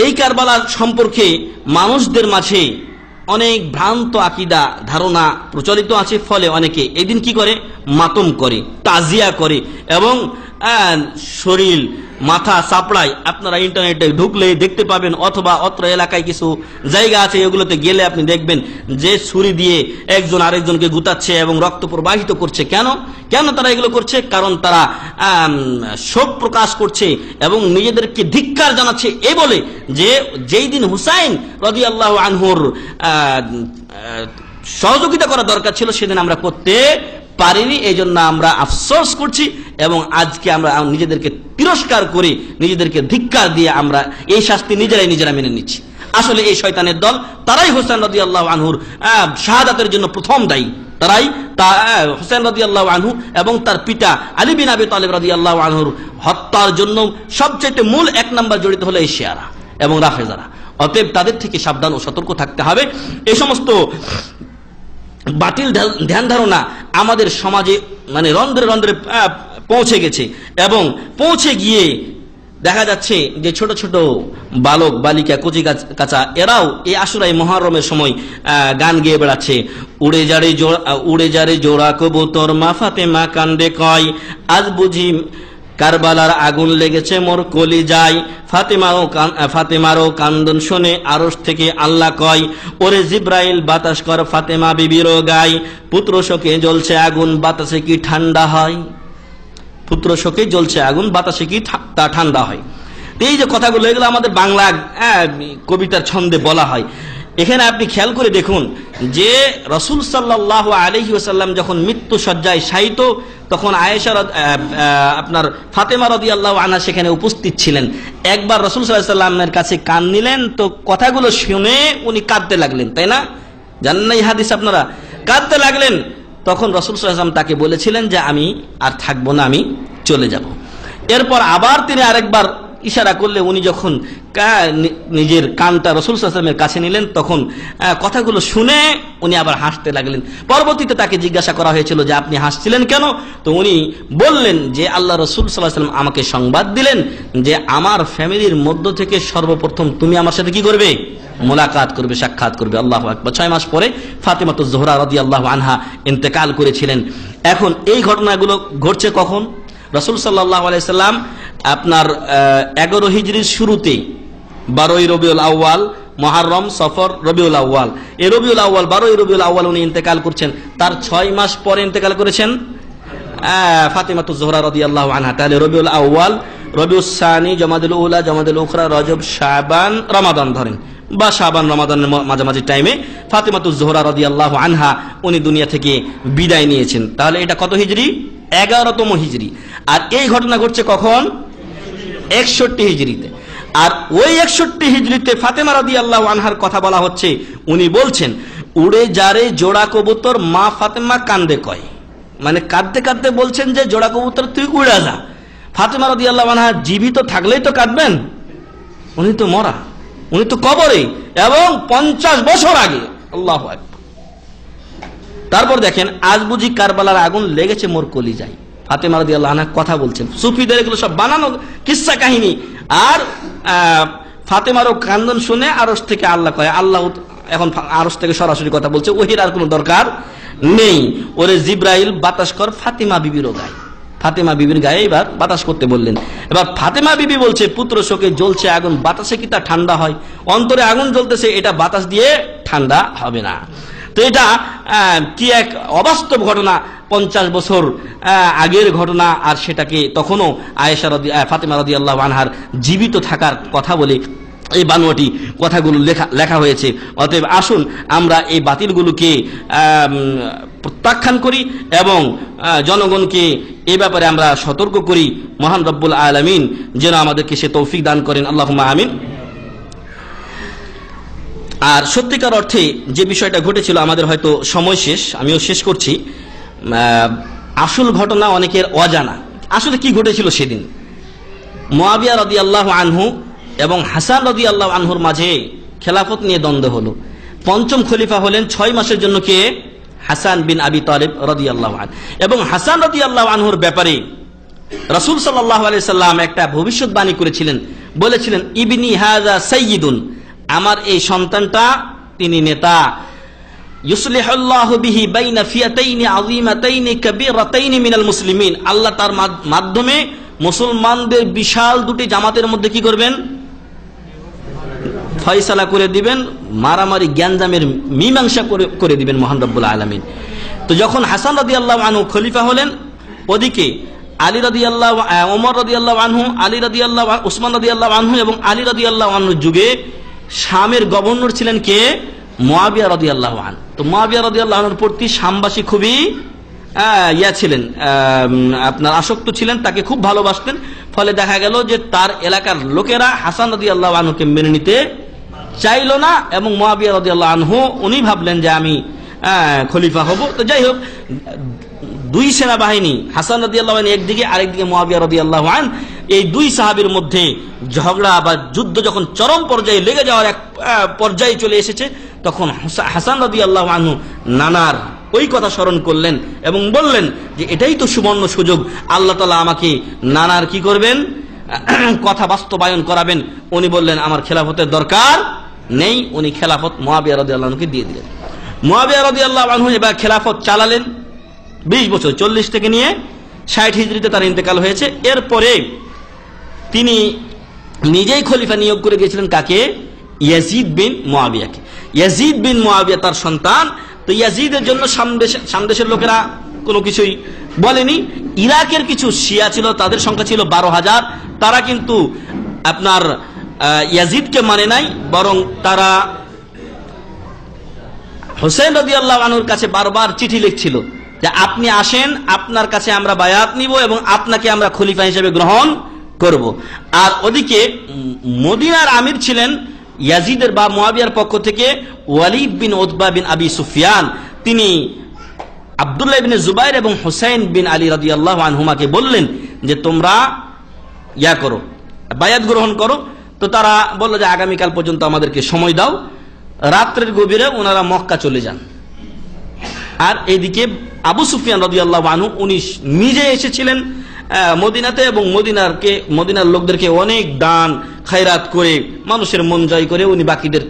D: এই কারবালার সম্পর্কে মানুষদের মাঝে অনেক ভ্রান্ত আকীদা ধারণা প্রচলিত আছে, ফলে অনেকে এদিন কি করে? মাতম করে, তাজিয়া করে এবং শরীর মাথা চাপড়ায়। আপনারা ইন্টারনেটে ঢুকলে দেখতে পাবেন, অথবা অত্র এলাকায় কিছু জায়গা আছে এগুলোতে গেলে আপনি দেখবেন যে ছুরি দিয়ে একজন আরেকজনকে গুতাচ্ছে এবং রক্ত প্রবাহিত করছে। কেন তারা এগুলো করছে? কারণ তারা শোক প্রকাশ করছে এবং নিজেদেরকে ধিক্কার জানাচ্ছে এ বলে যে যেই দিন হুসাইন রাদিয়াল্লাহু আনহুর সহযোগিতা করা দরকার ছিল সেদিন আমরা করতে পারিনি, এই জন্য আমরা আফসোস করছি এবং আজকে আমরা নিজেদেরকে তিরস্কার করে, নিজেদেরকে ধিক্কার দিয়ে আমরা এই শাস্তি নিজেরা মেনে নিচ্ছি। আসলে এই শয়তানের দল, তারাই হুসাইন রাদিয়াল্লাহু আনহুর শাহাদাতের জন্য প্রথম দায়ী। তারাই হুসাইন রাদিয়াল্লাহু আনহু এবং তার পিতা আলী বিন আবি তালিব রাদিয়াল্লাহু আনহুর হত্যার জন্য সবচেয়ে মূল 1 নম্বর জড়িত হলো এই শিয়ারা এবং রাফেজারা। অতএব তাদের থেকে সাবধান ও সতর্ক থাকতে হবে। এই সমস্ত বাতিল ধ্যান ধারণা আমাদের সমাজে মানে রন্ধ্রে রন্ধ্রে পৌঁছে গেছে এবং পৌঁছে গিয়ে দেখা যাচ্ছে যে ছোট ছোট বালক বালিকা কচি কাঁচা এরাও এই আশুরায়ে মুহররমের সময় গান গেয়ে বেড়াচ্ছে। উড়ে যারে জোড়া কবুতর মা ফাতেমা কান্দে কয়, আজ বুঝি কারবালার আগুন লেগেছে মোর কলিজায়। ফাতেমারও কান্দন শুনে আরশ থেকে আল্লাহ কয়, ওরে জিব্রাইল বাতাস কর ফাতেমা বিবির গায়। পুত্র শোকে জ্বলছে আগুন বাতাসে কি ঠান্ডা হয়? পুত্র শোকে জ্বলছে আগুন বাতাসে কি তা ঠান্ডা হয়? এই যে কথাগুলো এগুলো আমাদের বাংলা কবিতার ছন্দে বলা হয়। এখানে আপনি খেয়াল করে দেখুন যে রাসূল সাল্লাল্লাহু আলাইহি ওয়াসাল্লাম যখন মৃত্যু শয্যায় শায়িত, তখন আয়েশা আপনার ফাতেমা রাদিয়াল্লাহু আনহা সেখানে উপস্থিত ছিলেন। একবার রাসূল সাল্লাল্লাহু আলাইহি ওয়াসাল্লামের কাছে কান নিলেন, তো কথাগুলো শুনে উনি কাঁদতে লাগলেন, তাই না? জানেন না এই হাদিস আপনারা? কাঁদতে লাগলেন। তখন রাসূল সাল্লাল্লাহু আলাইহি ওয়াসাল্লাম তাকে বলেছিলেন যে আমি আর থাকবো না, আমি চলে যাব। এরপর আবার তিনি আরেকবার ইশারা করলে উনি যখন নিজের কানটা রাসূল সাল্লাল্লাহু আলাইহি ওয়াসাল্লামের কাছে নিলেন, তখন কথাগুলো শুনে উনি আবার হাসতে লাগলেন। পরবর্তীতে তাকে জিজ্ঞাসা করা হয়েছিল যে আপনি হাসছিলেন কেন? তো উনি বললেন যে আল্লাহ রাসূল সাল্লাল্লাহু আলাইহি ওয়াসাল্লাম আমাকে সংবাদ দিলেন যে আমার ফ্যামিলির মধ্য থেকে সর্বপ্রথম তুমি আমার সাথে কি করবে? মোলাকাত করবে, সাক্ষাৎ করবে। আল্লাহু আকবার। 6 মাস পরে ফাতেমাতুজ জোহরা রাদিয়াল্লাহু আনহা ইন্তেকাল করেছিলেন। এখন এই ঘটনাগুলো ঘটছে কখন? রাসূল সাল্লাল্লাহু আলাইহি সাল্লাম আপনার 11 হিজরির শুরুতে 12ই রবিউল আউয়াল, মুহররম, সফর, রবিউল আউয়াল, এই রবিউল আউয়াল 12ই রবিউল আউয়াল উনি ইন্তেকাল করছেন। তার 6 মাস পরে ইন্তেকাল করেছেন ফাতেমাতুজ জোহরা রাদিয়াল্লাহু আনহা। তাহলে রবিউল আউয়াল, রবিউস সানি, জমাদুল উলা, জমাদুল উখরা, রজব, শাবান, রমাদান ধরেন, বা শাবান রমাদানের মাঝামাঝি টাইমে ফাতেমাতুজ জোহরা রাদিয়াল্লাহু আনহা উনি দুনিয়া থেকে বিদায় নিয়েছেন। তাহলে এটা কত হিজরি? 11তম হিজরি। আর এই ঘটনা ঘটছে কখন? 61 হিজরিতে। আর ওই 61 হিজরিতে ফাতেমা রাদিয়াল্লাহু আনহার কথা বলা হচ্ছে। উনি বলছেন, উড়ে যারে জোড়া কবুতর মা ফাতেমা কান্দে কয়, মানে কাঁদতে কাঁদতে বলছেন যে জোড়া কবুতর তুই উড়ে যা। ফাতেমা রাদিয়াল্লাহু আনহা জীবিত থাকলেই তো কাঁদবেন, উনি তো মরা, উনি তো কবরে, এবং 50 বছর আগে। আল্লাহু আকবার। তারপর দেখেন, আজ বুঝি কারবালার আগুন লেগেছে মোর কলিজায়, ফাতেমা রাদিয়াল্লাহু আনহা কথা বলছেন। সুফিদের এগুলো সব বানানো কিস্সা কাহিনী। আর ফাতেমারও কান্দন শুনে আরশ থেকে আল্লাহ কয়, আল্লাহ এখন আরশ থেকে সরাসরি কথা বলছে, ওহির আর কোনো দরকার নেই। ওরে জিব্রাইল বাতাস কর ফাতেমা বিবিরও গায়ে। ফাতেমা বিবির গায়ে এবার বাতাস করতে বললেন। এবার ফাতেমা বিবি বলছে, পুত্র শোকে জ্বলছে আগুন, বাতাসে কি তা ঠান্ডা হয়? অন্তরে আগুন জ্বলতেছে, এটা বাতাস দিয়ে ঠান্ডা হবে না। তো এটা কি এক অবাস্তব ঘটনা, 50 বছর আগের ঘটনা। আর সেটাকে তখনও ফাতেমা রাদিয়াল্লাহু আনহার জীবিত থাকার কথা বলে এই বানোয়াটি কথাগুলো লেখা হয়েছে। অতএব আসুন আমরা এই বাতিলগুলোকে প্রত্যাখ্যান করি এবং জনগণকে এই ব্যাপারে আমরা সতর্ক করি। মহান রব্বুল আলামিন যেন আমাদেরকে সে তৌফিক দান করেন, আল্লাহুম্মা আমিন। আর সত্যিকার অর্থে যে বিষয়টা ঘটেছিল, আমাদের হয়তো সময় শেষ, আমিও শেষ করছি। আসল ঘটনা অনেকের অজানা। আসলে কি ঘটেছিল সেদিন? মুআবিয়া রাদিয়াল্লাহু আনহু এবং হাসান রাদিয়াল্লাহু আনহুর মাঝে খেলাফত নিয়ে দ্বন্দ্ব হলো। পঞ্চম খলিফা হলেন 6 মাসের জন্য কে? হাসান বিন আবি তালিব রাদিয়াল্লাহু আনহু। এবং হাসান রাদিয়াল্লাহু আনহুর ব্যাপারে রাসূল সাল্লাল্লাহু আলাইহি সাল্লাম একটা ভবিষ্যৎবাণী করেছিলেন, বলেছিলেন, ইবনি হাযা সাইয়্যিদুন, আমার এই সন্তানটা তিনি নেতা। ইউসলিহুল্লাহু বিহি বাইনা ফিয়াতাইনি আযীমাতাইনি কাবীরাতাইনি মিনাল মুসলিমিন, আল্লাহ তার মাধ্যমে মুসলমানদের বিশাল দুটি জামাতের মধ্যে কি করবেন? ফয়সালা করে দিবেন, মারামারি গ্যাঞ্জামের মীমাংসা করে দিবেন মহান রব্বুল আলামিন। তো যখন হাসান রাদিয়াল্লাহু আনহু খলিফা হলেন, ওদিকে আলী রাদিয়াল্লাহু, ওমর রাদিয়াল্লাহু আনহু, আলী রাদিয়াল্লাহু, উসমান রাদিয়াল্লাহু আনহু এবং আলী রাদিয়াল্লাহু আনহুর যুগে শামের গভর্নর ছিলেন কে? মুআবিয়া রাদিয়াল্লাহু আনহু। তো মুআবিয়া রাদিয়াল্লাহু আনহুর প্রতি শামবাসী খুবই ছিলেন, আপনার আসক্ত ছিলেন, তাকে খুব ভালোবাসতেন। ফলে দেখা গেল যে তার এলাকার লোকেরা হাসান রাদিয়াল্লাহু আনহুকে মেনে নিতে চাইল না, এবং মুআবিয়া রাদিয়াল্লাহু আনহু উনি ভাবলেন যে আমি খলিফা হব। তো যাই হোক, দুই সেনাবাহিনী, হাসান রাদিয়াল্লাহু আনহু একদিকে, আরেকদিকে মুআবিয়া রাদিয়াল্লাহু আনহু, এই দুই সাহাবীর মধ্যে ঝগড়া বা যুদ্ধ যখন চরম পর্যায়ে লেগে যাওয়ার এক পর্যায়ে চলে এসেছে, তখন হাসান রাদিয়াল্লাহু আনহু নানার ওই কথা স্মরণ করলেন এবং বললেন যে এটাই তো সুবর্ণ সুযোগ, আল্লাহ তাআলা আমাকে নানার কি করবেন? কথা বাস্তবায়ন করাবেন। উনি বললেন আমার খেলাফতের দরকার নেই। উনি খেলাফত মুআবিয়া রাদিয়াল্লাহু আনহুকে দিয়ে দিলেন। মুআবিয়া রাদিয়াল্লাহু আনহু এবার খেলাফত চালালেন 20 বছর, 40 থেকে নিয়ে 60 হিজরিতে তার ইন্তেকাল হয়েছে। এরপরে তিনি নিজেই খলিফা নিয়োগ করে গিয়েছিলেন কাকে? ইয়াজিদ বিন মুআবিয়াকে। ইয়াজিদ বিন মুআবিয়া তার সন্তান। তো ইয়াজিদের জন্য সামদেশের লোকেরা কোনো কিছুই বলেনি। ইরাকের কিছু শিয়া ছিল, তাদের সংখ্যা ছিল 12,000। তারা কিন্তু আপনার ইয়াজিদকে মানে নাই, বরং তারা হোসেন রাদিয়াল্লাহু আনহুর কাছে বারবার চিঠি লিখছিল যে আপনি আসেন, আপনার কাছে আমরা বায়াত নিব এবং আপনাকে আমরা খলিফা হিসেবে গ্রহণ করব। আর ওদিকে মদিনার আমির ছিলেন ইয়াজিদের বা মুআবিয়ার পক্ষ থেকে ওয়ালিদ বিন উতবা বিন আবি সুফিয়ান। তিনি আব্দুল্লাহ ইবনে জুবাইর এবং হুসাইন বিন আলী রাদিয়াল্লাহু আনহুমাকে বললেন যে তোমরা করো, বায়াত গ্রহণ করো। তো তারা বলল যে আগামীকাল পর্যন্ত আমাদেরকে সময় দাও। রাত্রের গভীরে ওনারা মক্কা চলে যান। আর এদিকে আবু সুফিয়ান রাদিয়াল্লাহু আনহু উনি নিজে এসেছিলেন মদিনাতে, এবং মদিনার লোকদেরকে অনেক দান খায়রাত করে মানুষের মন জয় করে উনি বাকিদের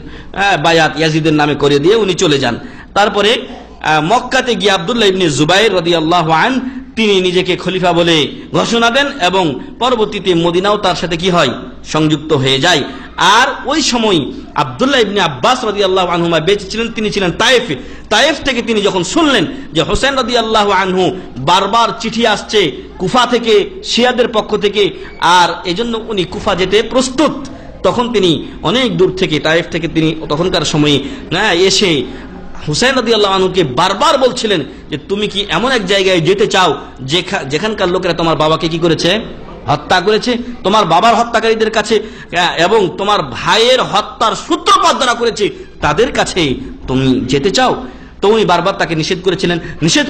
D: বায়াত ইয়াজিদের নামে করে দিয়ে উনি চলে যান। তারপরে মক্কাতে গিয়ে আব্দুল্লাহ ইবনে জুবাইর রাদিয়াল্লাহু আনহু তিনি নিজেকে খলিফা বলে ঘোষণা দেন, এবং পরবর্তীতে মদিনাও তার সাথে কি হয়, সংযুক্ত হয়ে যায়। আর ওই সময় আব্দুল্লাহ ইবনে আব্বাস রাদিয়াল্লাহু আনহুমা বেঁচে ছিলেন, তিনি ছিলেন তায়েফে। তায়েফ থেকে তিনি যখন শুনলেন যে হোসেন রাদিয়াল্লাহু আনহু বারবার চিঠি আসছে কুফা থেকে, শিয়াদের পক্ষ থেকে, আর এজন্য উনি কুফা যেতে প্রস্তুত, তখন তিনি অনেক দূর থেকে তায়েফ থেকে তিনি তখনকার সময়ে এসে হুসাইন রাদিয়াল্লাহু আনহুকে বারবার বলছিলেন যে তুমি কি এমন এক জায়গায় যেতে চাও যেখানকার লোকেরা তোমার বাবাকে কি করেছে, হত্যা করেছে, তোমার বাবার হত্যাকারীদের কাছে এবং তোমার ভাইয়ের হত্যার সূত্রপাত যারা করেছে তাদের কাছে তুমি যেতে চাও? তো উনি বারবার তাকে নিষেধ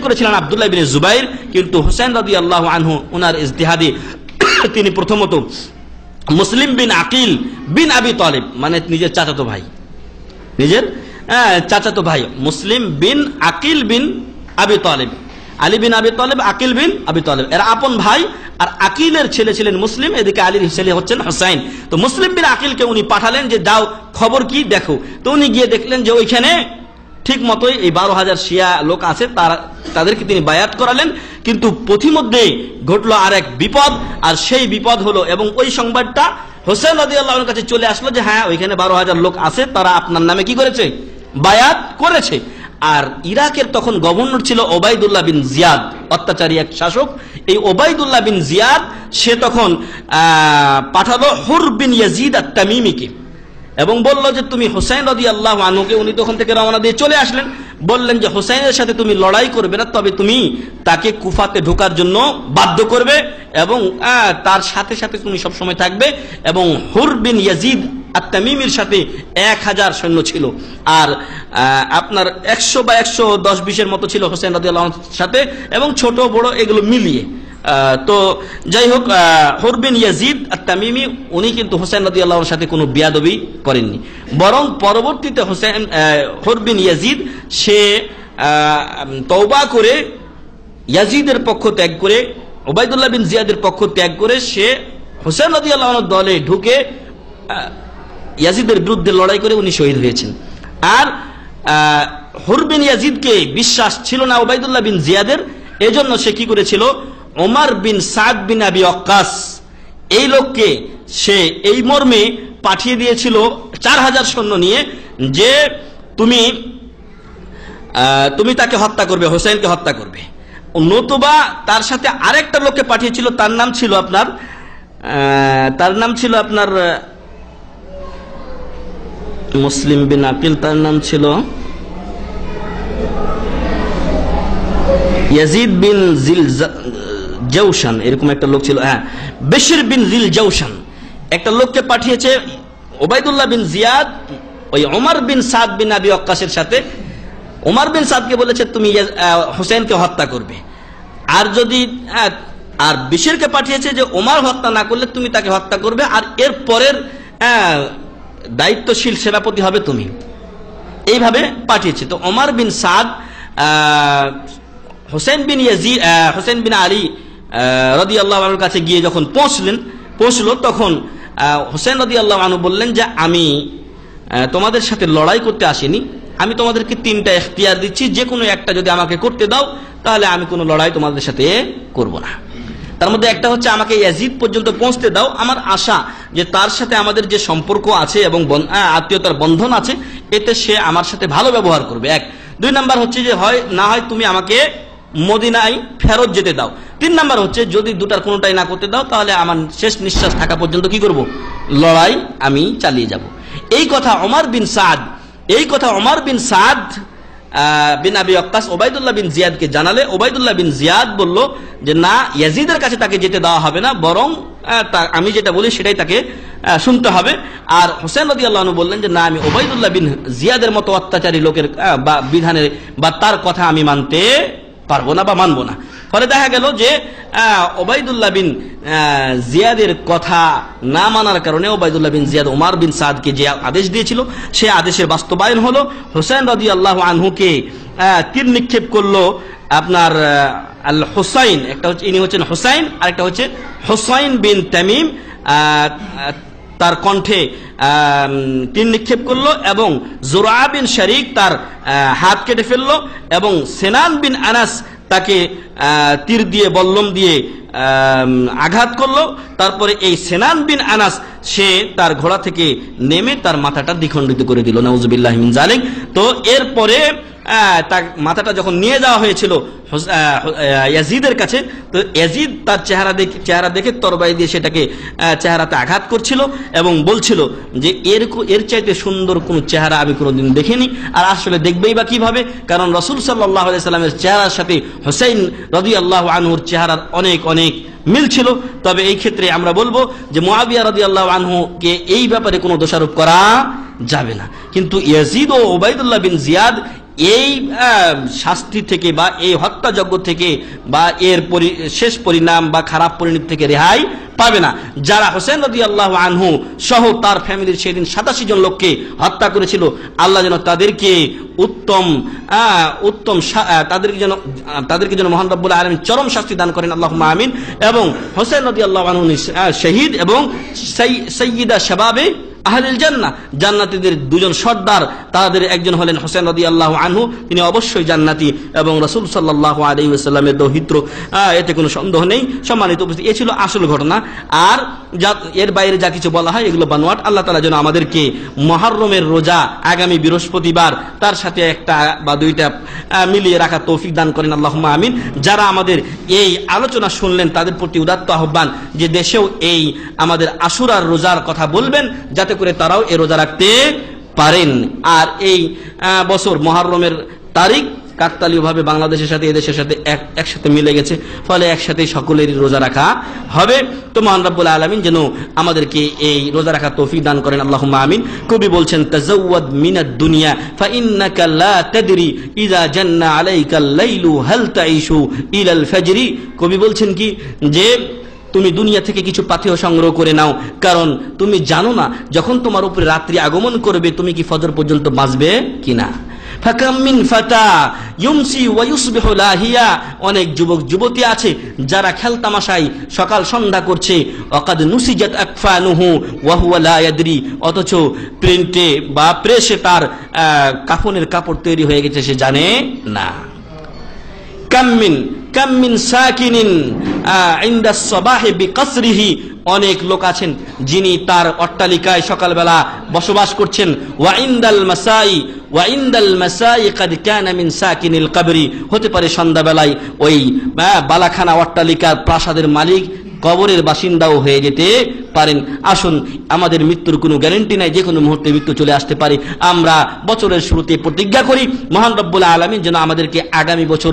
D: করেছিলেন আব্দুল্লাহ ইবনে জুবাইর। কিন্তু হুসাইন রাদিয়াল্লাহু আনহু ওনার ইজতিহাদে তিনি প্রথমত মুসলিম বিন আকিল বিন আবি তালেব, মানে নিজের চাচাতো ভাই মুসলিম বিন আকিল বিন আবি তালেব, আলী বিন আবি তালেব, আকিল বিন আবি তালেব, এরা আপন ভাই। আর আকিলের ছেলে ছিলেন মুসলিম, এদিকে আলীর ছেলে হচ্ছেন হুসাইন। তো মুসলিম বিন আকিলকে উনি পাঠালেন যে যাও খবর কি দেখো। তো উনি গিয়ে দেখলেন যে ওইখানে ঠিক মতোই এই 12,000 শিয়া লোক আছে, তাদেরকে তিনি বায়াত করালেন। কিন্তু পথিমধ্যে ঘটলো আর এক বিপদ, আর সেই বিপদ হলো, এবং ওই সংবাদটা হোসেন রাদিয়াল্লাহু আনহুর কাছে চলে আসলো যে হ্যাঁ ওইখানে 12,000 লোক আছে, তারা আপনার নামে কি করেছে, বায়াত করেছে। আর ইরাকের তখন গভর্নর ছিল ওবাইদুল্লাহ বিন জিয়াদ, অত্যাচারী এক শাসক। এই ওবাইদুল্লাহ বিন জিয়াদ সে তখন পাঠালো হুর বিন ইয়াজিদ আত-তামিমিকে, এবং বলল যে তুমি হুসাইন রাদিয়াল্লাহু আনহুকে, উনি তখন থেকে রওনা দিয়ে চলে আসলেন, বললেন যে হুসাইনের সাথে তুমি লড়াই করবে না, তবে তুমি তাকে কুফাতে ঢোকার জন্য বাধ্য করবে, এবং তার সাথে সাথে তুমি সবসময় থাকবে। এবং হুর বিন ইয়াজিদ আত-তামিমির সাথে 1000 সৈন্য ছিল, আর আপনার 100 বা 110-20 মতো ছিল হুসাইন রাদিয়াল্লাহু আনহুর সাথে, এবং ছোট বড় এগুলো মিলিয়ে। তো যাই হোক, হুর বিন ইয়াজিদ আত-তামিমি উনি কিন্তু হুসাইন রাদিয়াল্লাহু আনহুর সাথে কোনো বিয়াদবি করেননি, বরং পরবর্তীতে হুর বিন ইয়াজিদ সে তওবা করে ইয়াজিদের পক্ষ ত্যাগ করে, ওবাইদুল্লাহ বিন জিয়াদের পক্ষ ত্যাগ করে সে হুসাইন রাদিয়াল্লাহু আনহুর দলে ঢুকে ইয়াজিদের বিরুদ্ধে লড়াই করে উনি শহীদ হয়েছেন। আর হুর বিন ইয়াজিদকে বিশ্বাস ছিল না ওবাইদুল্লাহ বিন জিয়াদের, এজন্য সে কি করেছিল, ওমর বিন সাদ বিন আবি ওয়াক্কাস এই লোককে সে এই মর্মে পাঠিয়ে দিয়েছিল 4000 সৈন্য নিয়ে যে তুমি তাকে হত্যা করবে, হোসেনকে হত্যা করবে। নতুবা তার সাথে আরেকটা লোককে পাঠিয়েছিল, তার নাম ছিল আপনার মুসলিম বিন আকিল, তার নাম ছিল ইয়াজিদ বিন জিল জাউশান, এরকম একটা লোক ছিল। হ্যাঁ, বিশর বিন জিল জাউশান একটা লোককে পাঠিয়েছে ওবাইদুল্লাহ বিন জিয়াদ ওই ওমর বিন সাদ বিন আবি ওয়াক্কাসের সাথে। ওমর বিন সাদকে বলেছে তুমি হোসেনকে হত্যা করবে, আর বিশরকে পাঠিয়েছে যে ওমর হত্যা না করলে তুমি তাকে হত্যা করবে, আর এর পরের দায়িত্বশীল সেনাপতি হবে তুমি, এইভাবে পাঠিয়েছে। তো ওমর বিন সাদ হোসেন বিন আলী রাদিয়াল্লাহু আনহুর কাছে গিয়ে যখন পৌঁছলো তখন হোসেন রাদিয়াল্লাহু আনহু বললেন যে আমি তোমাদের সাথে লড়াই করতে আসিনি, আমি তোমাদেরকে 3টা এখতিয়ার দিচ্ছি, যে কোনো একটা যদি আমাকে করতে দাও তাহলে আমি কোনো লড়াই তোমাদের সাথে করব না। তার মধ্যে একটা হচ্ছে আমাকে ইয়াজিদ পর্যন্ত পৌঁছতে দাও, আমার আশা যে তার সাথে আমাদের যে সম্পর্ক আছে এবং আত্মীয়তার বন্ধন আছে এতে সে আমার সাথে ভালো ব্যবহার করবে। 2 নাম্বার হচ্ছে যে না হয় তুমি আমাকে মদিনায় ফেরত যেতে দাও। 3 নাম্বার হচ্ছে যদি দুটার কোনোটাই না করতে দাও তাহলে আমার শেষ নিঃশ্বাস থাকা পর্যন্ত কি করব, লড়াই আমি চালিয়ে যাব। এই কথা ওমর বিন সাদ বিন আবি ওয়াক্কাস ওবাইদুল্লাহ বিন জিয়াদকে জানালে ওবাইদুল্লাহ বিন জিয়াদ বলল যে না, ইয়াজিদের কাছে তাকে যেতে দেওয়া হবে না, বরং আমি যেটা বলি সেটাই তাকে শুনতে হবে। আর হোসেন রাদিয়াল্লাহু আনহু বললেন যে না, আমি ওবাইদুল্লাহ বিন জিয়াদের মতো অত্যাচারী লোকের বিধানের বা তার কথা আমি মানতে পারবো না বা মানবো না। ফলে দেখা গেল যে ওবাইদুল্লাহ বিন জিয়াদের কথা না মানার কারণে ওবাইদুল্লাহ বিন জিয়াদ ওমর বিন সাদকে যে আদেশ দিয়েছিল সে আদেশের বাস্তবায়ন হলো। হুসাইন রাদিয়াল্লাহু আনহুকে তীর নিক্ষেপ করলো আপনার আল হুসাইন, একটা হচ্ছে ইনি হচ্ছেন হুসাইন, আর একটা হচ্ছে হুসাইন বিন তামিম, তার কণ্ঠে তীর নিক্ষেপ করলো এবং জুরা বিন শারিক তার হাত কেটে ফেললো এবং সিনান বিন আনাস তাকে তীর দিয়ে বল্লম দিয়ে আঘাত করলো। তারপরে এই সিনান বিন আনাস সে তার ঘোড়া থেকে নেমে তার মাথাটা দ্বিখণ্ডিত করে দিল, নাউজুবিল্লাহি মিন যালিক। তো এরপরে তার মাথাটা যখন নিয়ে যাওয়া হয়েছিল ইয়াজিদের কাছে, তো ইয়াজিদ তার চেহারা দেখে তরবারি দিয়ে সেটাকে চেহারাতে আঘাত করছিল এবং বলছিল যে এর চাইতে সুন্দর কোন চেহারা আমি কোনোদিন দেখিনি, আর আসলে দেখবেই বা কিভাবে, কারণ রাসূল সাল্লাল্লাহু আলাইহি সাল্লামের চেহারার সাথে হুসাইন রাদিয়াল্লাহু আনহুর চেহারার অনেক অনেক মিল ছিল। তবে এই ক্ষেত্রে আমরা বলবো যে মুআবিয়া রাদিয়াল্লাহু আনহুকে এই ব্যাপারে কোনো দোষারোপ করা যাবে না, কিন্তু ইয়াজিদ ও উবাইদুল্লাহ বিন জিয়াদ এই শাস্তি থেকে বা এই হত্যাযজ্ঞ থেকে বা এর শেষ পরিণাম বা খারাপ পরিণতি থেকে রেহাই পাবে না। যারা হোসেন রাদিয়াল্লাহু আনহু সহ তার ফ্যামিলির সেদিন 87 জন লোককে হত্যা করেছিল, আল্লাহ যেন তাদেরকে তাদেরকে যেন মহান রব্বুল আলামিন চরম শাস্তি দান করেন, আল্লাহুম্মা আমিন। এবং হোসেন রাদিয়াল্লাহু আনহু শহীদ এবং সাইয়্যিদা শাবাবে আহলিল জান্নাহ, জান্নাতীদের দুজন সর্দার, তাদের একজন হলেন হোসেন রাদিয়াল্লাহু আনহু, তিনি অবশ্যই জান্নাতি এবং রাসূল সাল্লাল্লাহু আলাইহি ওয়াসাল্লামের দৌহিত্র, এতে কোনো সন্দেহ নেই। সম্মানিত উপস্থিতি, এ ছিল আসল ঘটনা। আর এর বাইরে যা কিছু বলা হয় এগুলো বানোয়াট। আল্লাহ তাআলা যেন আমাদেরকে মুহররমের রোজা আগামী বৃহস্পতিবার তার সাথে একটা বা দুইটা মিলিয়ে রাখা তৌফিক দান করেন, আল্লাহুম্মা আমিন। যারা আমাদের এই আলোচনা শুনলেন তাদের প্রতি উদাত্ত আহ্বান যে দেশেও এই আমাদের আশুরার রোজার কথা বলবেন, যাতে করে তারাও এই রোজা রাখতে পারেন। আর এই বছর মুহররমের তারিখ কাকতালীয়ভাবে বাংলাদেশের সাথে এদেশের সাথে একসাথে মিলে গেছে, ফলে একসাথে সকলেরই রোজা রাখা হবে। তো মহান রব্বুল আলামিন যেন আমাদেরকে এই রোজা রাখা তৌফিক দান করেন, আল্লাহুম্মা আমিন। কবি বলছেন, তাজাওয়াদ মিনাদ দুনিয়া ফাইন্নাকা লা তাদরি ইযা জান্না আলাইকাল লাইলু হাল তাইশু ইলাল ফাজরি। কবি বলছেন কি যে তুমি দুনিয়া থেকে কিছু পাথেয় সংগ্রহ করে নাও, কারণ তুমি জানো না যখন তোমার উপরে রাত্রি আগমন করবে তুমি কি ফজর পর্যন্ত বাঁচবে কিনা। ফাকাম মিন ফাতা ইউমসি ওয়া ইউসবিহু লাহিয়া, অনেক যুবক যুবতী আছে যারা খেলতামাশায় সকাল সন্ধ্যা করছে, ওয়াকাদ নুসিজাত আকফানুহু ওয়া হুয়া লা ইয়াদরি, অথচ প্রিন্টে বা প্রেসে তার কাফনের কাপড় তৈরি হয়ে গেছে, সে জানে না। কামিন সাকিনিন ইনদা সাবাহি বিকসরিহি, অনেক লোক আছেন যিনি তার অট্টালিকায় সকালবেলা বসবাস করছেন। ওয়া ইনদাল মাসাই কাদ কানা মিন সাকিনিল কবরি, হতে পারে সন্ধ্যাবেলায় ওই বালাখানা অট্টালিকার প্রাসাদের মালিক কবরের বাসিন্দাও হয়ে যেতে পারেন। আসুন, আমাদের মৃত্যুর কোনো গ্যারান্টি নাই, যে কোনো মুহূর্তে মৃত্যু চলে আসতে পারে। আমরা বছরের শুরুতে প্রতিজ্ঞা করি মহান রব্বুল আলামিন যেন আমাদেরকে আগামী বছর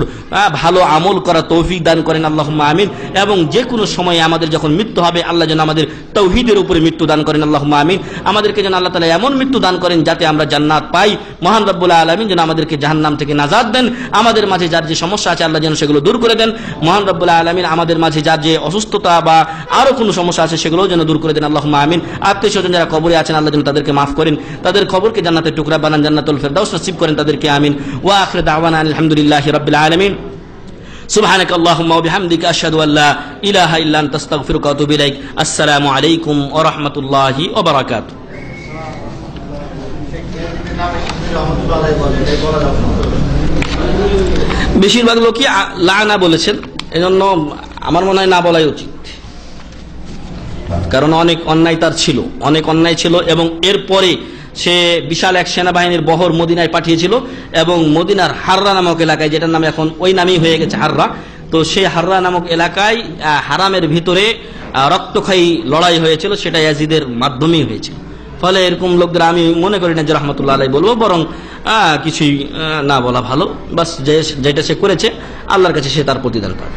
D: ভালো আমল করা তৌফিক দান করেন, আল্লাহুম্মা আমিন। এবং যে কোনো সময়ে আমাদের যখন মৃত্যু হবে আল্লাহ যেন আমাদের তাওহীদের উপরে মৃত্যু দান করেন, আল্লাহুম্মা আমিন। আমাদেরকে যেন আল্লাহ তাআলা এমন মৃত্যু দান করেন যাতে আমরা জান্নাত পাই। মহান রব্বুল আলামিন যেন আমাদেরকে জাহান্নাম থেকে নাজাত দেন। আমাদের মাঝে যার যে সমস্যা আছে আল্লাহ যেন সেগুলো দূর করে দেন। মহান রব্বুল আলামিন আমাদের মাঝে যার যে অসুস্থতা বা আরো কোনো সমস্যা আছে সেগুলোও যেন দূর করে দেন, আল্লাহুম্মা আমিন। আত্মীয় স্বজন যারা কবরে আছেন আল্লাহ যেন তাদেরকে মাফ করেন, তাদের কবরকে জান্নাতের টুকরা বানান, জান্নাতুল ফেরদাউস নসিব করেন তাদেরকে, আমিন। ওয়া আখিরু দাওয়ানা আলহামদুলিল্লাহি রাব্বিল আলামিন। সুবহানাকা আল্লাহুম্মা ওয়া বিহামদিকা আশহাদু আল্লা ইলাহা ইল্লা আনতা আস্তাগফিরুকা ওয়া আতুবু ইলাইক। আসসালামু আলাইকুম ওয়া রাহমাতুল্লাহি ওয়া বারাকাতুহু। বেশিরভাগ লোকই লানা বলেছেন, এজন্য আমার মনে হয় না বলাই উচিত, কারণ অনেক অন্যায় তার ছিল, অনেক অন্যায় ছিল। এবং এরপরে সে বিশাল এক সেনাবাহিনীর বহর মদিনায় পাঠিয়েছিল এবং মদিনার হাররা নামক এলাকায়, যেটার নাম এখন ওই নামই হয়ে গেছে হাররা, তো সেই হাররা নামক এলাকায় হারামের ভিতরে রক্তক্ষয়ী লড়াই হয়েছিল, সেটা ইয়াজিদের মাধ্যমেই হয়েছিল। ফলে এরকম লোকদের আমি মনে করি না যে রহমতুল্লাহ আলাইহি বলবো, বরং কিছুই না বলা ভালো। বাস যেটা সে করেছে আল্লাহর কাছে সে তার প্রতিদান পাবে।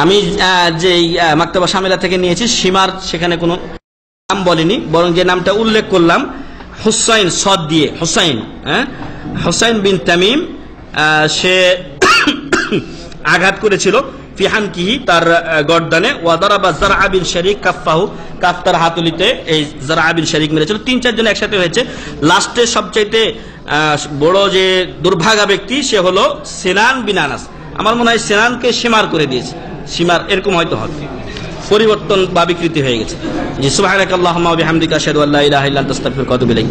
D: আমি যে মাকতাবা শামিলা থেকে নিয়েছি, সীমার সেখানে কোনো নাম বলিনি, বরং যে নামটা উল্লেখ করলাম হুসাইন সদ দিয়ে হুসাইন, হুসাইন বিন তামিম, সে আঘাত করেছিল ফিহানকিহি, তার গর্দানে। ওয়াদারাবা জারআ বিন শারিক কাফাহু, কাফ তার হাতুলিতে এই জারআ বিন শারিক মেরেছিল। 3-4 জন একসাথে হয়েছে। লাস্টে সবচাইতে বড় যে দুর্ভাগা ব্যক্তি সে হলো সিনান বিন আনাস। আমার মনে হয় সিনানকে সীমার করে দিয়েছে, সীমার এরকম হয়তো হবে, পরিবর্তন বা বিকৃতি হয়ে গেছে। জি, সুবহানাকাল্লাহুম্মা ওয়া বিহামদিকা আশহাদু আল্লা ইলাহা ইল্লা আনতা আস্তাগফিরুকা ওয়া আতুবু ইলাইক।